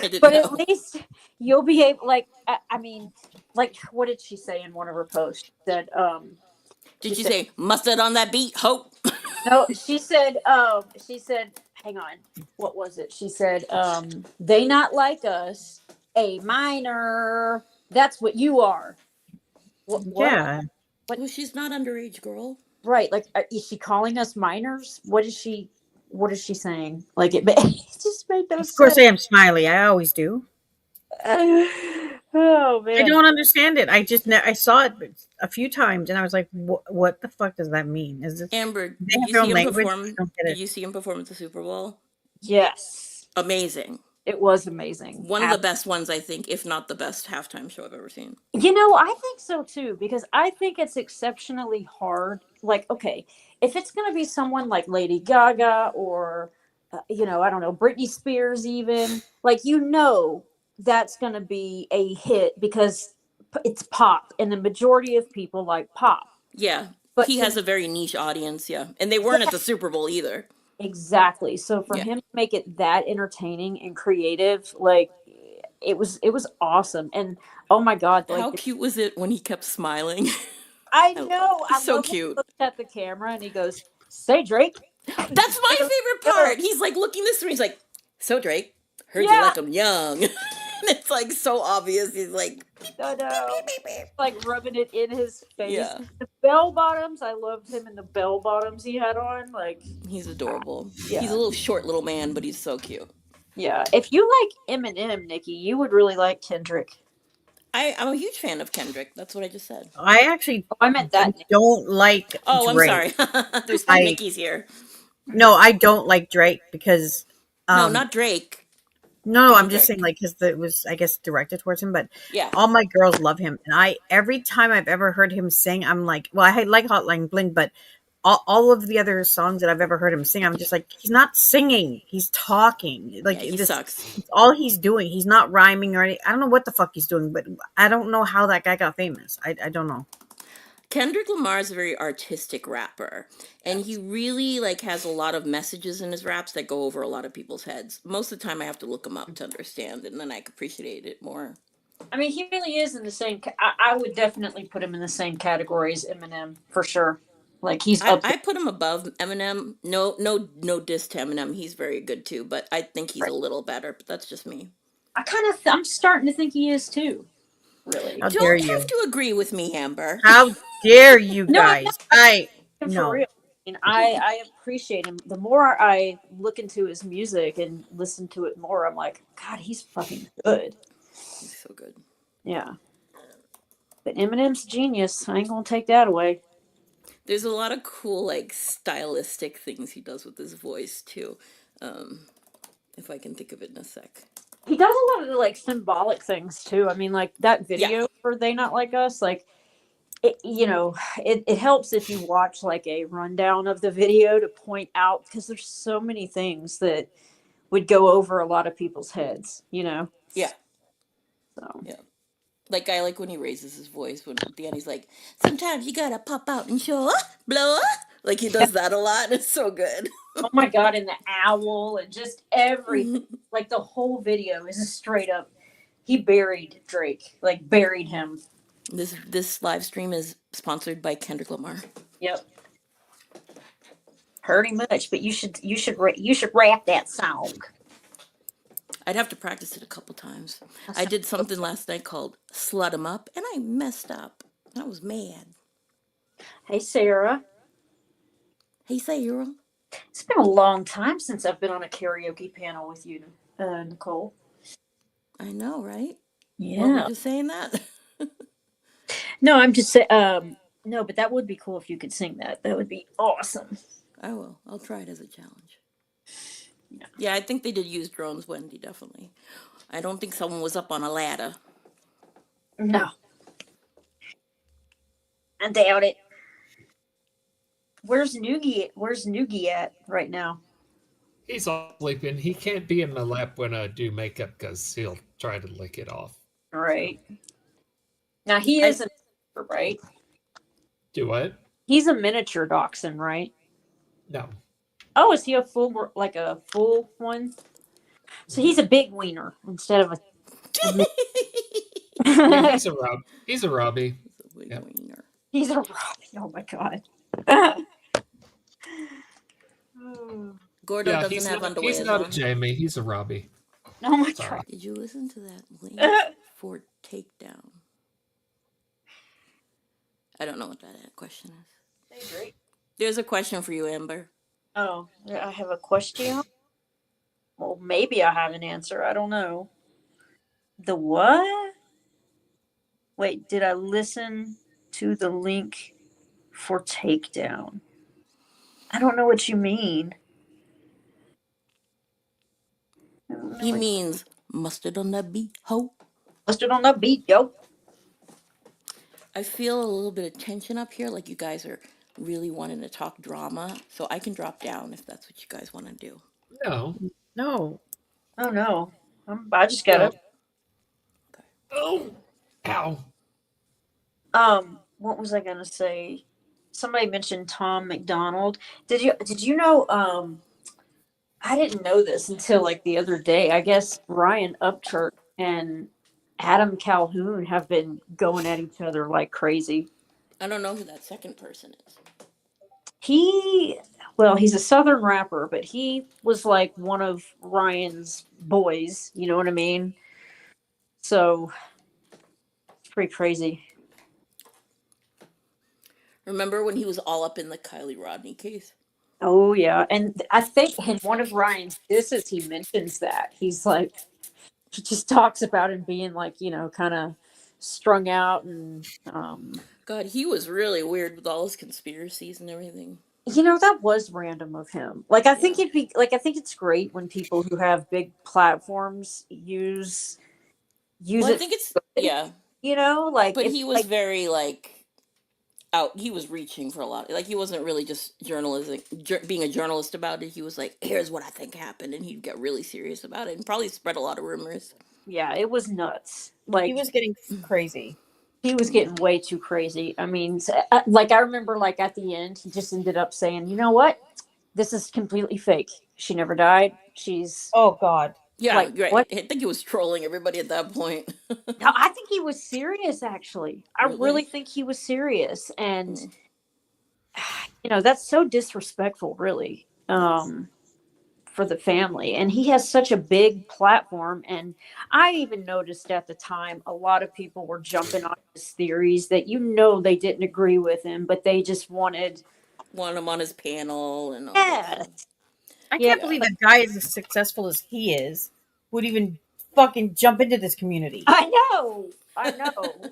I didn't but at know. least you'll be able, like, I mean, like, what did she say in one of her posts? She Did you said say mustard on that beat? Hope. no. She said, hang on, what was it? She said, they not like us. A minor. That's what you are. What? Yeah. What? Well, she's not underage, girl. Right? Like, is she calling us minors? What is she? What is she saying? Like it just made no Of course sense. I am smiley. I always do. Oh I man. don't understand it. I saw it a few times and I was like, what the fuck does that mean? Is it Amber, they did have you their see own him language? I perform? don't get Did it. you see him perform at the Super Bowl? Yes, Amazing. it was amazing. One of the best ones, I think, if not the best halftime show I've ever seen. I think so too, because I think it's exceptionally hard. Like, okay, if it's going to be someone like Lady Gaga or, I don't know, Britney Spears, even, like, that's going to be a hit because it's pop and the majority of people like pop. Yeah, But he to, has a very niche audience, yeah. And they weren't at yeah, the Super Bowl either. exactly. So for Yeah. him to make it that entertaining and creative, like, it was awesome. And oh my God, How like, cute was it when he kept smiling? I I, know. I so love when he cute. looks at the camera and he goes, "Say Drake." That's my It was favorite good. part. He's like looking this way. He's like, "So Drake, heard you Yeah, like him young." And it's like so obvious. He's like, beep, I beep, beep, know. beep, beep, beep. Like rubbing it in his face. Yeah, The bell bottoms, I loved him in the bell bottoms he had on. Like, he's adorable. He's a yeah, little short little man, but he's so cute. yeah. If you like Eminem, Nikki, you would really like Kendrick. I'm a huge fan of Kendrick. That's what I just said. I actually Oh, I meant that. Nikki. don't like Oh, I'm Drake. sorry. There's two I Nickies here. No, I don't like Drake because No, um not Drake. no, I'm Different just saying Drake. like because it was I guess directed towards him, but Yeah, all my girls love him, and I every time I've ever heard him sing, I'm like, well, I like Hotline Bling, but all of the other songs that I've ever heard him sing, I'm just like, he's not singing, he's talking. yeah, Like he this, sucks. it's all he's doing. He's not rhyming or anything. I don't know what the fuck he's doing, but I don't know how that guy got famous. I don't know. Kendrick Lamar is a very artistic rapper, and he really like has a lot of messages in his raps that go over a lot of people's heads. Most of the time, I have to look him up to understand, and then I appreciate it more. I mean, he really is in the same. I would definitely put him in the same category as Eminem for sure. Like, he's I, up there. I put him above Eminem. No, no, no diss to Eminem. He's very good too, but I think he's a little better. But that's just me. I'm starting to think he is too. Really. How dare Don't have you? to agree with me, Amber. How dare you No, I'm guys? I for no. real. And I appreciate him. The more I look into his music and listen to it more, I'm like, God, he's fucking good. He's so good. Yeah. But Eminem's genius. I ain't gonna take that away. There's a lot of cool like stylistic things he does with his voice too. Um, if I can think of it in a sec. He does a lot of like symbolic things too. I mean, like that Yeah, video for They Not Like Us, like it helps if you watch like a rundown of the video to point out, because there's so many things that would go over a lot of people's heads. yeah, So yeah. Like I like when he raises his voice when at the end he's like, sometimes you gotta pop out and show up, blow up. Like he does that a lot. And it's so good. oh my God, and the owl and just everything. Like the whole video is a straight up. He buried Drake, like buried him. This live stream is sponsored by Kendrick Lamar. Yep, pretty much. But you should rap that song. I'd have to practice it a couple times. I did something last night called Slut 'em Up, and I messed up. I was mad. Hey Sarah, Hey, Sarah. it's been a long time since I've been on a karaoke panel with you, Nicole. I know, right? What were Yeah. you saying that? No, I'm just saying. No, but that would be cool if you could sing that. That would be awesome. I will. I'll try it as a challenge. Yeah, I think they did use drones, Wendy, definitely. I don't think someone was up on a ladder. No, I doubt it. Where's Noogie? Where's Noogie at right now? He's all sleeping. He can't be in my lap when I do makeup because he'll try to lick it off. All right. Now he I is. right? Do what? He's a miniature dachshund, right? No. Oh, is he a full, like a full one? So he's a big wiener instead of a Yeah, he's a Rob. He's a Robbie. It's a big Yeah. wiener. he's a Robbie. Oh my god. Gordo Yeah, doesn't have he's underwears not a on. Jamie. He's a Robbie. Oh my Sorry. Did you listen to that link god. for takedown? I don't know what that question is. Hey, great. There's a question for you, Amber. Oh, I have a question. Well, maybe I have an answer. I don't know. The what? Wait, did I listen to the link for takedown? I don't know what you mean. I don't know He what- means mustard on that beat, ho. Listed on the beat, yo. I feel a little bit of tension up here, like you guys are really wanting to talk drama. So I can drop down if that's what you guys want to do. No. No. Oh no. I just got No. up. Oh. Ow. What was I gonna say? Somebody mentioned Tom McDonald. Did you know I didn't know this until like the other day. I guess Ryan Upchurch and Adam Calhoun have been going at each other like crazy. I don't know who that second person is. He's a southern rapper, but he was like one of Ryan's boys, you know what I mean? So it's pretty crazy. Remember when he was all up in the Kylie Rodney case? Oh yeah. And I think in one of Ryan's disses he mentions that. He's like he just talks about him being like, kind of strung out and God, he was really weird with all his conspiracies and everything. that was random of him. Like I think Yeah. I think it's great when people who have big platforms use Well, I it, think it's, yeah. like But if he was like very, like, out. He was reaching for a lot. Like, he wasn't really just being a journalist about it. He was like, here's what I think happened. And he'd get really serious about it and probably spread a lot of rumors. yeah, it was nuts. He Like was getting crazy. he was getting way too crazy. I mean, like I remember like at the end he just ended up saying, "You know what? This is completely fake. She never died. She's Oh God. Yeah, like right. what?" I think he was trolling everybody at that point. No, I think he was serious actually. I really Really? think he was serious and Mm. that's so disrespectful really. For the family, and he has such a big platform, and I even noticed at the time a lot of people were jumping on his theories that they didn't agree with him, but they just wanted. Want him on his panel and all that Yes. stuff. I Yeah, can't believe a guy as successful as he is would even fucking jump into this community. I know.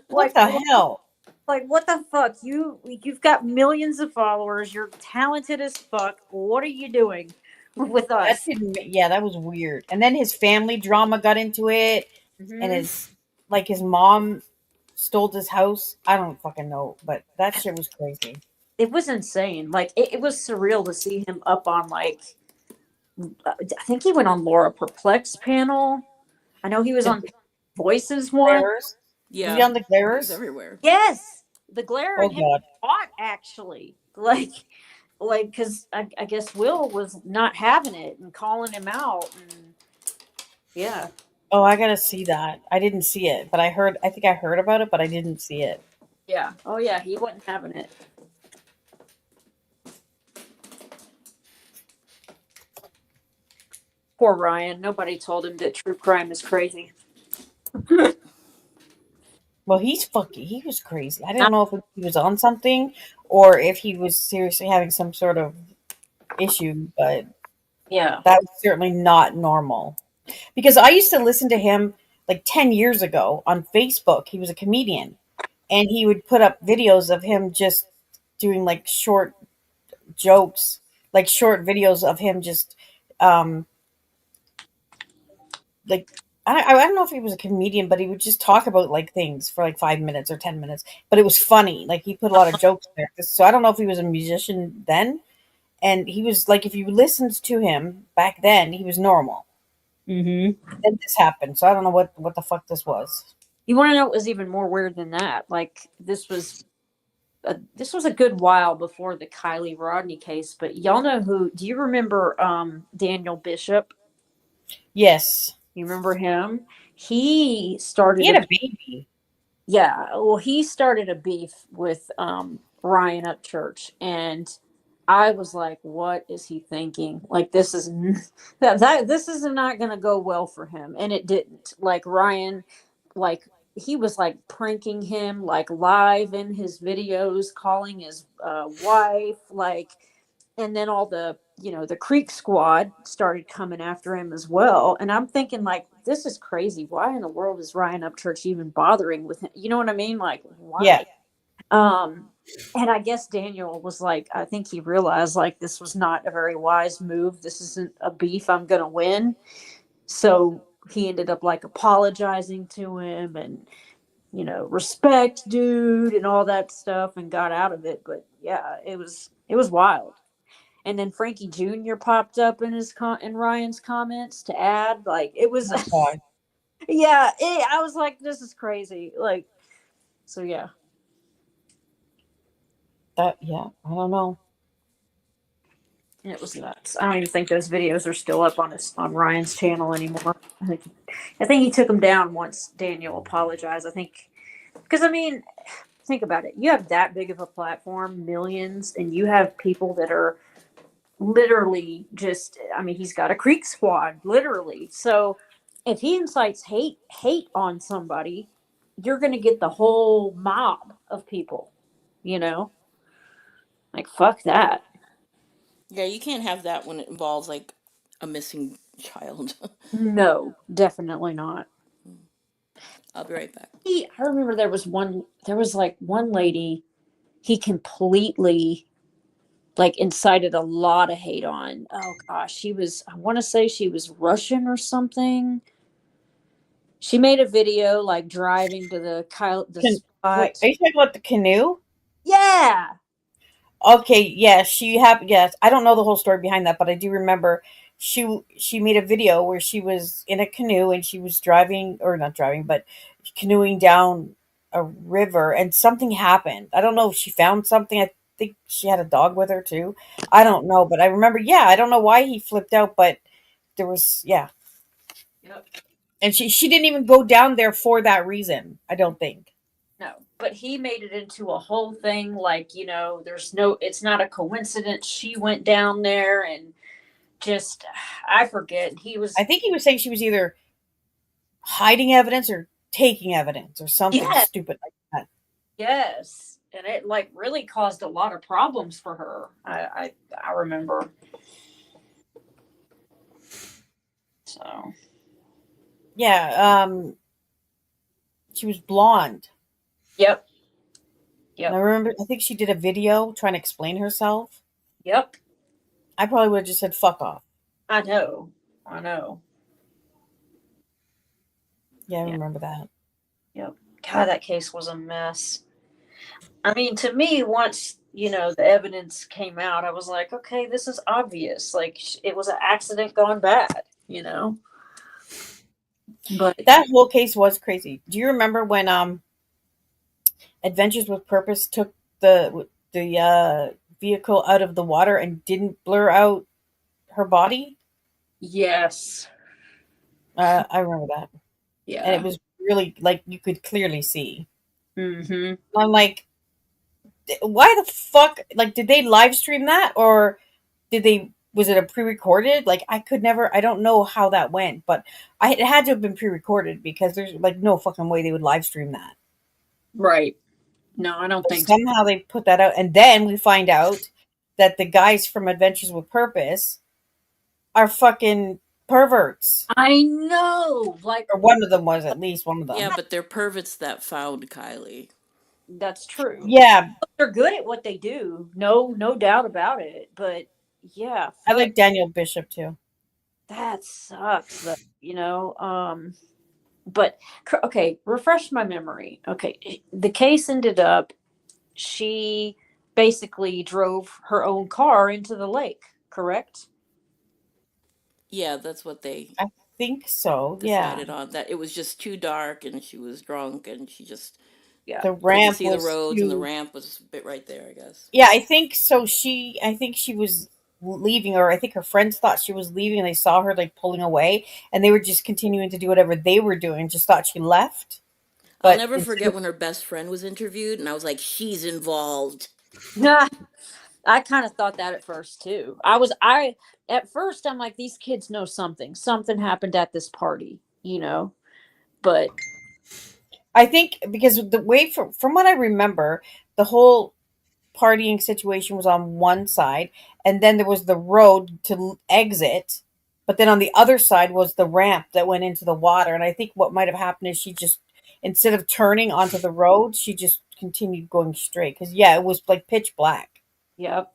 What the hell? Like what the fuck? You've got millions of followers. You're talented as fuck. What are you doing with That us? that was weird. And then his family drama got into it, and Mhm. his mom stole his house. I don't fucking know, but that shit was crazy. It was insane. Like it was surreal to see him up on like. I think he went on Laura Perplex panel. I know he was The on Voices one. Glarers? Yeah. Was he on the He was Glarers? everywhere. Yes, the glare Oh and him God. fought actually. Like because I guess Will was not having it and calling him out and yeah. Oh, I gotta see that. I didn't see it, but I think I heard about it, but I didn't see it. Yeah. Oh yeah, he wasn't having it. Poor Ryan. Nobody told him that true crime is crazy. Well, he was crazy. I don't know if he was on something or if he was seriously having some sort of issue, but Yeah. that was certainly not normal. Because I used to listen to him like 10 years ago on Facebook. He was a comedian, and he would put up videos of him just doing like short jokes, like short videos of him just um like I don't know if he was a comedian, but he would just talk about like things for like 5 minutes or 10 minutes. But it was funny. Like he put a lot of jokes there. So I don't know if he was a musician then. And he was like, if you listened to him back then, he was normal. Mm-hmm. Then this happened. So I don't know what the fuck this was. You want to know what was even more weird than that? Like this was a good while before the Kylie Rodney case, but y'all know who? Do you remember Daniel Bishop? Yes. You remember him? He started He a had a baby. Yeah, well, he started a beef with Ryan Upchurch, and I was like, "What is he thinking? Like, this is this is not going to go well for him," and it didn't. Like Ryan, like he was like pranking him, like live in his videos, calling his wife, like, and then all the the Creek Squad started coming after him as well, and I'm thinking like, this is crazy. Why in the world is Ryan Upchurch even bothering with him? You know what I mean? Like, Yeah. why? And I guess Daniel was like, I think he realized like this was not a very wise move. This isn't a beef I'm gonna win. So he ended up like apologizing to him and respect, dude, and all that stuff, and got out of it. But yeah, it was wild. And then Frankie Jr. popped up in in Ryan's comments to add, like, it was, Oh God. yeah. I was like, this is crazy, like, so yeah, Yeah. I don't know. it was nuts. I don't even think those videos are still up on Ryan's channel anymore. I think he took them down once Daniel apologized. I think because I mean, think about it. You have that big of a platform, millions, and you have people that are literally just, I mean, he's got a Creek Squad, literally. So if he incites hate on somebody, you're going to get the whole mob of people, you know? Like, fuck that. Yeah, you can't have that when it involves like a missing child. No, definitely not. I'll be right back. I remember there was like one lady he completely like incited a lot of hate on. Oh gosh, I want to say she was Russian or something. She made a video like driving to the Wait, spot. are you talking about the canoe? Yeah. Okay, yes, yes. I don't know the whole story behind that, but I do remember she made a video where she was in a canoe and she was driving, or not driving, but canoeing down a river, and something happened. I don't know if she found something. I think she had a dog with her too. I don't know, but I remember, yeah, I don't know why he flipped out, but there was, yeah. Yep. And she didn't even go down there for that reason, I don't think. No, but he made it into a whole thing. Like, there's no, it's not a coincidence. She went down there and just, I forget. He I was, think he was saying she was either hiding evidence or taking evidence or something yeah, stupid like that. yes. And it like really caused a lot of problems for her. I remember. So, Yeah, she was blonde. yep, And yep, I think she did a video trying to explain herself. yep. I probably would have just said fuck off. I know. I know. Yeah, I Yeah, remember that. yep. God, that case was a mess. I mean, to me, once the evidence came out, I was like, okay, this is obvious. Like it was an accident gone bad, But That whole case was crazy. Do you remember when Adventures with Purpose took the vehicle out of the water and didn't blur out her body? yes, I remember that. And it yeah, was really like you could clearly see. mm-hmm. I'm like, why the fuck? Like, did they live stream that, or did they? Was it a pre-recorded? Like, I could never. I don't know how that went, but it had to have been pre-recorded because there's like no fucking way they would live stream that. Right. No, I don't But think so. somehow they put that out, and then we find out that the guys from Adventures with Purpose are fucking perverts, I know, like or one of them was, at least one of Yeah, them. but they're perverts that found Kylie. that's true. Yeah, They're good at what they do. No doubt about it. But yeah, I fuck, like Daniel Bishop too. that sucks. Though, But okay, refresh my memory. Okay, the case ended up she basically drove her own car into the lake, correct? Yeah, that's what they. think so. Yeah. decided on that it was just too dark and she was drunk and she just Yeah. The couldn't ramp see the was roads and the too. ramp was a bit right there, I guess. Yeah, I think so. I think she was leaving, or I think her friends thought she was leaving, and they saw her like pulling away, and they were just continuing to do whatever they were doing, just thought she left. I'll But never instead forget of, when her best friend was interviewed and I was like, she's involved. I kind of thought that at first too. I at first I'm like, these kids know something. Something happened at this party, you know. But I think because the way from what I remember, the whole partying situation was on one side, and then there was the road to exit, but then on the other side was the ramp that went into the water. And I think what might have happened is she just, instead of turning onto the road, she just continued going straight, because yeah, it was like pitch black. yep.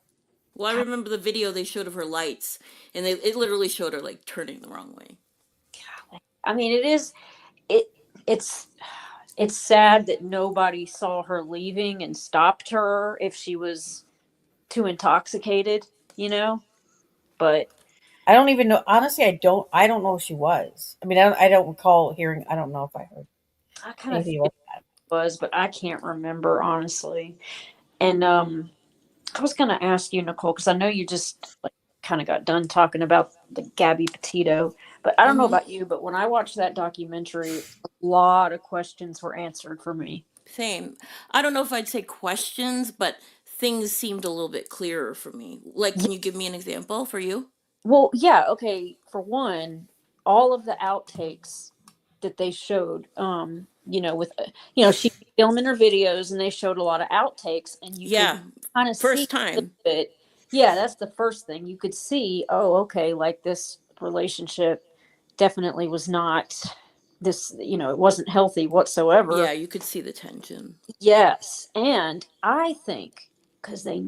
Well, I remember the video they showed of her lights and it literally showed her like turning the wrong way. I mean, it it's it's sad that nobody saw her leaving and stopped her if she was too intoxicated, you know. But I don't even know, honestly. I don't know if she was. I mean, I don't recall hearing. I don't know if I heard I kind of anything think about. it was, but I can't remember honestly. And I was gonna ask you, Nicole, because I know you just like kind of got done talking about the Gabby Petito, but I don't know Mm-hmm. about you, but when I watched that documentary, a lot of questions were answered for me. Same. I don't know if I'd say questions, but things seemed a little bit clearer for me. Like, can you give me an example for you? Well, yeah, okay. For one, all of the outtakes that they showed, with, she'd be filming her videos and they showed a lot of outtakes and you could Yeah, kind of see first a little time. bit. Yeah, that's the first thing. You could see, oh, okay, like this relationship definitely was not this, it wasn't healthy Yeah, whatsoever. you could see the tension. Yes. And I think because they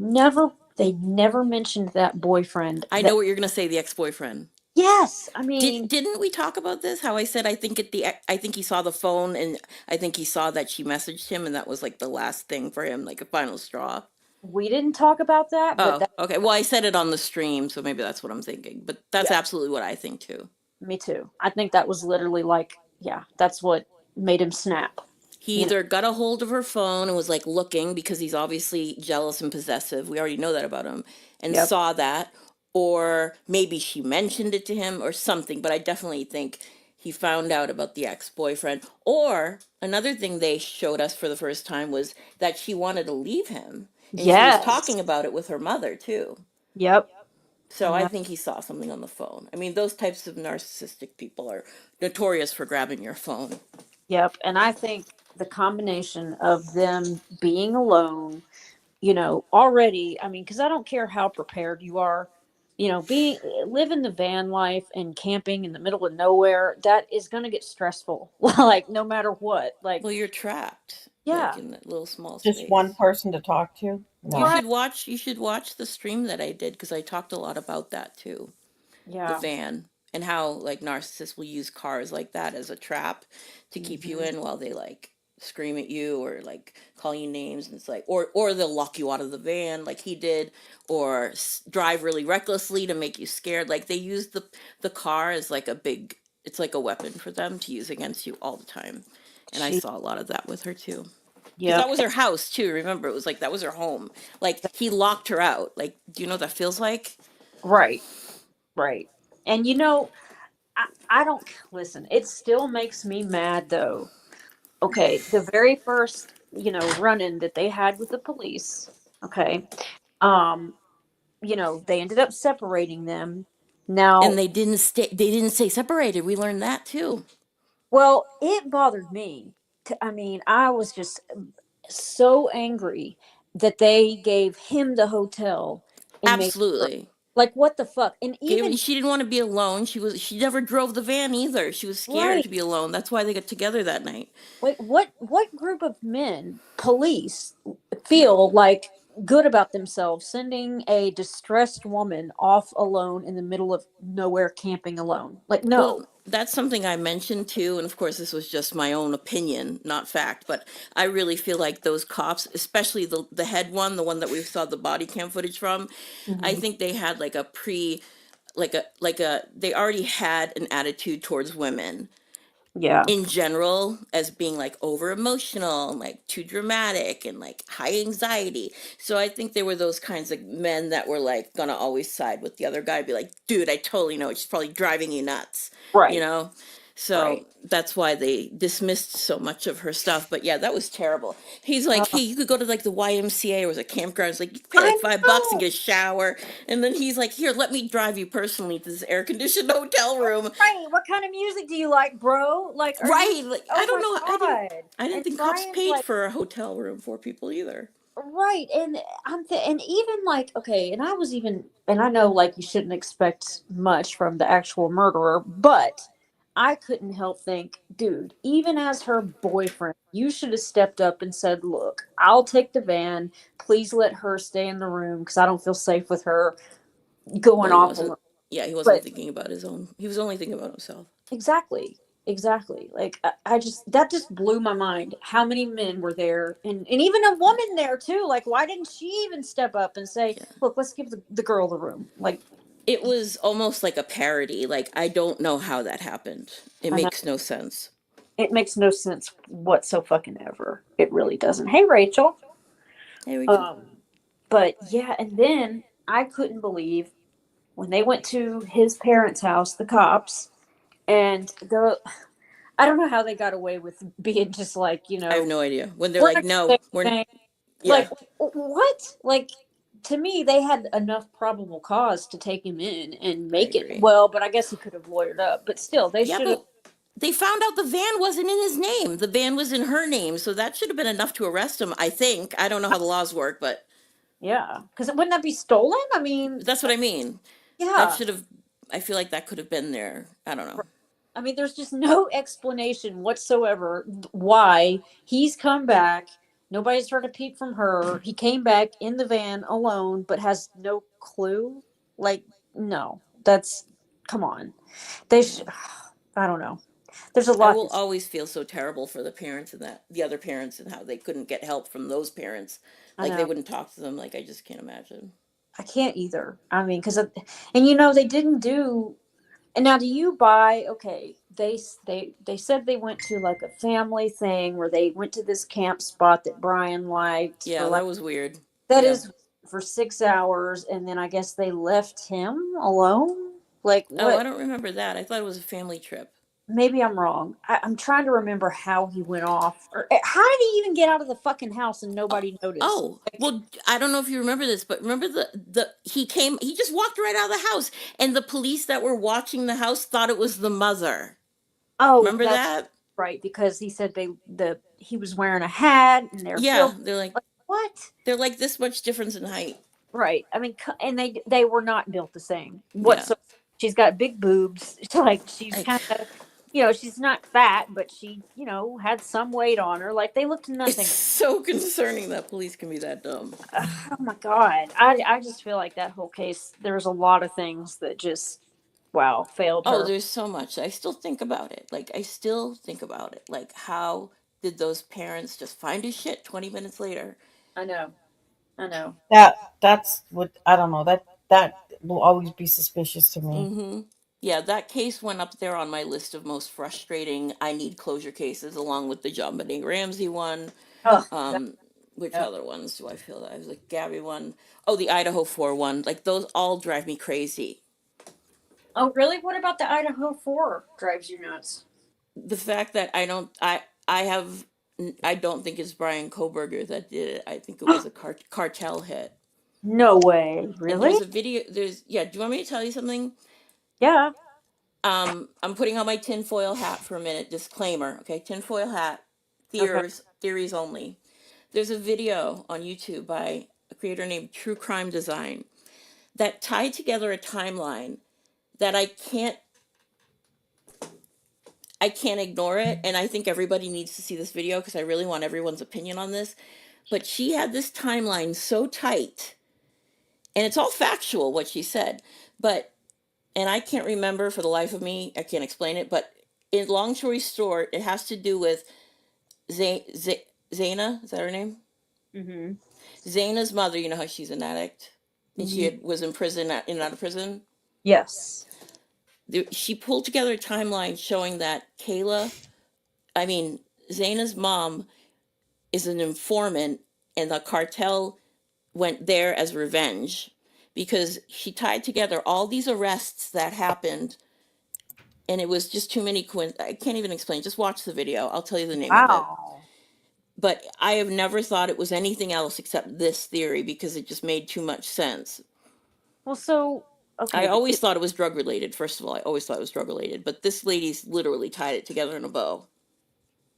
never mentioned that boyfriend I that, know what you're gonna say. The ex-boyfriend. yes, I mean, Didn't we talk about this? How I said I think he saw the phone and I think he saw that she messaged him and that was like the last thing for him, like a final straw. we didn't talk about that, but Oh, that, okay. Well, I said it on the stream, so maybe that's what I'm thinking. But that's yeah, absolutely what I think too. me too. I think that was literally like, yeah, that's what made him snap. He You know, either got a hold of her phone and was like looking because he's obviously jealous and possessive. We already know that about him and yep. saw that. Or maybe she mentioned it to him or something. But I definitely think he found out about the ex boyfriend. Or another thing they showed us for the first time was that she wanted to leave him. And she was Yes. talking about it with her mother too. Yep. So I Yep. think he saw something on the phone. I mean, those types of narcissistic people are notorious for grabbing your phone. Yep. And I think the combination of them being alone, already, I mean, because I don't care how prepared you are, being living the van life and camping in the middle of nowhere, that is going to get stressful, like no matter what. Like, Well, you're trapped, like yeah, in that little small Just one space. person to talk to? No. right. You should watch the stream that I did because I talked a lot about that too. The Yeah. van and how like narcissists will use cars like that as a trap to keep you Hmm. in while they like scream at you or like call you names and it's like or they'll lock you out of the van like he did or drive really recklessly to make you scared like they use the car as like a big it's like a weapon for them to use against you all the time and I She, saw a lot of that with her too because that yep. was her house too. Remember, it was like that was her home. Like he locked her out. Like, do you know what that feels like? Right. Right. And I don't listen. It still makes me mad though. Okay, the very first, run-in that they had with the police. Okay, um, they ended up separating them. And Now, they didn't stay. They didn't stay separated. We learned that too. well, it bothered me. I mean, I was just so angry that they gave him the hotel and made her Absolutely. like, what the fuck? And Gave, even she didn't want to be alone. She never drove the van either. She was scared right. to be alone. That's why they got together that night. Wait, what group of men, police, feel like good about themselves sending a distressed woman off alone in the middle of nowhere camping alone? Like, no. Well, that's something I mentioned too, and of course, this was just my own opinion, not fact. But I really feel like those cops, especially the head one, the one that we saw the body cam footage from, I Hmm. think they had like a they already had an attitude towards women Yeah. in general as being like over emotional and like too dramatic and like high anxiety. So I think there were those kinds of men that were like gonna always side with the other guy, be like, dude, I totally know she's probably driving you nuts, you Right. know? So Right. that's why they dismissed so much of her stuff. But yeah, that was terrible. He's like, Uh, hey, you could go to like the YMCA or was a campground. It's like, you could pay I like $5 and know. get a shower. And then he's like, here, let me drive you personally to this air conditioned hotel room. Right. What kind of music do you like, bro? Like, are you? Right. Like, I Oh don't my know. god. I didn't And think cops Brian's paid like, for a hotel room for people either. right. And and even like, okay. And I was even, and I know like you shouldn't expect much from the actual murderer, but I couldn't help think, dude, even as her boyfriend, you should have stepped up and said, look, I'll take the van. Please let her stay in the room because I don't feel safe with her going Well, he off wasn't. alone. Yeah, he wasn't But thinking about his own. He was only thinking about himself. exactly. Exactly. Like I just that just blew my mind. How many men were there, and even a woman there too. Like, why didn't she even step up and say, Yeah. "Look, let's give the girl the room"? Like, It was almost like a parody. Like, I don't know how that happened. It I know makes no sense. it makes no sense fucking ever. It really doesn't. Hey, Rachel. Hey, Rachel. Um, but yeah, and then I couldn't believe when they went to his parents' house, the cops, and the I don't know how they got away with being just like, I have no idea. When they're we're like, not gonna no, say we're. anything. Yeah, Like, what? Like, to me, they had enough probable cause to take him in and I make it. agree. Well, but I guess he could have lawyered up. But still, they Yeah, should have. but they found out the van wasn't in his name. The van was in her name. So that should have been enough to arrest him, I think. I don't know how the laws work, but Yeah, because wouldn't that be stolen? I mean, that's what I mean. That yeah. should have, I feel like that could have been there. I don't know. I mean, there's just no explanation whatsoever why he's come back. Nobody's heard a peep from her. He came back in the van alone, but has no clue. Like, no, that's come on. They Yeah. should. I don't know. There's a I lot will that's. always feel so terrible for the parents and that the other parents and how they couldn't get help from those parents. I Like they know. wouldn't talk to them. Like I just can't imagine. I can't either. I mean, because and they didn't do. And now, do you buy? Okay, they said they went to like a family thing where they went to this camp spot that Brian liked for Yeah, like that was weird. that Yeah. is for 6 hours, and then I guess they left him alone. Like Oh, I what? don't remember that. I thought it was a family trip. Maybe I'm wrong. I'm trying to remember how he went off, or how did he even get out of the fucking house and Oh, nobody noticed? oh, Like, well, I don't know if you remember this, but remember he just walked right out of the house, and the police that were watching the house thought it was the mother. oh, Remember that's that? right, because he said he was wearing a hat and they're Yeah, filthy. they're like Like, what? this much difference in height. Right. I mean, and they were not built the same Yeah, whatsoever. She's got big boobs. It's like she's I, kind of, she's not fat, but she, had some weight on her. Like they looked it's nothing. so concerning that police can be that dumb. Oh my god. I just feel like that whole case. There's a lot of things that just wow failed Oh, her. there's so much. I still think about it. Like I still think about it. Like how did those parents just find his shit 20 minutes later? I know. I know. That's what I don't know. That will always be suspicious to me. Mm-hmm. Yeah, that case went up there on my list of most frustrating I need closure cases, along with the John Benet Ramsey one. Oh, Um, which yeah. other ones do I feel that I was like Gabby one? Oh, the Idaho 4 one. Like those all drive me crazy. Oh, really? What about the Idaho 4 drives you nuts? The fact that I have I don't think it's Brian Koberger that did it. I think it was a cartel hit. No way. And Really? there's a video. There's yeah. Do you want me to tell you something? Yeah. I'm putting on my tinfoil hat for a minute. Disclaimer, okay? Tinfoil hat, Okay. theories only. There's a video on YouTube by a creator named True Crime Design that tied together a timeline that I can't ignore it, and I think everybody needs to see this video because I really want everyone's opinion on this. But she had this timeline so tight, and it's all factual what she said, but and I can't remember for the life of me. I can't explain it, but in long story short, it has to do with Zaina. Is that her name? Mm-hmm. Zaina's mother. You know how she's an addict, and Ye- was in prison in and out of prison. Yes. She pulled together a timeline showing that Zaina's mom is an informant, and the cartel went there as revenge because she tied together all these arrests that happened, and it was just too many I can't even explain. Just watch the video. I'll tell you the name of it. Wow. But I have never thought it was anything else except this theory because it just made too much sense. Well, so okay, I always thought it was drug related. First of all, I always thought it was drug related, but this lady's literally tied it together in a bow.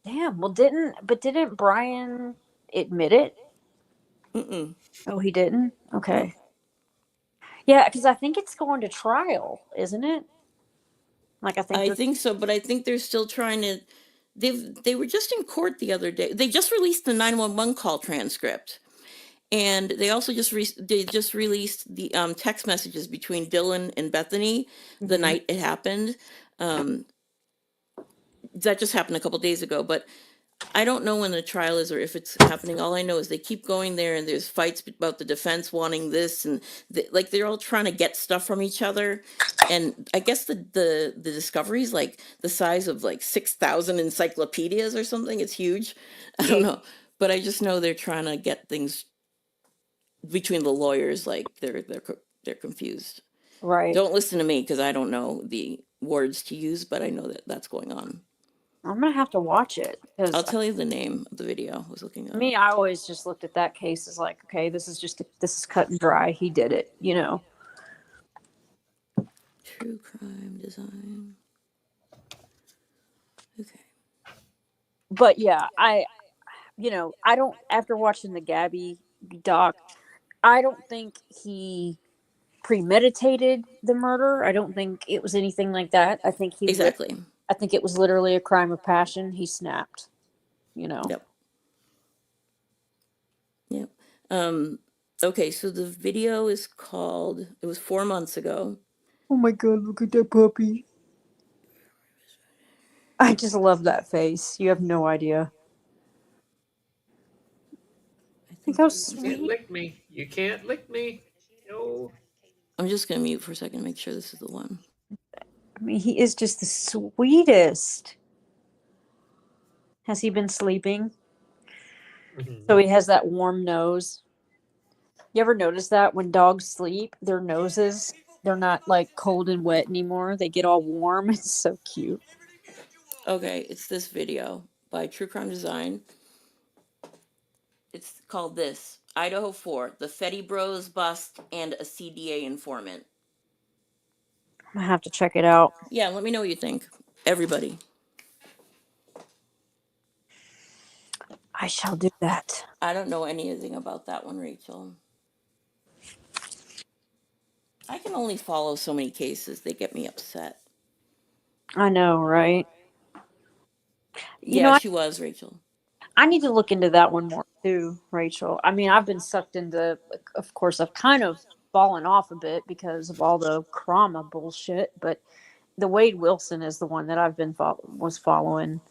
damn. Well, didn't Brian admit it? Mm-mm. Oh, he didn't. Okay. No. Yeah, because I think it's going to trial, isn't it? Like I think so, but I think they're still trying to. They were just in court the other day. They just released the 911 call transcript, and they also they just released the text messages between Dylan and Bethany the Mhm. night it happened. That just happened a couple days ago, but I don't know when the trial is or if it's happening. All I know is they keep going there, and there's fights about the defense wanting this, and they're all trying to get stuff from each other. And I guess the discoveries like the size of like 6,000 encyclopedias or something. It's huge. I don't know, but I just know they're trying to get things between the lawyers. Like they're confused. Right. Don't listen to me because I don't know the words to use, but I know that that's going on. I'm gonna have to watch it I'll because tell you the name of the video I was looking at. me, I always just looked at that case as like, okay, this is cut and dry. He did it, you know. True crime design. Okay. But yeah, I don't. After watching the Gabby doc, I don't think he premeditated the murder. I don't think it was anything like that. I think Exactly. I think it was literally a crime of passion. He snapped, you know. Yep. Yep. Okay, so the video is called, it was 4 months ago. Oh my god, look at that puppy. I just love that face. You have no idea. I Think think how You sweet. can't lick me. You can't lick me. No. I'm just going to mute for a second to make sure this is the one. I mean, he is just the sweetest. Has he been sleeping? Mhm. So he has that warm nose. You ever notice that when dogs sleep, their noses, they're not like cold and wet anymore. They get all warm. It's so cute. Okay, it's this video by True Crime Design. It's called this Idaho 4, the Fetty Bros bust and a CDA informant. I'm gonna have to check it out. Yeah, let me know what you think. Everybody. I shall do that. I don't know anything about that one, Rachel. I can only follow so many cases. They get me upset. I know, right? You Yeah, know, she was, Rachel. I need to look into that one more too, Rachel. I mean, I've been sucked into, of course, I've kind of fallen off a bit because of all the Crama bullshit, but the Wade Wilson is the one that I've been was following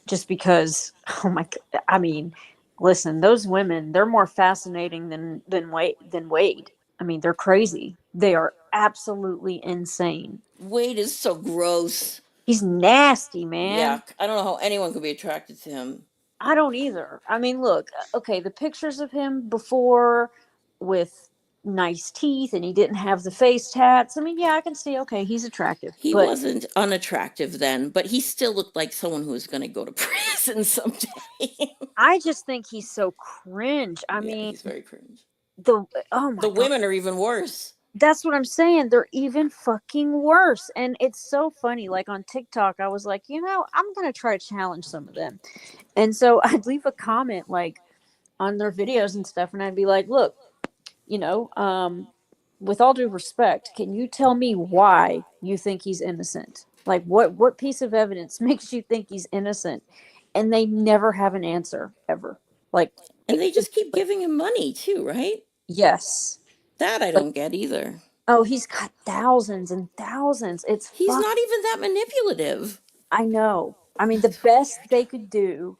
just because, oh my god, I mean, listen, those women, they're more fascinating than Wade. I mean, they're crazy. They are absolutely insane. Wade is so gross. He's nasty, man. Yuck. I don't know how anyone could be attracted to him. I don't either. I mean, look, okay, the pictures of him before with nice teeth and he didn't have the face tats. I mean, yeah, I can see, okay, he's attractive. He but wasn't unattractive then, but he still looked like someone who was going to go to prison someday. I just think he's so cringe. I Yeah, mean, he's very cringe. oh my The god. women are even worse. That's what I'm saying. They're even fucking worse. And it's so funny. Like on TikTok, I was like, I'm going to try to challenge some of them. And so I'd leave a comment like on their videos and stuff. And I'd be like, look, with all due respect, can you tell me why you think he's innocent? Like what piece of evidence makes you think he's innocent? And they never have an answer ever. Like, And they just keep giving him money too, right? yes. That I don't get either. Oh, he's got thousands and thousands. He's not even that manipulative. I know. I mean, the best they could do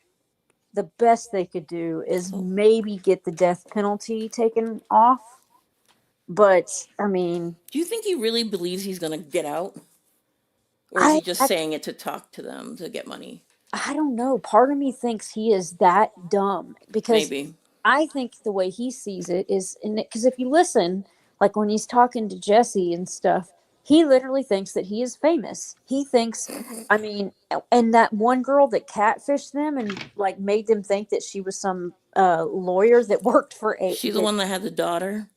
is maybe get the death penalty taken off. But I mean, Do you think he really believes he's gonna get out, or is I, he just I saying it to talk to them to get money? I don't know. Part of me thinks he is that dumb because Maybe. I think the way he sees it is, because if you listen, like when he's talking to Jesse and stuff, he literally thinks that he is famous. He thinks, I mean, and that one girl that catfished them and like made them think that she was some lawyer that worked for a She the that one that had the daughter?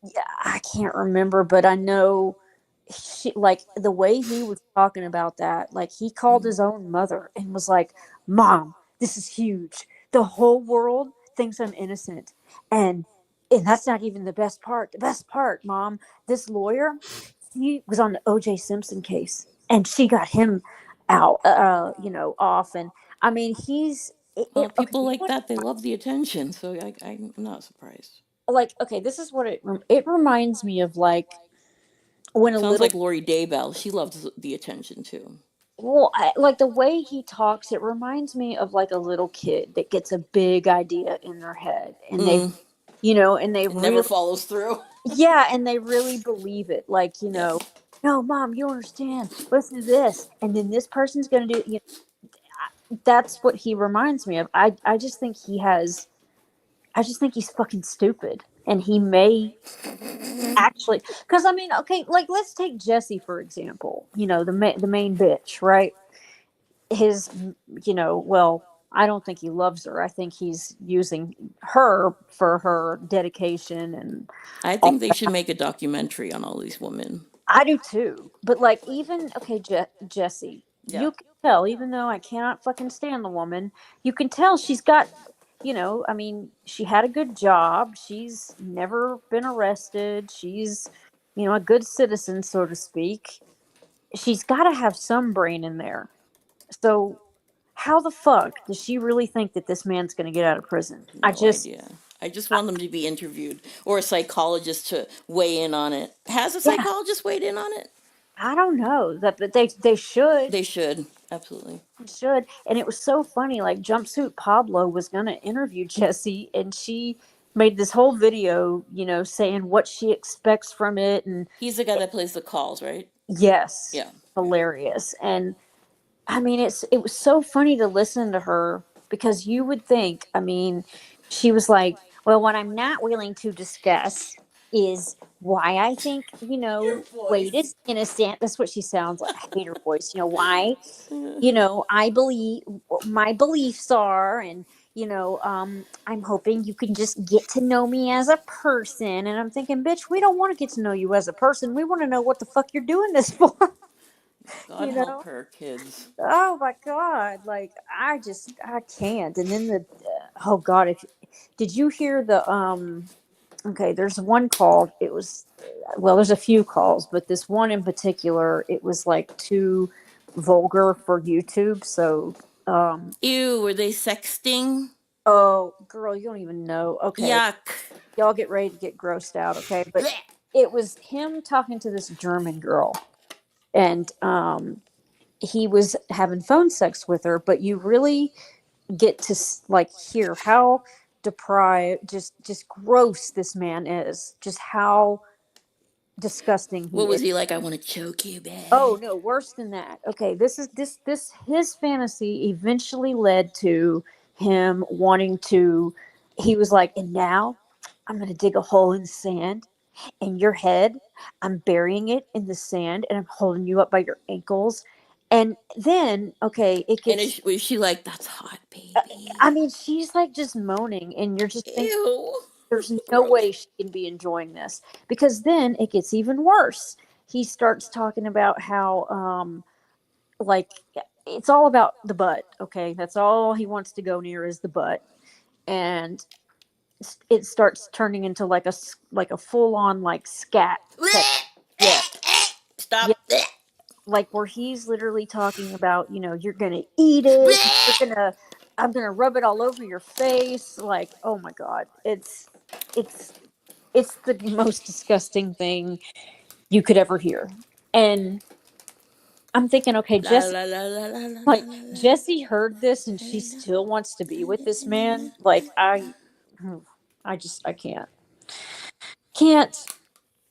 yeah, I can't remember, but I know she like the way he was talking about that, like he called his own mother and was like, "Mom, this is huge. The whole world thinks I'm innocent." And and that's not even the best part. The best part, Mom, this lawyer, he was on the OJ Simpson case and she got him out off and I mean, Well, okay, people you like know that, they love the attention, so I'm not surprised. like okay, this is what it reminds me of like when a Sounds little like Lori Daybell. She loves the attention too. well like the way he talks it reminds me of like a little kid that gets a big idea in their head and they Mm, and they it never really follows through. yeah and they really believe it like Yeah. no mom you understand listen to this and then this person's gonna do that's what he reminds me of. I just think I just think he's fucking stupid and he may actually because I mean okay like let's take Jesse for example the main bitch right his well I don't think he loves her. I think he's using her for her dedication and I all. think they should make a documentary on all these women. I do too, but like even okay Jesse, Yeah. you can tell even though I cannot fucking stand the woman, you can tell she's got I mean she had a good job, she's never been arrested, she's a good citizen so to speak. She's got to have some brain in there. So how the fuck does she really think that this man's going to get out of prison? No idea. I just want them to be interviewed or a psychologist to weigh in on it. Has a Yeah, psychologist weighed in on it? I don't know that, but they should They should. Absolutely. should. And it was so funny. Like Jumpsuit Pablo was going to interview Jesse, and she made this whole video, saying what she expects from it, and He's the guy that plays the calls, right? yes, Yeah. hilarious. And I mean, it was so funny to listen to her because you would think, I mean, she was like, well, what I'm not willing to discuss is why I think, Your Wade voice. is innocent. That's what she sounds like. I hate her voice. Why, Uh, I believe my beliefs are, and, I'm hoping you can just get to know me as a person. And I'm thinking, bitch, we don't want to get to know you as a person. We want to know what the fuck you're doing this for, God you help know? her, kids. Oh my god! Like I can't. And then oh god, if did you hear the Okay, there's one called. It was well, there's a few calls, but this one in particular, it was like too vulgar for YouTube. So Ew, were they sexting? oh girl, you don't even know. Okay, Yuck. y'all get ready to get grossed out. Okay, but Blech. it was him talking to this German girl, and he was having phone sex with her, but you really get to like hear how deprived just gross this man is, just how disgusting he What was is. he like? I want to choke you, Oh babe. no, worse than that. Okay, this is this his fantasy eventually led to him wanting to he was like, and now I'm going to dig a hole in the sand and your head, I'm burying it in the sand and I'm holding you up by your ankles. And then, okay, it And gets was she like, that's hot, uh, I baby? mean, she's like just moaning, and you're just thinking, Ew. there's no Gross. way she can be enjoying this because then it gets even worse. He starts talking about how, like, it's all about the butt. Okay, that's all he wants to go near is the butt, and it starts turning into like like a full on like scat sex. Blech. Yeah, yeah, Stop. Blech. like where he's literally talking about, you're gonna eat it, you're Blech. gonna, I'm gonna rub it all over your face. Like, oh my god, it's it's the most disgusting thing you could ever hear. And I'm thinking, okay, La Jesse, la la la la la la like la la. Jesse heard this and she still wants to be with this man. Like I just I can't.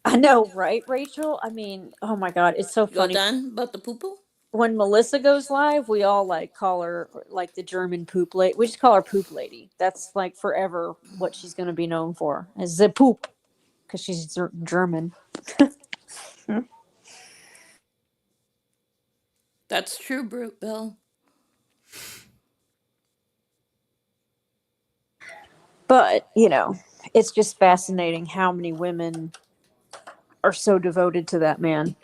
I know, right, Rachel? I mean, oh my God, it's so You all funny. done about the poo poo? When Melissa goes live, we all like call her like the German poop lady. We just call her poop lady. That's like forever what she's going to be known for, is the poop, because she's German. That's true, Bill. But, you know, it's just fascinating how many women are so devoted to that man.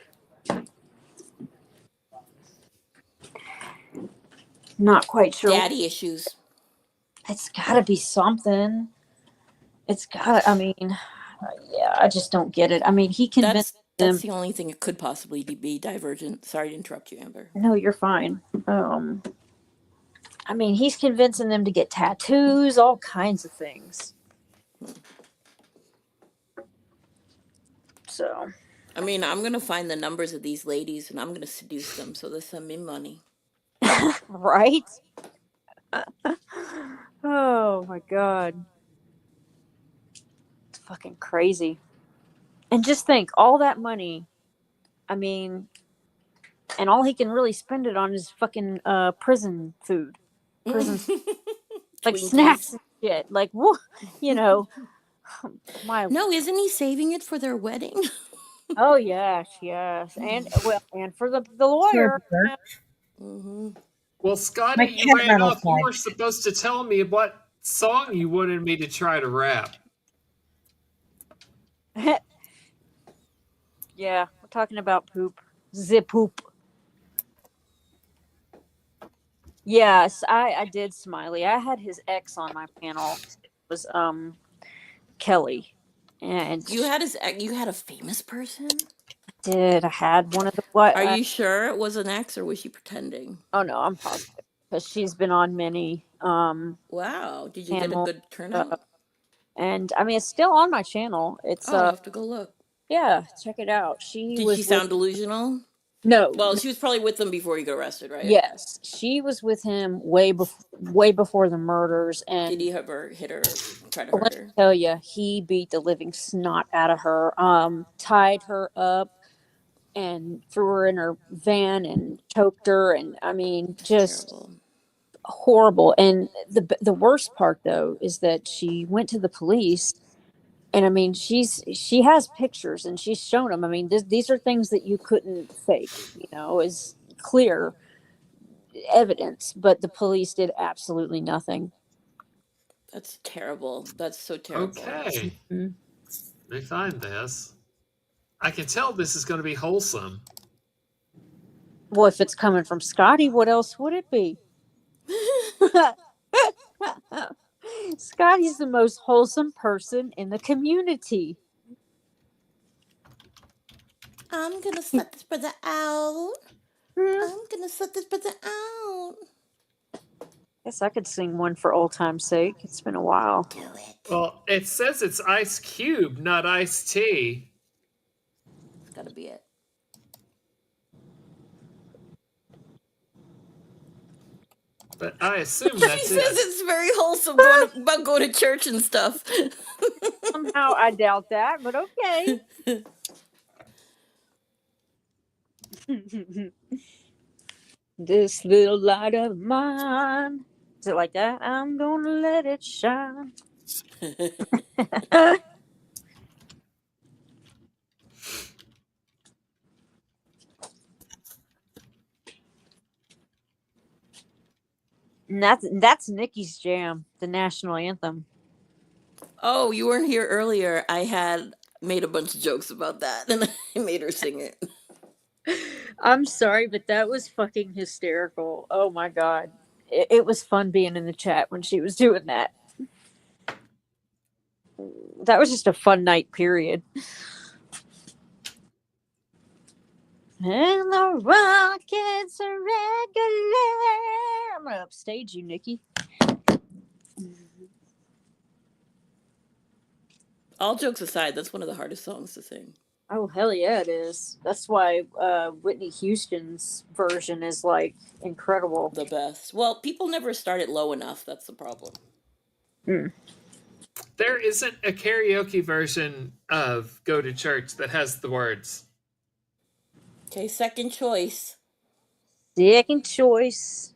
Not quite sure. Daddy issues. It's got to be something. It's got to, I mean, yeah, I just don't get it. I mean, he convinced That's them. the only thing it could possibly be divergent. Sorry to interrupt you, Amber. No, you're fine. I mean, he's convincing them to get tattoos, all kinds of things. So, I mean, I'm gonna find the numbers of these ladies and I'm gonna seduce them so they send me money. right? Oh my God. It's fucking crazy. And just think, all that money, I mean, and all he can really spend it on is fucking prison food. Prison, like snacks and shit. Like, what? You know, No, isn't he saving it for their wedding? Oh, yes, yes. And, well, and for the lawyer. Mm-hmm. Well, Scotty, My you cat ran rattle off. You slide. were supposed to tell me what song you wanted me to try to rap. Yeah, we're talking about poop. Zip poop. Yes, I did, Smiley. I had his ex on my panel. It was Kelly. And You had a famous person? I had one of the what? Are you sure it was an ex or was she pretending? Oh no, I'm positive because she's been on many Wow, did you get a panels. good turnout? And I mean, it's still on my channel. It's I'll have to go look. yeah, check it out. She Did she was with sound delusional? no, Well, she was probably with them before he got arrested, right? yes, she was with him way before the murders. And Did he ever hit her, try to let hurt me her? tell you, he beat the living snot out of her. Tied her up and threw her in her van and choked her. And I mean, just Terrible. horrible. And the worst part though is that she went to the police. And I mean, she has pictures and she's shown them. I mean, these are things that you couldn't fake, you know, is clear evidence, but the police did absolutely nothing. That's terrible. That's so terrible. Okay, Mhm. let me find this. I can tell this is going to be wholesome. Well, if it's coming from Scotty, what else would it be? Scotty's the most wholesome person in the community. I'm gonna set this brother out. I'm gonna set this brother out. Guess I could sing one for old time's sake. It's been a while. Do it. Well, it says it's Ice Cube, not Ice T. It's gotta be it. But I assume She that's says it. it's very wholesome about going to church and stuff. Somehow I doubt that, but okay. This little light of mine. Is it like that? I'm gonna let it shine. And that's Nikki's jam, the national anthem. Oh, you weren't here earlier. I had made a bunch of jokes about that and I made her sing it. I'm sorry, but that was fucking hysterical. Oh my God. It was fun being in the chat when she was doing that. That was just a fun night, period. And the Rockets are regular. I'm gonna upstage you, Nikki. All jokes aside, that's one of the hardest songs to sing. Oh hell yeah, it is. That's why Whitney Houston's version is like incredible. The best. Well, people never start it low enough. That's the problem. There isn't a karaoke version of Go to Church that has the words. Okay, second choice. Second choice.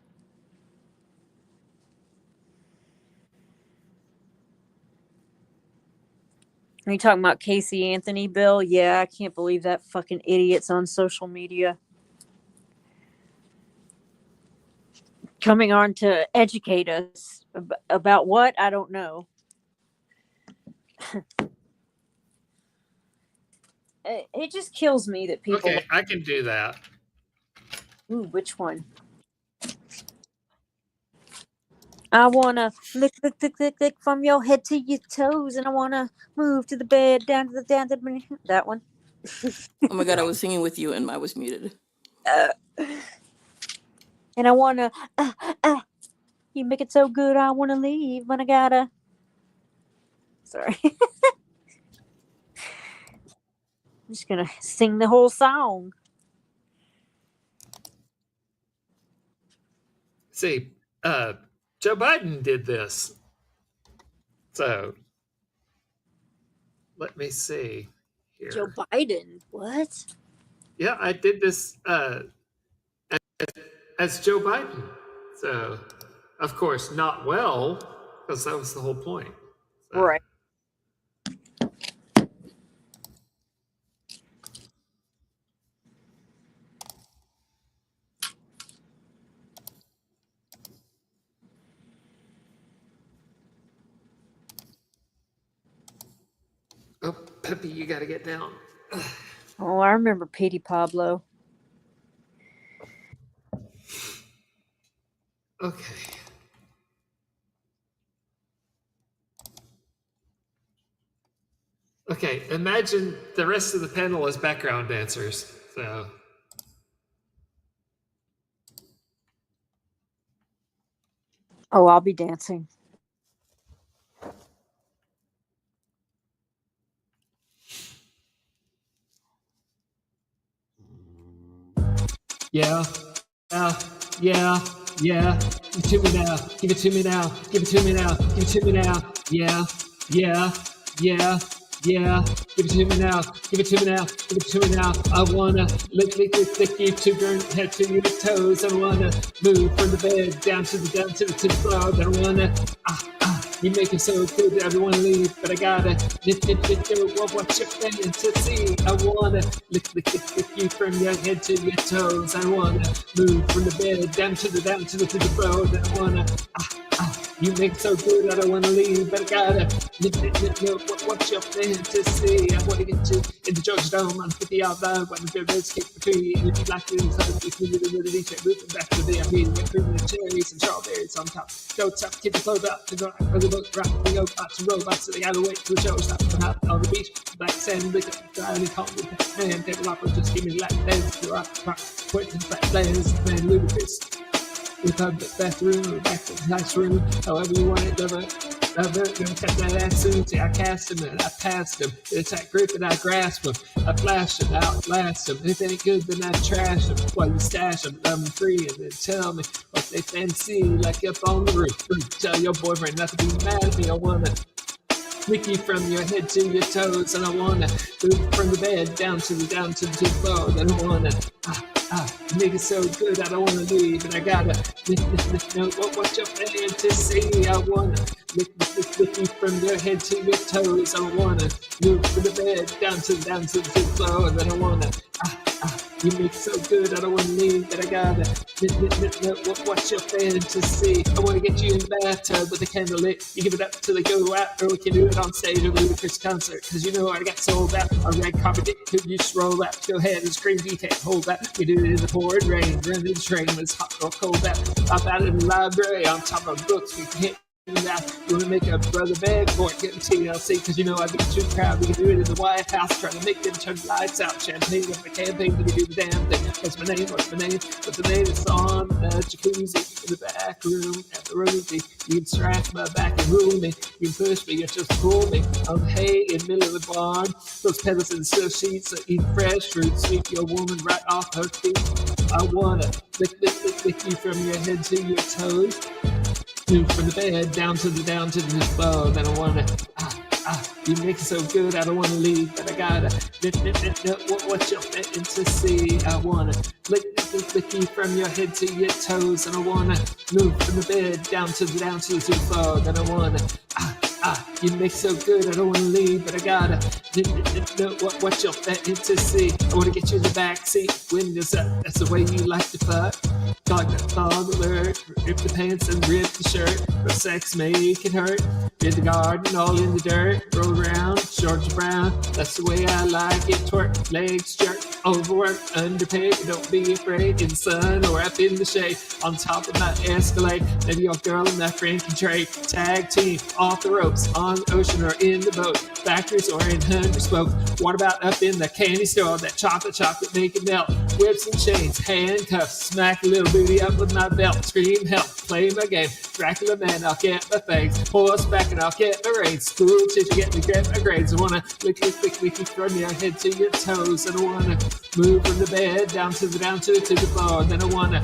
Are you talking about Casey Anthony, Bill? Yeah, I can't believe that fucking idiot's on social media. Coming on to educate us about what? I don't know. It just kills me that people. Okay, I can do that. Ooh, which one? I wanna lick from your head to your toes, and I wanna move to the bed, down to the that one. Oh my god, I was singing with you and I was muted. And I wanna, you make it so good, I wanna leave, but I gotta. Sorry. I'm just gonna sing the whole song. See, Joe Biden did this. So, let me see here. Joe Biden? What? Yeah, I did this as Joe Biden. So, of course, not well, because that was the whole point. So. Right. Oh, Peppy, you got to get down. Oh, I remember Petey Pablo. Okay. Okay, imagine the rest of the panel as background dancers. So. Oh, I'll be dancing. Yeah, yeah. Give it to me now. Give it to me now. Give it to me now. Give it to me now. Yeah. Give it to me now. Give it to me now. Give it to me now. I wanna lick you to your head to your toes. I wanna move from the bed down to the floor. I wanna you make it so good that I don't wanna leave, but I gotta watch your fantasy. I wanna lick you from your head to your toes. I wanna move from the bed down to the floor. I wanna you make it so good I don't wanna leave, but I gotta watch your fantasy. I wanna get you in the Georgia Dome on 50-yard line, when the birds kick the tree. And if you like to use it, if you really t-shirt, moving back to the I'm eating fruit and cherries and strawberries on top. Go top, keep the clothes up, to go out for the boat, rock, we go out to robots, so they gotta wait till the show stops. Come out on the beach, black sand, lick up, dry, and call me man, table opera, just give me like dance, to rock, point to the flat lands, man, ludicrous. We found the bathroom, back to the nice room, however you want it, lover, gonna catch that ass soon. See, I cast him and I passed him. It's that grip and I grasp him. I flash him, outlast him. If it ain't good, then I trash him. While you stash him, I'm free, and then tell me what they fancy, like up on the roof. Tell your boyfriend not to be mad at me. I wanna lick you from your head to your toes, and I wanna move from the bed down to the floor. Then I wanna make it so good I don't wanna leave, and I gotta know what your fantasy. I wanna lick you from your head to your toes. I wanna move from the bed down to the floor. And then I wanna you make it so good I don't wanna leave, but I gotta what's your fantasy. I wanna get you in the bathtub with a candle lit. You give it up till they go out, or we can do it on stage at a ludicrous concert. Cause you know I got sold out on red carpet. Could you just roll out? Go ahead and scream, you can't hold that. We do it in the pouring rain, run the train when it's hot or cold out. Up out in the library on top of books, we can hit now. You wanna make a brother beg for it, get the TLC, cause you know I get too proud. We can do it in the White House, trying to make them turn the lights out. Champagne with my campaign, we can do the damn thing. What's my name? What's the latest on the jacuzzi in the back room at the Rosie. You can scratch my back and rule me. You can push me, you just pull me. I'm hay in the middle of the barn. Those pellets and silk sheets, I eat fresh fruit, sweep your woman right off her feet. I wanna lick you from your head to your toes. Move from the bed down to the floor. Then I wanna You make it so good, I don't wanna leave, but I gotta know what you're fitting to see. I wanna lick you from your head to your toes, and I wanna move from the bed down to the floor. Then I wanna you make it so good, I don't wanna leave, but I gotta know what you're fitting to see. I wanna get you in the back seat, windows up, that's the way you like to fuck. Dog that thong alert, rip the pants and rip the shirt, but sex make it hurt. In the garden, all in the dirt, roll around, Georgia Brown, that's the way I like it. Twerk, legs jerk, overwork, underpaid, don't be afraid, in the sun or up in the shade, on top of my Escalade, maybe your girl and that friend can trade, tag team, off the ropes, on the ocean or in the boat, factories or in 100 spoke, what about up in the candy store, that chocolate make it melt, whips and chains, handcuffs, smack a little booty up with my belt, scream help, play my game, Dracula man, I'll get my fangs, horseback and I'll get my reins, school teacher, get me grab my grades, I wanna lick you from your head to your toes, and I wanna move from the bed down to the floor, then I wanna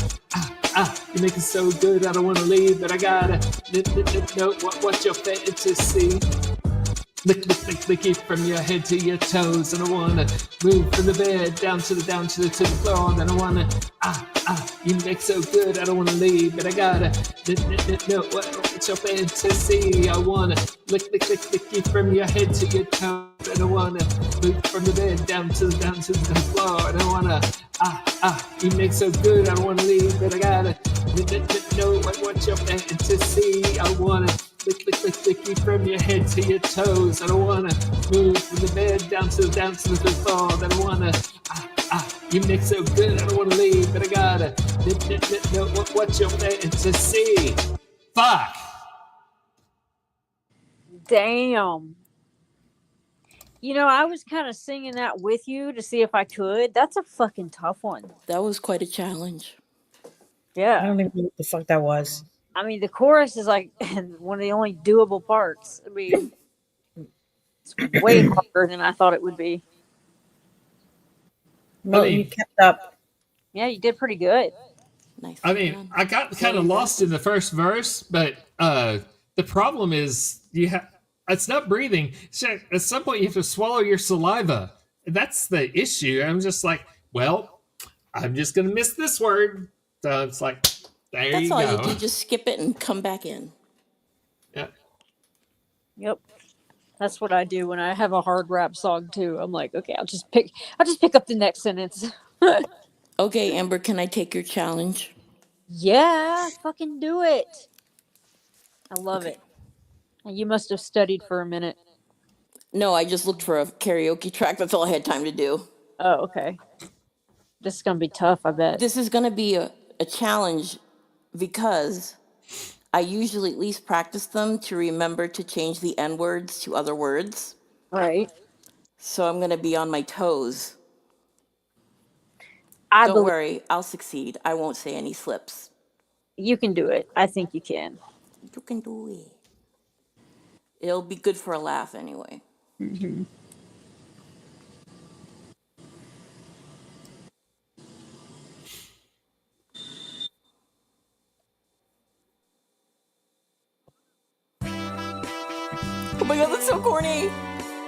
you make it so good, I don't wanna leave, but I gotta know what you're fitting to see. Lick it from your head to your toes, and I wanna move from the bed down to the floor. Then I wanna you make so good, I don't wanna leave, but I gotta know what you're fantasy. I wanna lick it from your head to your toes, and I wanna move from the bed down to the floor. And I wanna you make so good, I don't wanna leave, but I gotta know what you're fantasy. I wanna lick you from your head to your toes. I don't wanna move from the bed down to the floor. Then I wanna you make so good, I don't wanna leave, but I gotta know what you're fantasy. Fuck. Damn. You know, I was kind of singing that with you to see if I could. That's a fucking tough one. That was quite a challenge. I Yeah. don't even know what the fuck that was. I mean, the chorus is like one of the only doable parts. I mean, it's way harder than I thought it would be. Well, mean- you kept up. Yeah, you did pretty good. Nice. I mean, I got kind of lost in the first verse, but the problem is it's not breathing. So at some point, you have to swallow your saliva. That's the issue. I'm just like, well, I'm just gonna miss this word. So it's like, there That's you all go. you do. Just skip it and come back in. Yeah. Yep. That's what I do when I have a hard rap song too. I'm like, okay, I'll just pick up the next sentence. Okay, Amber, can I take your challenge? Yeah, fucking do it. I love Okay. it. And you must have studied for a minute. No, I just looked for a karaoke track. That's all I had time to do. Oh, okay. This is gonna be tough, I bet. This is going to be a challenge because I usually at least practice them to remember to change the N words to other words. Right. So I'm going to be on my toes. I Don't believe worry, I'll succeed. I won't say any slips. you can do it. I think you can. You can do it. It'll be good for a laugh anyway. Mm-hmm. Oh my god, that's so corny.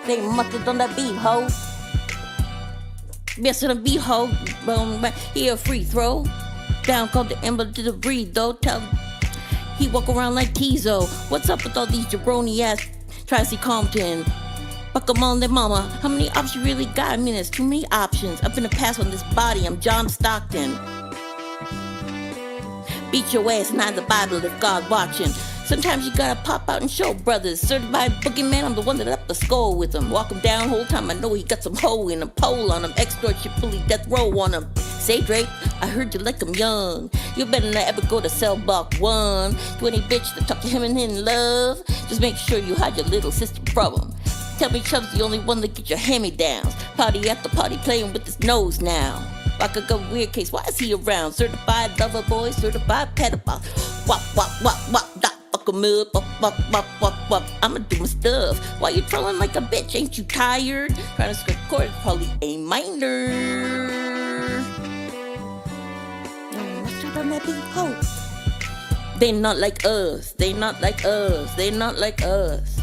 They mucked on that beat, ho. Yes, on the beat, ho. Boom, here, free throw. Down, called the ember to the breed, though. Tell he walk around like Tizo. What's up with all these jabroni ass Tracy Compton? Fuck 'em on their mama. How many options you really got? I mean, there's too many options. Up in the past on this body, I'm John Stockton. Beat your ass, not the Bible if God watching. Sometimes you gotta pop out and show brothers. Certified boogeyman, I'm the one that up the skull with him. Walk him down, whole time I know he got some hoe in a pole on him. Extort shit, fully death row on him. Say Drake, I heard you like him young. You better not ever go to cell block 1. You any bitch that talk to him and in love. Just make sure you hide your little sister from him. Tell me Chubb's the only one that get your hand-me-downs. Party after party playing with his nose now. Like a good weird case, why is he around? Certified lover boy, certified pedophile. Wop, wop, wop, wop, dot, fuck him up, wop, wop, wop, wop, wop. I'ma do my stuff. Why you trolling like a bitch? Ain't you tired? Trying to skirt chords, probably A minor. On that beat, ho. They not like us. They not like us. They not like us.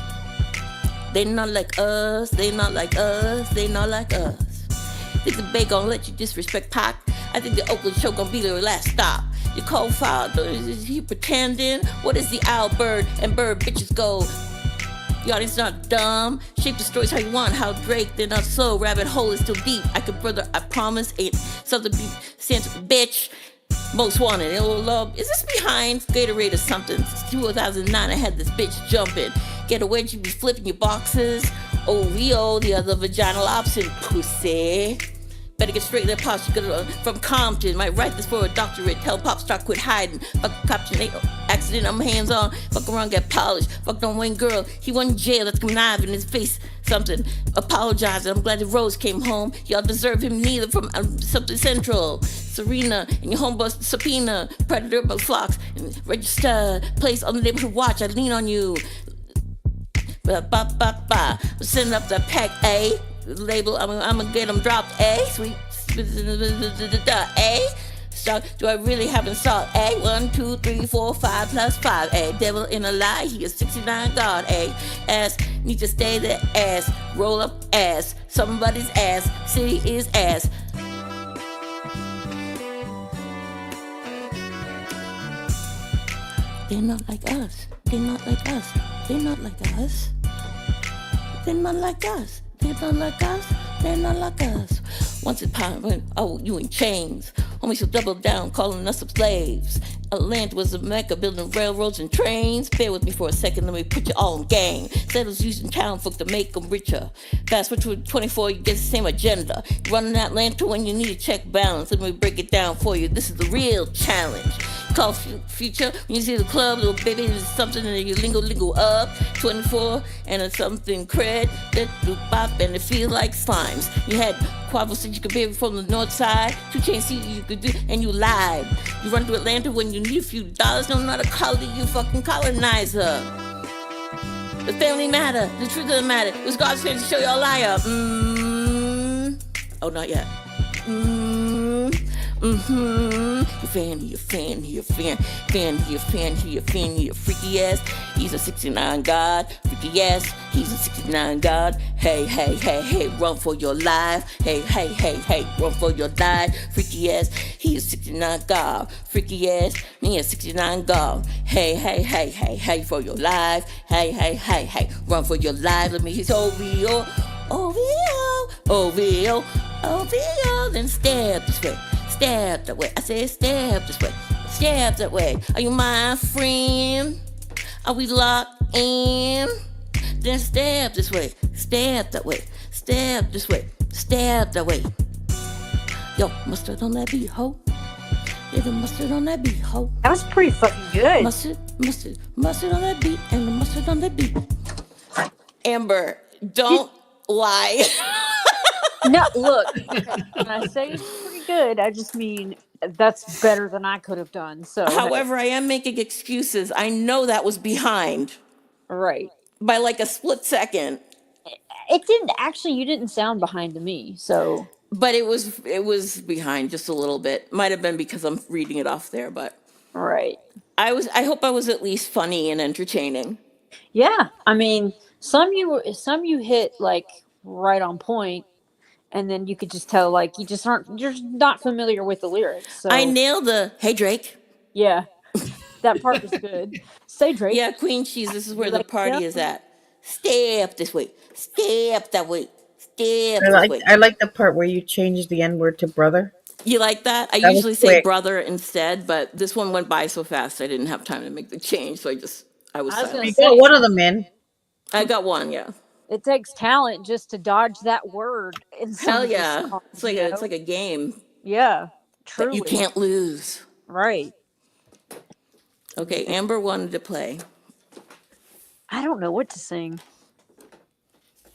They not like us, they not like us, they not like us. Think the Bay gon' let you disrespect Pac? I think the Oakland show gon' be their last stop. Your co-father, is he pretending? What is the owl bird and bird bitches go? The audience not dumb. Shape the stories how you want. How Drake, they're not slow. Rabbit hole is still deep. I could brother, I promise. Ain't something be sent bitch. Most wanted. Ill love. Is this behind Gatorade or something? Since 2009, I had this bitch jumping. Get away, you be flipping your boxes. OVO, the other vaginal option. Pussy. Better get straight to the pops. You got from Compton. Might write this for a doctorate. Tell pop star quit hiding. Fuck caption accident. I'm hands on. Fuck around, get polished. Fuck don't win girl. He went in jail. Let's connive in his face. Something. Apologizing. I'm glad the Rose came home. Y'all deserve him neither from something central. Serena and your homeboy subpoena. Predator but flocks. And register. Place on the neighborhood watch. I lean on you. Send up the pack A. Label, I'm gonna get them dropped, sweet, so do I really have installed, 1, 2, 3, 4, 5 plus 5, devil in a lie, he is 69 God, ass, need to stay there, ass, roll up ass, somebody's ass, city is ass. They're not like us, they're not like us, they're not like us, they're not like us. They're not like us, they're not like us. Once upon oh, you in chains. Homies will double down, calling us slaves. Atlanta was a mecca, building railroads and trains. Bear with me for a second, let me put you all in game. Settles using town folk to make them richer. Fast forward to 24, you get the same agenda. Running Atlanta when you need a check balance. Let me break it down for you, this is the real challenge. Call future, when you see the club, little baby, there's something that you lingo up. 24, and it's something cred, that do bop, and it feels like slimes. You had Quavo said you could be from the north side, 2 Chainz see you could do, and you lied. You run to Atlanta when you need a few dollars, no matter call it, you fucking colonizer. The family matter, the truth doesn't matter. It was God's plan to show you a liar. Oh, not yet. You're freaky ass. He's a 69 God, freaky ass. He's a 69 God. Hey, run for your life. Hey, run for your life. Freaky ass. He's a 69 God, freaky ass. Me a 69 God. Hey, for your life. Hey, run for your life. Let me hit OVO, then stab this way. Stab that way. I said stab this way. Stab that way. Are you my friend? Are we locked in? Then stab this way. Stab that way. Stab this way. Stab that way. Yo, mustard on that beat, ho. Yeah, the mustard on that beat, ho. That was pretty fucking good. Mustard on that beat, and the mustard on that beat. Amber, don't lie. No, look, when I say it's pretty good, I just mean that's better than I could have done. So, However, I am making excuses. I know that was behind right. by like a split second. It didn't actually. You didn't sound behind to me. So, But it was behind just a little bit. Might have been because I'm reading it off there, but right. I hope I was at least funny and entertaining. Yeah, I mean, some you hit like right on point, and then you could just tell like you're not familiar with the lyrics. So I nailed the hey Drake. yeah, that part was good. Say Drake. Yeah, Queen Cheese, this is where the Like, party yeah. is at. Step this way. Step that way. Step this way. I like the part where you change the N word to brother. You like that? I That was usually say quick. brother instead, but this one went by so fast I didn't have time to make the change, so I was I was silent. gonna You say, got one of them in. I got one, yeah. it takes talent just to dodge that word in some Hell of these yeah. songs, It's like you it's know? like a game Yeah, that truly. you can't lose. Right. Okay, Amber wanted to play. I don't know what to sing.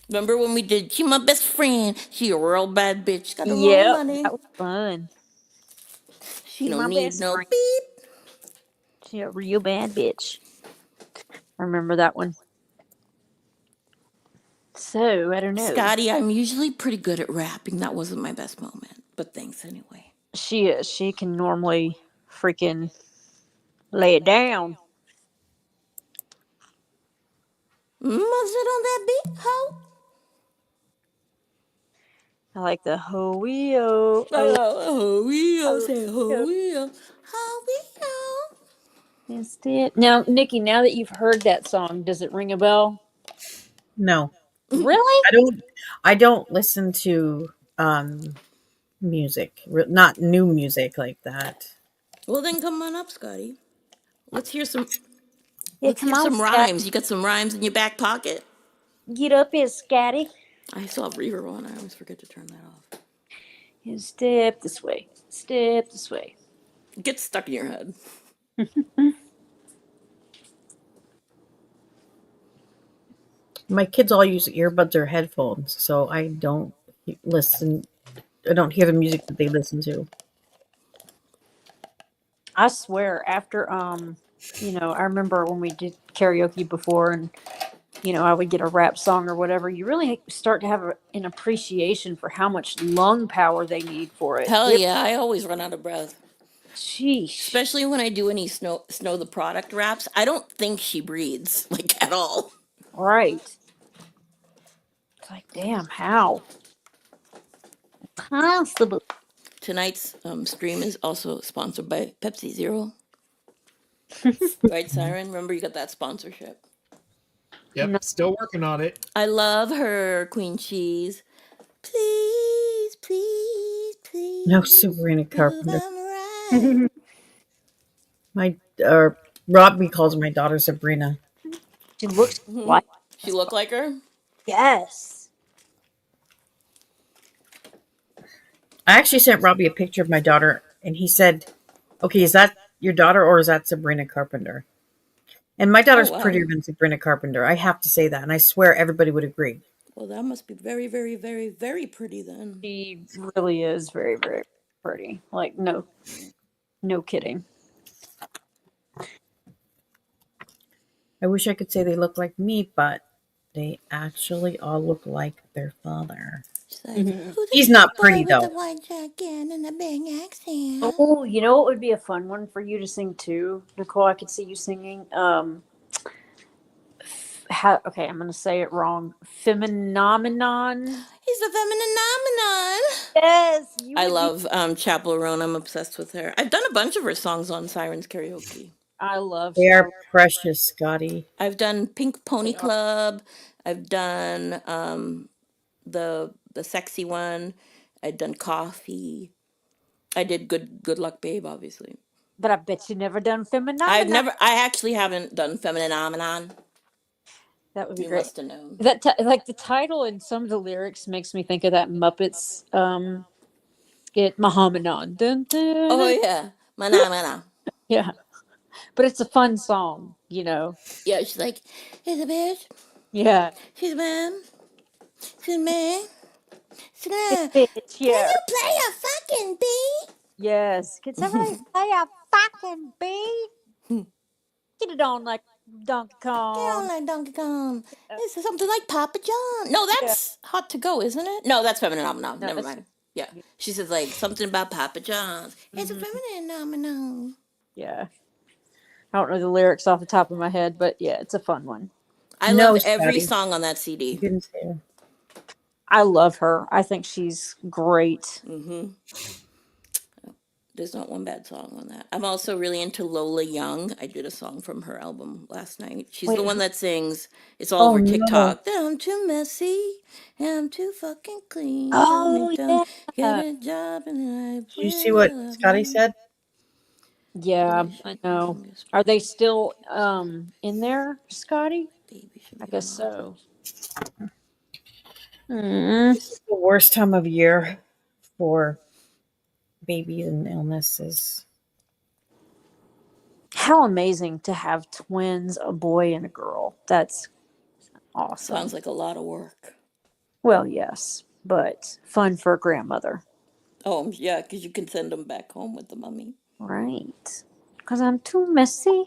Remember when we did She My Best Friend? She a real bad bitch. Got the Yeah, wrong money. that was fun. She She my don't need best no friend. beep. She a real bad bitch. I remember that one. So I don't know. Scotty, I'm usually pretty good at rapping. That wasn't my best moment, but thanks anyway. She is. She can normally freaking lay it down. Must it on that beat, ho? I like the ho-wee-o. Ho-wee-o, say Oh, ho-wee-o, ho-wee-o. missed it. Now, Nikki, now that you've heard that song, does it ring a bell? No, Really? I don't listen to music, not new music like that. Well, then come on up, Scotty. Let's hear some. Yeah, Let's come hear on, some Scott. rhymes. You got some rhymes in your back pocket? Get up here, Scotty. I still have reverb on. I always forget to turn that off. And step this way. Step this way. It gets stuck in your head. My kids all use earbuds or headphones, so I don't listen. I don't hear the music that they listen to. I swear, after I remember when we did karaoke before, and I would get a rap song or whatever. You really start to have an appreciation for how much lung power they need for it. Hell yeah, I always run out of breath. Sheesh. Especially when I do any Snow the Product raps. I don't think she breathes, like, at all. Right. It's like, damn, how? Possible. Tonight's stream is also sponsored by Pepsi Zero. Right, Siren? Remember you got that sponsorship. Yep, No. still working on it. I love her, Queen Cheese. Please, please, please. No, Sabrina Carpenter. Right. My Robbie calls my daughter Sabrina. She looks like She look like her? yes. I actually sent Robbie a picture of my daughter, and he said, "Okay, is that your daughter or is that Sabrina Carpenter?" And my daughter's wow. prettier than Sabrina Carpenter. I have to say that, and I swear everybody would agree. Well, that must be very, very, very, very pretty then. She really is very, very pretty. Like no kidding. I wish I could say they look like me, but they actually all look like their father. She's like, who's He's the not boy pretty, with though. the white jacket and a big accent? Oh, you know what would be a fun one for you to sing too, Nicole? I could see you singing. Okay, I'm gonna say it wrong. Phenomenon. He's a phenomenon. Yes, I love Chapel Roan. I'm obsessed with her. I've done a bunch of her songs on Sirens Karaoke. I love. They are precious, Scotty. I've done Pink Pony Club. I've done the sexy one. I've done Coffee. I did Good Luck Babe, obviously. But I bet you never done Phenomenon. I actually haven't done Phenomenon. That would be You great. must have known. That like the title and some of the lyrics makes me think of that Muppets skit Mahamanon. Dun, dun, Oh dun. yeah, Mana. Yeah, but it's a fun song, Yeah, she's like, he's a bitch. Yeah, She's a man. She's a man. She's a man. bitch. Can Yeah. you play a fucking beat? Yes. Can somebody play a fucking beat? Get it on like Donkey Get on Kong. like Donkey Kong. This is something like Papa John. No, that's Hot to Go, isn't it? No, that's Feminine. No, never that's- mind. Yeah. She says like something about Papa John's. It's a feminine. Yeah. I don't know the lyrics off the top of my head, but yeah, it's a fun one. I No, love every Scotty. song on that You CD. didn't say it. I love her. I think she's great. There's not one bad song on that. I'm also really into Lola Young. I did a song from her album last night. She's Wait, the one that sings. It's all over no. TikTok. I'm too messy. I'm too fucking clean. Oh, Don't yeah. get a job and Did you see what Scotty said? Yeah, I know. Are they still in there, Scotty? I guess so. This is the worst time of year for babies and illnesses. How amazing to have twins, a boy and a girl. That's awesome. Sounds like a lot of work. Well, yes, but fun for a grandmother. Oh, yeah, because you can send them back home with the mummy. Right. Because I'm too messy.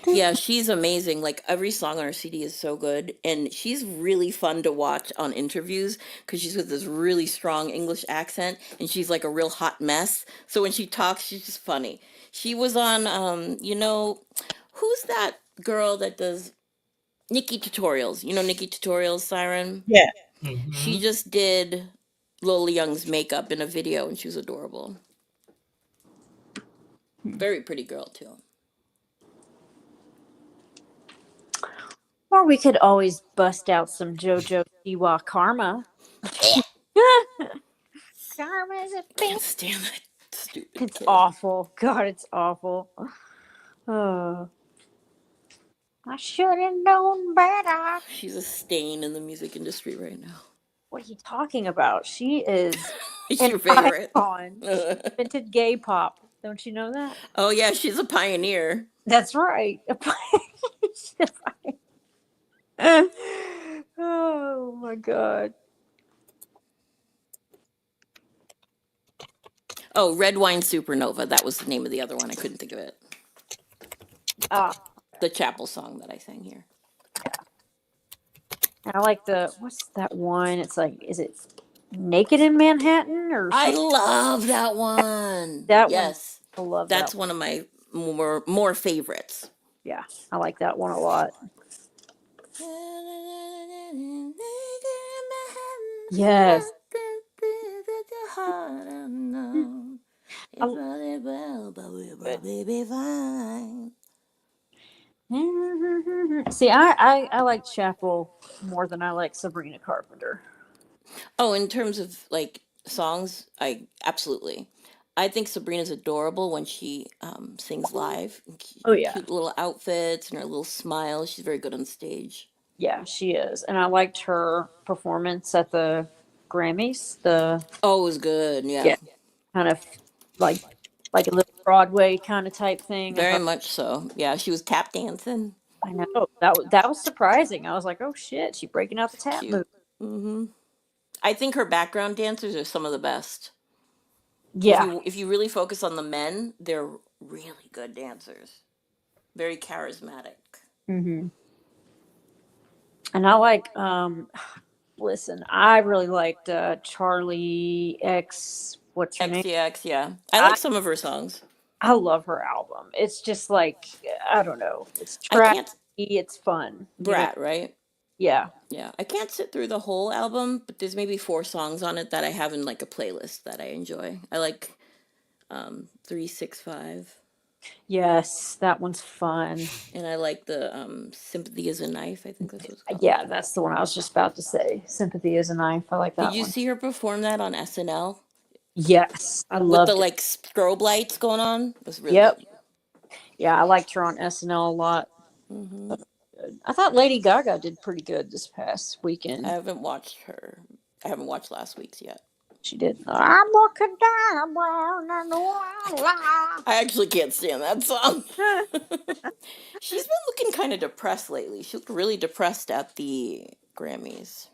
Yeah, she's amazing. Like every song on her CD is so good, and she's really fun to watch on interviews because she's with this really strong English accent, and she's like a real hot mess. So when she talks, she's just funny. She was on, who's that girl that does Nikki Tutorials. You know Nikki Tutorials, Siren? Yeah. She Mhm. just did Lola Young's makeup in a video, and she was adorable. Very pretty girl too. Or we could always bust out some JoJo Siwa Karma. Karma's a Can't bitch. stand that stupid It's kid. awful. God, it's awful. Oh, I should have known better. She's a stain in the music industry right now. What are you talking about? She is It's an your favorite. icon. She invented gay pop. Don't you know that? Oh yeah, she's a pioneer. That's right. Oh my god. Oh, Red Wine Supernova. That was the name of the other one. I couldn't think of it. Ah, The chapel song that I sang here. I like the what's that one? It's like, is it Naked in Manhattan or I something? love that one. That one. Yes, I love that's that. one of my more favorites. Yeah, I like that one a lot. Yes. It's really well, but we'll probably be fine. See, I like Chapel more than I like Sabrina Carpenter. Oh, in terms of like songs, I absolutely. I think Sabrina's adorable when she sings live. Oh yeah, Cute little outfits and her little smile. She's very good on stage. yeah, she is, and I liked her performance at the Grammys. The Oh, it was good. Yeah, yeah, kind of like a little Broadway kind of type thing. I very thought, much so. Yeah, she was tap dancing. I know that was surprising. I was like, oh shit, she breaking out the tap move. Cute. Hmm. I think her background dancers are some of the best. Yeah. If you really focus on the men, they're really good dancers. Very charismatic. Hmm. And I like listen, I really liked Charlie X, what's her name? XTX, yeah. I I like some of her songs. I love her album. It's just like, I don't know. It's I trashy, can't it's fun, Brat, right? Yeah. Yeah. I can't sit through the whole album, but there's maybe 4 songs on it that I have in like a playlist that I enjoy. I like 365, Yes, that one's fun. and I like the Sympathy is a Knife, I think that's what it's called. Yeah, that's the one I was just about to say. Sympathy is a Knife. I like Did that you one. see her perform that on SNL Yes, I with the loved it. like strobe lights going on? It was really Yep. good. Yeah, I liked her on SNL a lot. Hmm. I thought Lady Gaga did pretty good this past I weekend. haven't watched her. I haven't watched last week's yet. She did. I'm looking down on the wall. I actually can't stand that song. She's been looking kind of depressed lately. She looked really depressed at the Grammys.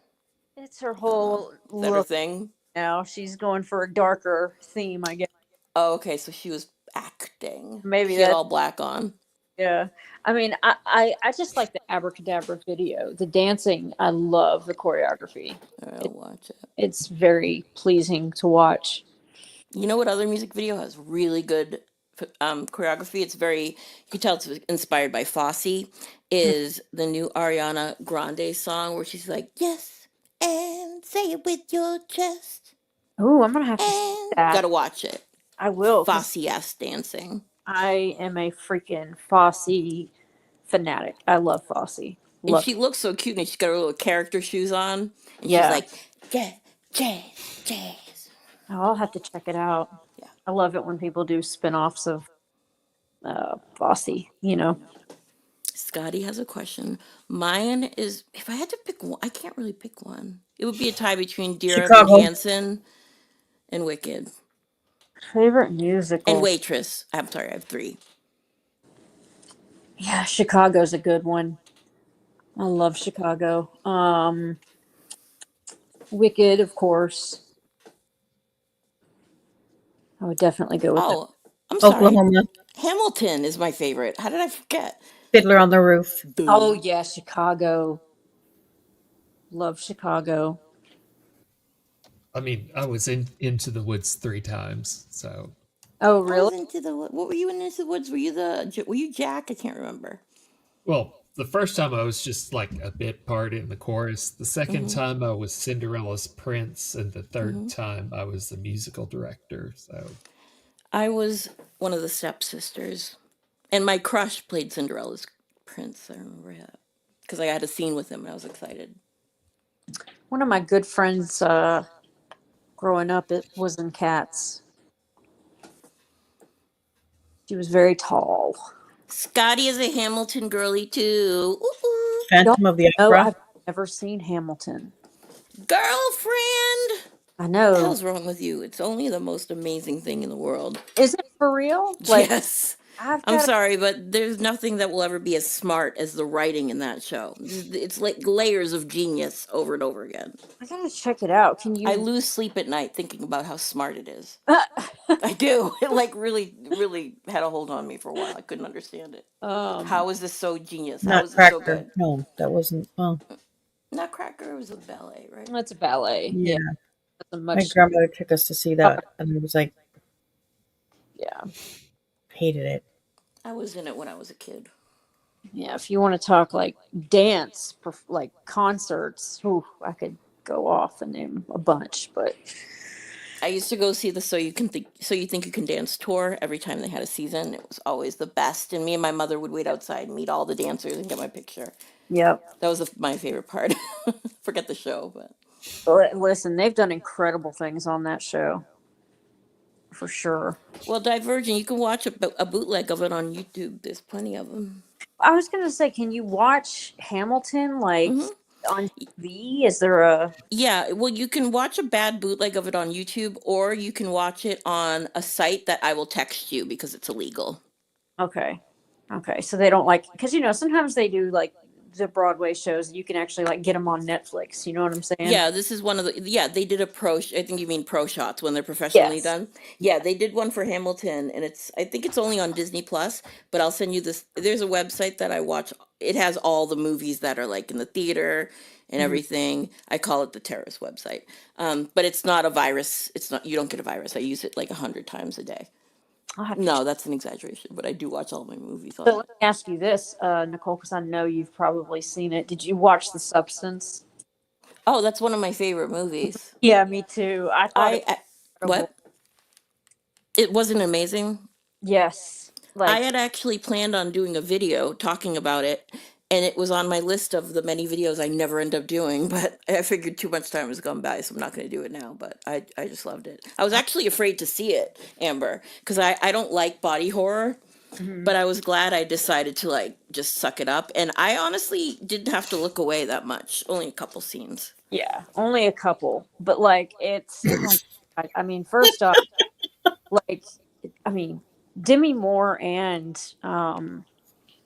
It's her I don't know. whole Is that her look thing? now. She's going for a darker theme, I guess. Oh, okay. So she was acting. Maybe She had that. all black on. Yeah. I mean, I just like the Abracadabra video. The dancing, I love the choreography. I'll watch it. It's very pleasing to watch. You know what other music video has really good choreography? It's very, you can tell it's inspired by Fosse. Is the new Ariana Grande song where she's like, yes, and say it with your chest. Oh, I'm gonna have to see And that. gotta watch it. I will. 'Cause Fosse ass dancing. I am a freaking Fosse fanatic. I love Fosse. And Love. she looks so cute, and she's got her little character shoes on, and Yeah. she's like, jazz, jazz, jazz. Oh, I'll have to check it out. Yeah. I love it when people do spin-offs of Fosse, you know. Scotty has a question. Mine is, if I had to pick one, I can't really pick one. It would be a tie between Dear Evan Chicago. Hansen and Wicked. Favorite musical. And Waitress. I'm sorry, I have 3. Yeah, Chicago's a good one. I love Chicago. Wicked, of course. I would definitely go with that. Oh, I'm sorry. Oklahoma. Hamilton is my favorite. How did I forget? Fiddler on the Roof. Oh yeah, Chicago. Love Chicago. I mean, I was into the woods 3 times, so Oh I was really? into the, what were you in Into the Woods? Were you Jack? I can't remember. well, the first time I was just like a bit part in the chorus. The second Mm-hmm. time I was Cinderella's prince, and the third Mm-hmm. time I was the musical director. So I was one of the stepsisters, and my crush played Cinderella's prince. I remember that because I had a scene with him, and I was excited. One of my good friends growing up, it was in Cats. She was very tall. Scotty is a Hamilton girly too. Ooh, Phantom of the No, Opera. I've never seen Hamilton. girlfriend. I What the know. hell's wrong with you? It's only the most amazing thing in the world. Is it for real? Like, Yes. I've I'm got to, sorry, but there's nothing that will ever be as smart as the writing in that show. It's like layers of genius over and over again. I gotta check it out. Can I you? lose sleep at night thinking about how smart it is. I do. It like really, really had a hold on me for a while. I couldn't understand it. um, How is this so genius? How is this so Nutcracker. good? No, that wasn't. Oh, Nutcracker was a ballet, right? it's a ballet. Yeah, yeah. that's a My much. grandmother took us to see that, and it was like Yeah, hated it. I was in it when I was a kid. yeah. If you want to talk like dance, like concerts, ooh, I could go off and name a bunch. But I used to go see the So You Think You Can Dance tour every time they had a season. It was always the best, and me and my mother would wait outside and meet all the dancers and get my picture. yep. That was my favorite part. Forget the show, but Listen, they've done incredible things on that show for sure. well, Divergent, you can watch a bootleg of it on YouTube. There's plenty of them. I was gonna say, can you watch Hamilton like Hmm. on TV? Is there a Yeah, well, you can watch a bad bootleg of it on YouTube, or you can watch it on a site that I will text you because it's illegal. okay? Okay, so they don't like because sometimes they do like the Broadway shows. You can actually like get them on Netflix. You know what I'm saying? Yeah, this is one of the. Yeah, they did a I think you mean pro shots when they're professionally Yes. done. Yeah, they did one for Hamilton, and I think it's only on Disney Plus. But I'll send you this. There's a website that I watch. It has all the movies that are like in the theater and Mhm. everything. I call it the terrorist website. But it's not a virus. It's not. You don't get a virus. I use it like 100 times a day. I'll have to. No, that's an exaggeration. But I do watch all my movies on So it. let me ask you this, Nicole, because I know you've probably seen it. Did you watch The Substance? Oh, that's one of my favorite movies. Yeah, me too. I thought it I was incredible. what? It wasn't amazing. Yes, I like had actually planned on doing a video talking about it, and it was on my list of the many videos I never end up doing, but I figured too much time has gone by, so I'm not going to do it now. But I just loved it. I was actually afraid to see it, Amber, because I don't like body horror, mhm. but I was glad I decided to like just suck it up. And I honestly didn't have to look away that much, only a couple scenes. Yeah, only a couple, but like it's. Oh, I mean, first off, like I mean, Demi Moore and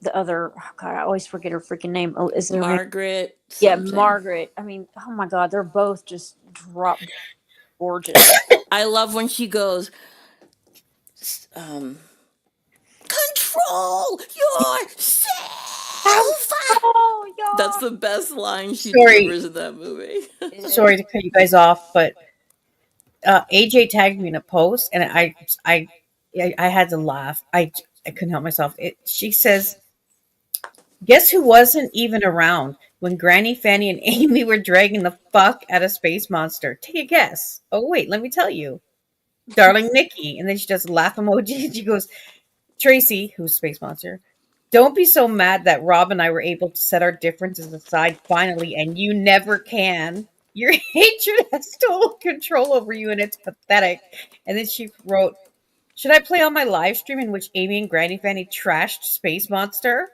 the other. Oh God, I always forget her freaking name. Oh, is there? Margaret Yeah, something. Margaret. I mean, oh my God, they're both just drop gorgeous. I love when she goes, um, control yourself. Oh, That's y'all. the best line she Sorry, delivers in that movie. sorry to cut you guys off, but AJ tagged me in a post, and I had to laugh. I couldn't help myself. She says, "Guess who wasn't even around when Granny, Fanny, and Amy were dragging the fuck out of Space Monster? Take a guess." Oh wait, let me tell you, darling Nikki. And then she does a laugh emoji, and she goes, "Tracy, who's Space Monster, don't be so mad that Rob and I were able to set our differences aside finally, and you never can. Your hatred has total control over you, and it's pathetic." And then she wrote, "Should I play on my live stream in which Amy and Granny Fanny trashed Space Monster?"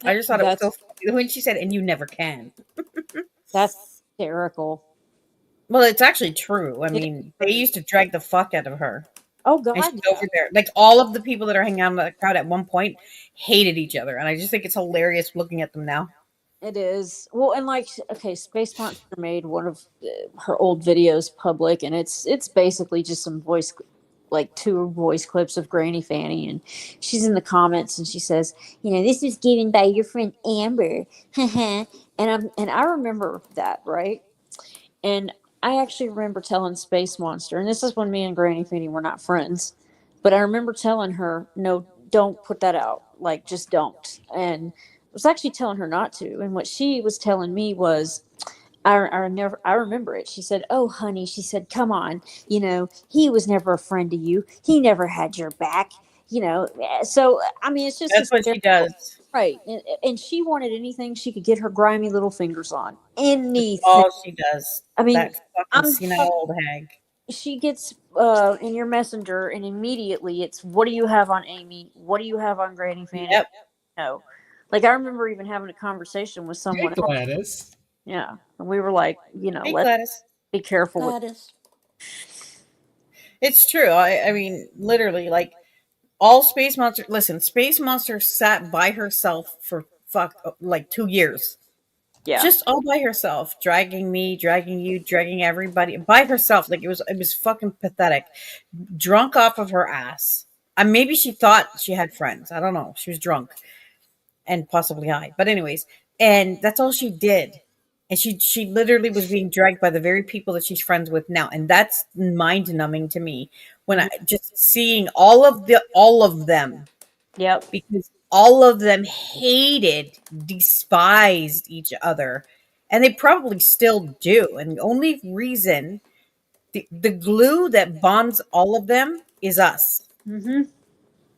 I just thought it was That's so funny when she said, "And you never can." that's hysterical. Well, it's actually true. I It is mean, they true. used to drag the fuck out of her. Oh And God, she's yeah, over there. Like all of the people that are hanging out in the crowd at one point hated each other. And I just think it's hilarious looking at them now. it is. Well, and like, okay, Space Monster made one of her old videos public, and it's basically just some like two voice clips of Granny Fanny, and she's in the comments, and she says, this was given by your friend Amber, and I remember that, right? And I actually remember telling Space Monster, and this is when me and Granny Fanny were not friends, but I remember telling her, no, don't put that out. Like, just don't. And was actually telling her not to, and what she was telling me was, I remember it. She said, "Oh, honey," she said, "come on, he was never a friend to you. He never had your back." So I mean, it's just That's what she hysterical, does. right? And she wanted anything she could get her grimy little fingers on. That's Anything. all she does. I mean, That fucking I'm senile talking. old hag. She gets in your messenger, and immediately it's, "What do you have on Amy? What do you have on Granny Fanny?" Yep. No, like I remember even having a conversation with Hey, someone else. Gladys. Yeah, and we were like, Hey, let's Gladys. be careful with. Gladys. It's true. I mean, literally, like all Space Monster. Listen, Space Monster sat by herself for like 2 years, Yeah. just all by herself, dragging me, dragging you, dragging everybody by herself. Like it was fucking pathetic. Drunk off of her ass. Maybe she thought she had friends. I don't know. She was drunk and possibly high. But anyways, and that's all she did. And she literally was being dragged by the very people that she's friends with now, and that's mind numbing to me when I Mhm. just seeing all of them, Yep. because all of them hated, despised each other, and they probably still do. And the only reason, the glue that bonds all of them is us, Hmm.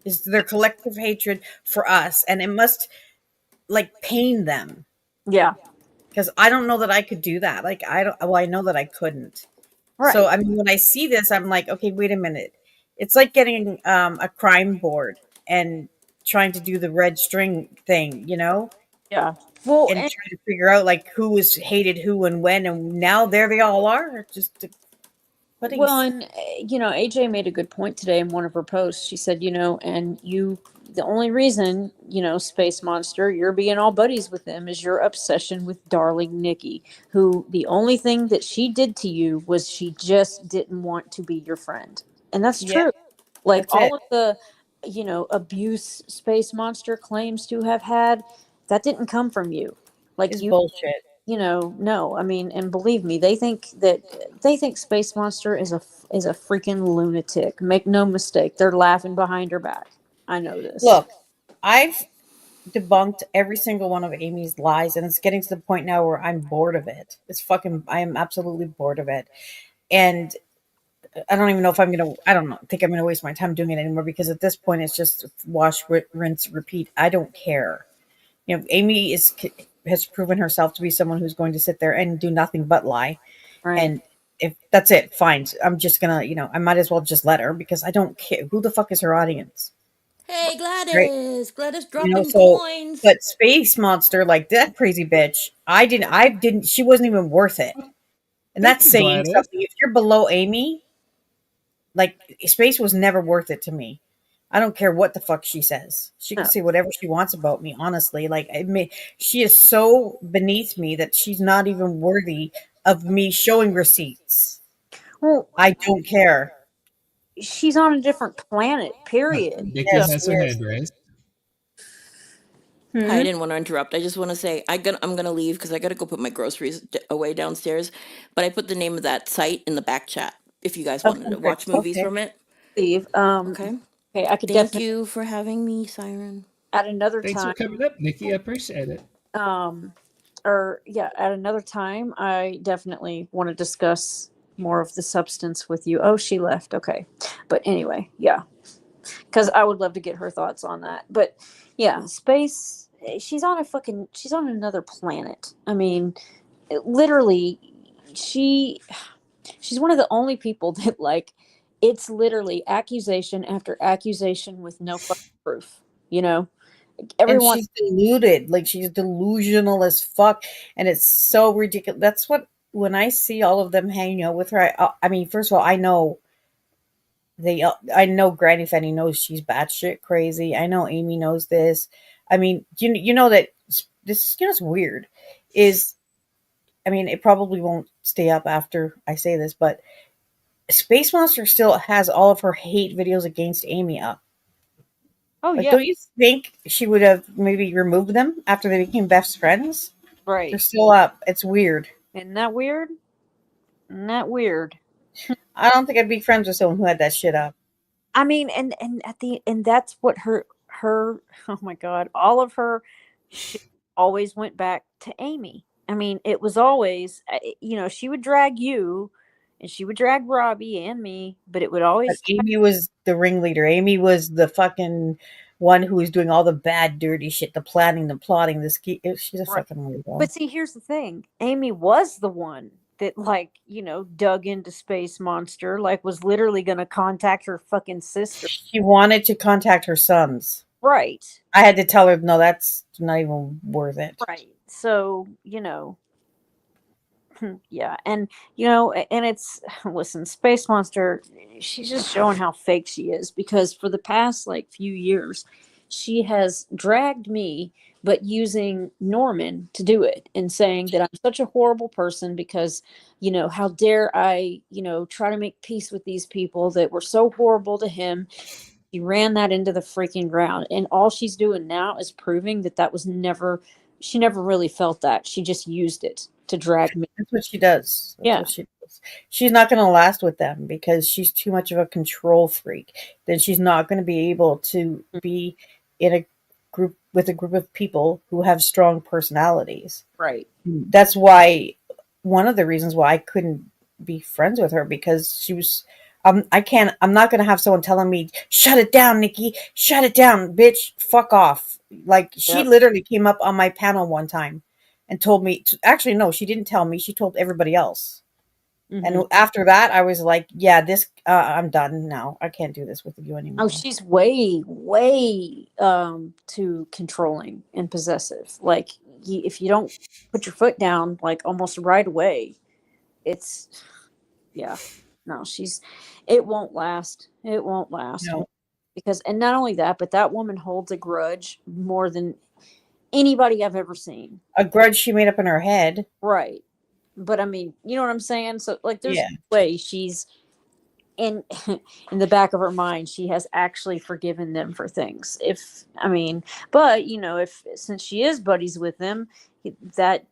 is their collective hatred for us, and it must like pain them, Yeah. because I don't know that I could do that. Like I don't. Well, I know that I couldn't. So Right. I mean, when I see this, I'm like, okay, wait a minute. It's like getting a crime board and trying to do the red string thing, Yeah. Well, and trying to figure out like who was hated who and when, and now there they all are, just putting. and AJ made a good point today in one of her posts. She said, and the only reason, Space Monster, you're being all buddies with them is your obsession with darling Nikki, who the only thing that she did to you was she just didn't want to be your friend. And that's Yeah, true. Like that's it. all of the, abuse Space Monster claims to have had, that didn't come from you. Like It's bullshit. no, I mean, and believe me, they think Space Monster is a freaking lunatic. Make no mistake, they're laughing behind her back. I know this. Look, I've debunked every single one of Amy's lies, and it's getting to the point now where I'm bored of it. I am absolutely bored of it. And I don't even know if I don't know, think I'm gonna waste my time doing it anymore, because at this point it's just wash, rinse, repeat. I don't care. Amy has proven herself to be someone who's going to sit there and do nothing but lie. Right. And if that's it, fine. I'm just gonna, I might as well just let her, because I don't care. Who the fuck is her audience? Hey, Right? Gladys. Gladys dropping So, coins. but Space Monster, like that crazy bitch, I didn't, she wasn't even worth it. And Thank that's you, saying Gladys. something. If you're below Amy, like Space was never worth it to me. I don't care what the fuck she says. She can No. say whatever she wants about me, honestly. Like she is so beneath me that she's not even worthy of me showing receipts. Well, I don't care. she's on a different planet. Period. Nikki So, Yes, has she her is. hand raised. Hi, I hmm? didn't want to interrupt. I just want to say I'm gonna leave because I gotta go put my groceries away downstairs. But I put the name of that site in the back chat if you guys Oh, wanted to watch perfect. movies Okay. from it. Leave. Okay. Okay, I could Thank definitely you for having me, Siren. at another Thanks for time. coming up, Nikki. I appreciate it. Um, or yeah, at another time, I definitely want to discuss more of the substance with you. Oh, she left. Okay, but anyway, yeah, because I would love to get her thoughts on that. But yeah, space. She's on another planet. I mean, literally, she she's one of the only people that like it's literally accusation after accusation with no fucking proof. You know, And everyone. she's deluded. Like she's delusional as fuck. And it's so ridiculous. That's what, when I see all of them hanging out with her, I mean, first of all, I know Granny Fanny knows she's batshit crazy. I know Amy knows this. I mean, you know that this, it's weird. Is I mean, it probably won't stay up after I say this, but Space Monster still has all of her hate videos against Amy up. Oh Like, yeah, don't you think she would have maybe removed them after they became best friends? They're right. still up. It's weird. Isn't that weird? Isn't that weird? I don't think I'd be friends with someone who had that shit up. I mean, and that's what her oh my god, all of her she always went back to Amy. I mean, it was always, she would drag you and she would drag Robbie and me, but it would But always, Amy was the ringleader. Amy was the fucking one who was doing all the bad, dirty shit, the planning, the plotting, the ski. She's a right. fucking weirdo. But see, here's the thing. Amy was the one that, like, dug into Space Monster, like, was literally going to contact her fucking sister. She wanted to contact her sons. Right. I had to tell her, no, that's not even worth it. Right. So, yeah. And, and it's, listen, Space Monster, she's just showing how fake she is because for the past, like, few years, she has dragged me, but using Norman to do it and saying that I'm such a horrible person because, how dare I, try to make peace with these people that were so horrible to him. She ran that into the freaking ground. And all she's doing now is proving that was never, she never really felt that. She just used it to drag me. That's what she does. That's Yeah. what she does. She's not going to last with them because she's too much of a control freak. Then she's not going to be able to be in a group with a group of people who have strong personalities. Right. That's why one of the reasons why I couldn't be friends with her because she was I'm not going to have someone telling me, shut it down, Nikki, shut it down, bitch, fuck off. Like she Yep. literally came up on my panel one time and told me actually, no, she didn't tell me. She told everybody else. Mhm. And after that, I was like, yeah, this, I'm done now. I can't do this with you anymore. Oh, she's way, way too controlling and possessive. Like, if you don't put your foot down, like almost right away, it's, yeah, no, it won't last. It won't last. No. Because, and not only that, but that woman holds a grudge more than anybody I've ever seen. A grudge she made up in her head. Right. But I mean, you know what I'm saying? So, like, there's Yeah. no way she's in the back of her mind, she has actually forgiven them for things. But if since she is buddies with them, that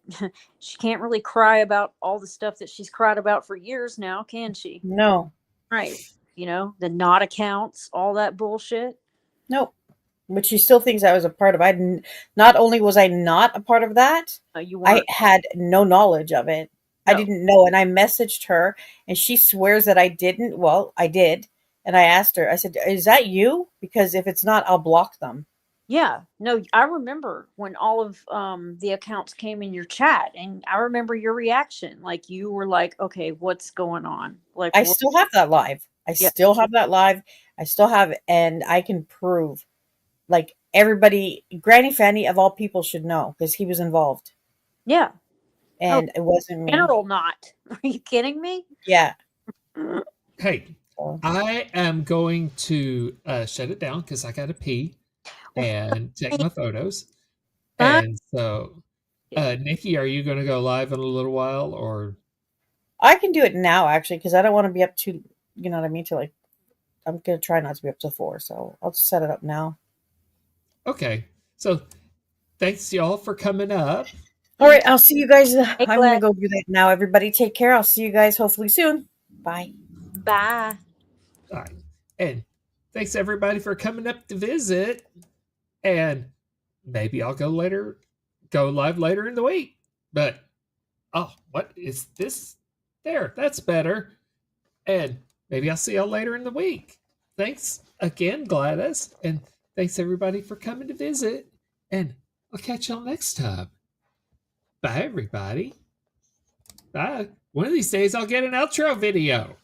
she can't really cry about all the stuff that she's cried about for years now, can she? No. Right. The not accounts, all that bullshit. Nope. But she still thinks I was a part of it. Not only was I not a part of that, You I weren't. had no knowledge of it. I No. didn't know. And I messaged her and she swears that I didn't. Well, I did. And I asked her, I said, is that you? Because if it's not, I'll block them. Yeah, no, I remember when all of the accounts came in your chat, and I remember your reaction. Like, you were like, "Okay, what's going on?" Like, I still have that live. I Yeah. still have that live. I still have it. And I can prove, like, everybody, Granny Fanny of all people should know because he was involved. Yeah, And it wasn't me. general not. Are you kidding me? Yeah. Hey, So, I am going to shut it down because I got to pee and take my photos. And so, Nikki, are you going to go live in a little while or? I can do it now, actually, because I don't want to be up to, you know what I mean? To like, I'm going to try not to be up till 4. So I'll just set it up now. Okay. So thanks y'all for coming up. All right. I'll see you guys. I'm going to Glad. go do that now. Everybody take care. I'll see you guys hopefully soon. Bye. Bye. All right. And thanks everybody for coming up to visit. And maybe I'll go live later in the week. But oh, what is this? There, that's better. And maybe I'll see y'all later in the week. Thanks again, Gladys. And thanks everybody for coming to visit. And I'll catch y'all next time. Bye, everybody. Bye. One of these days I'll get an outro video.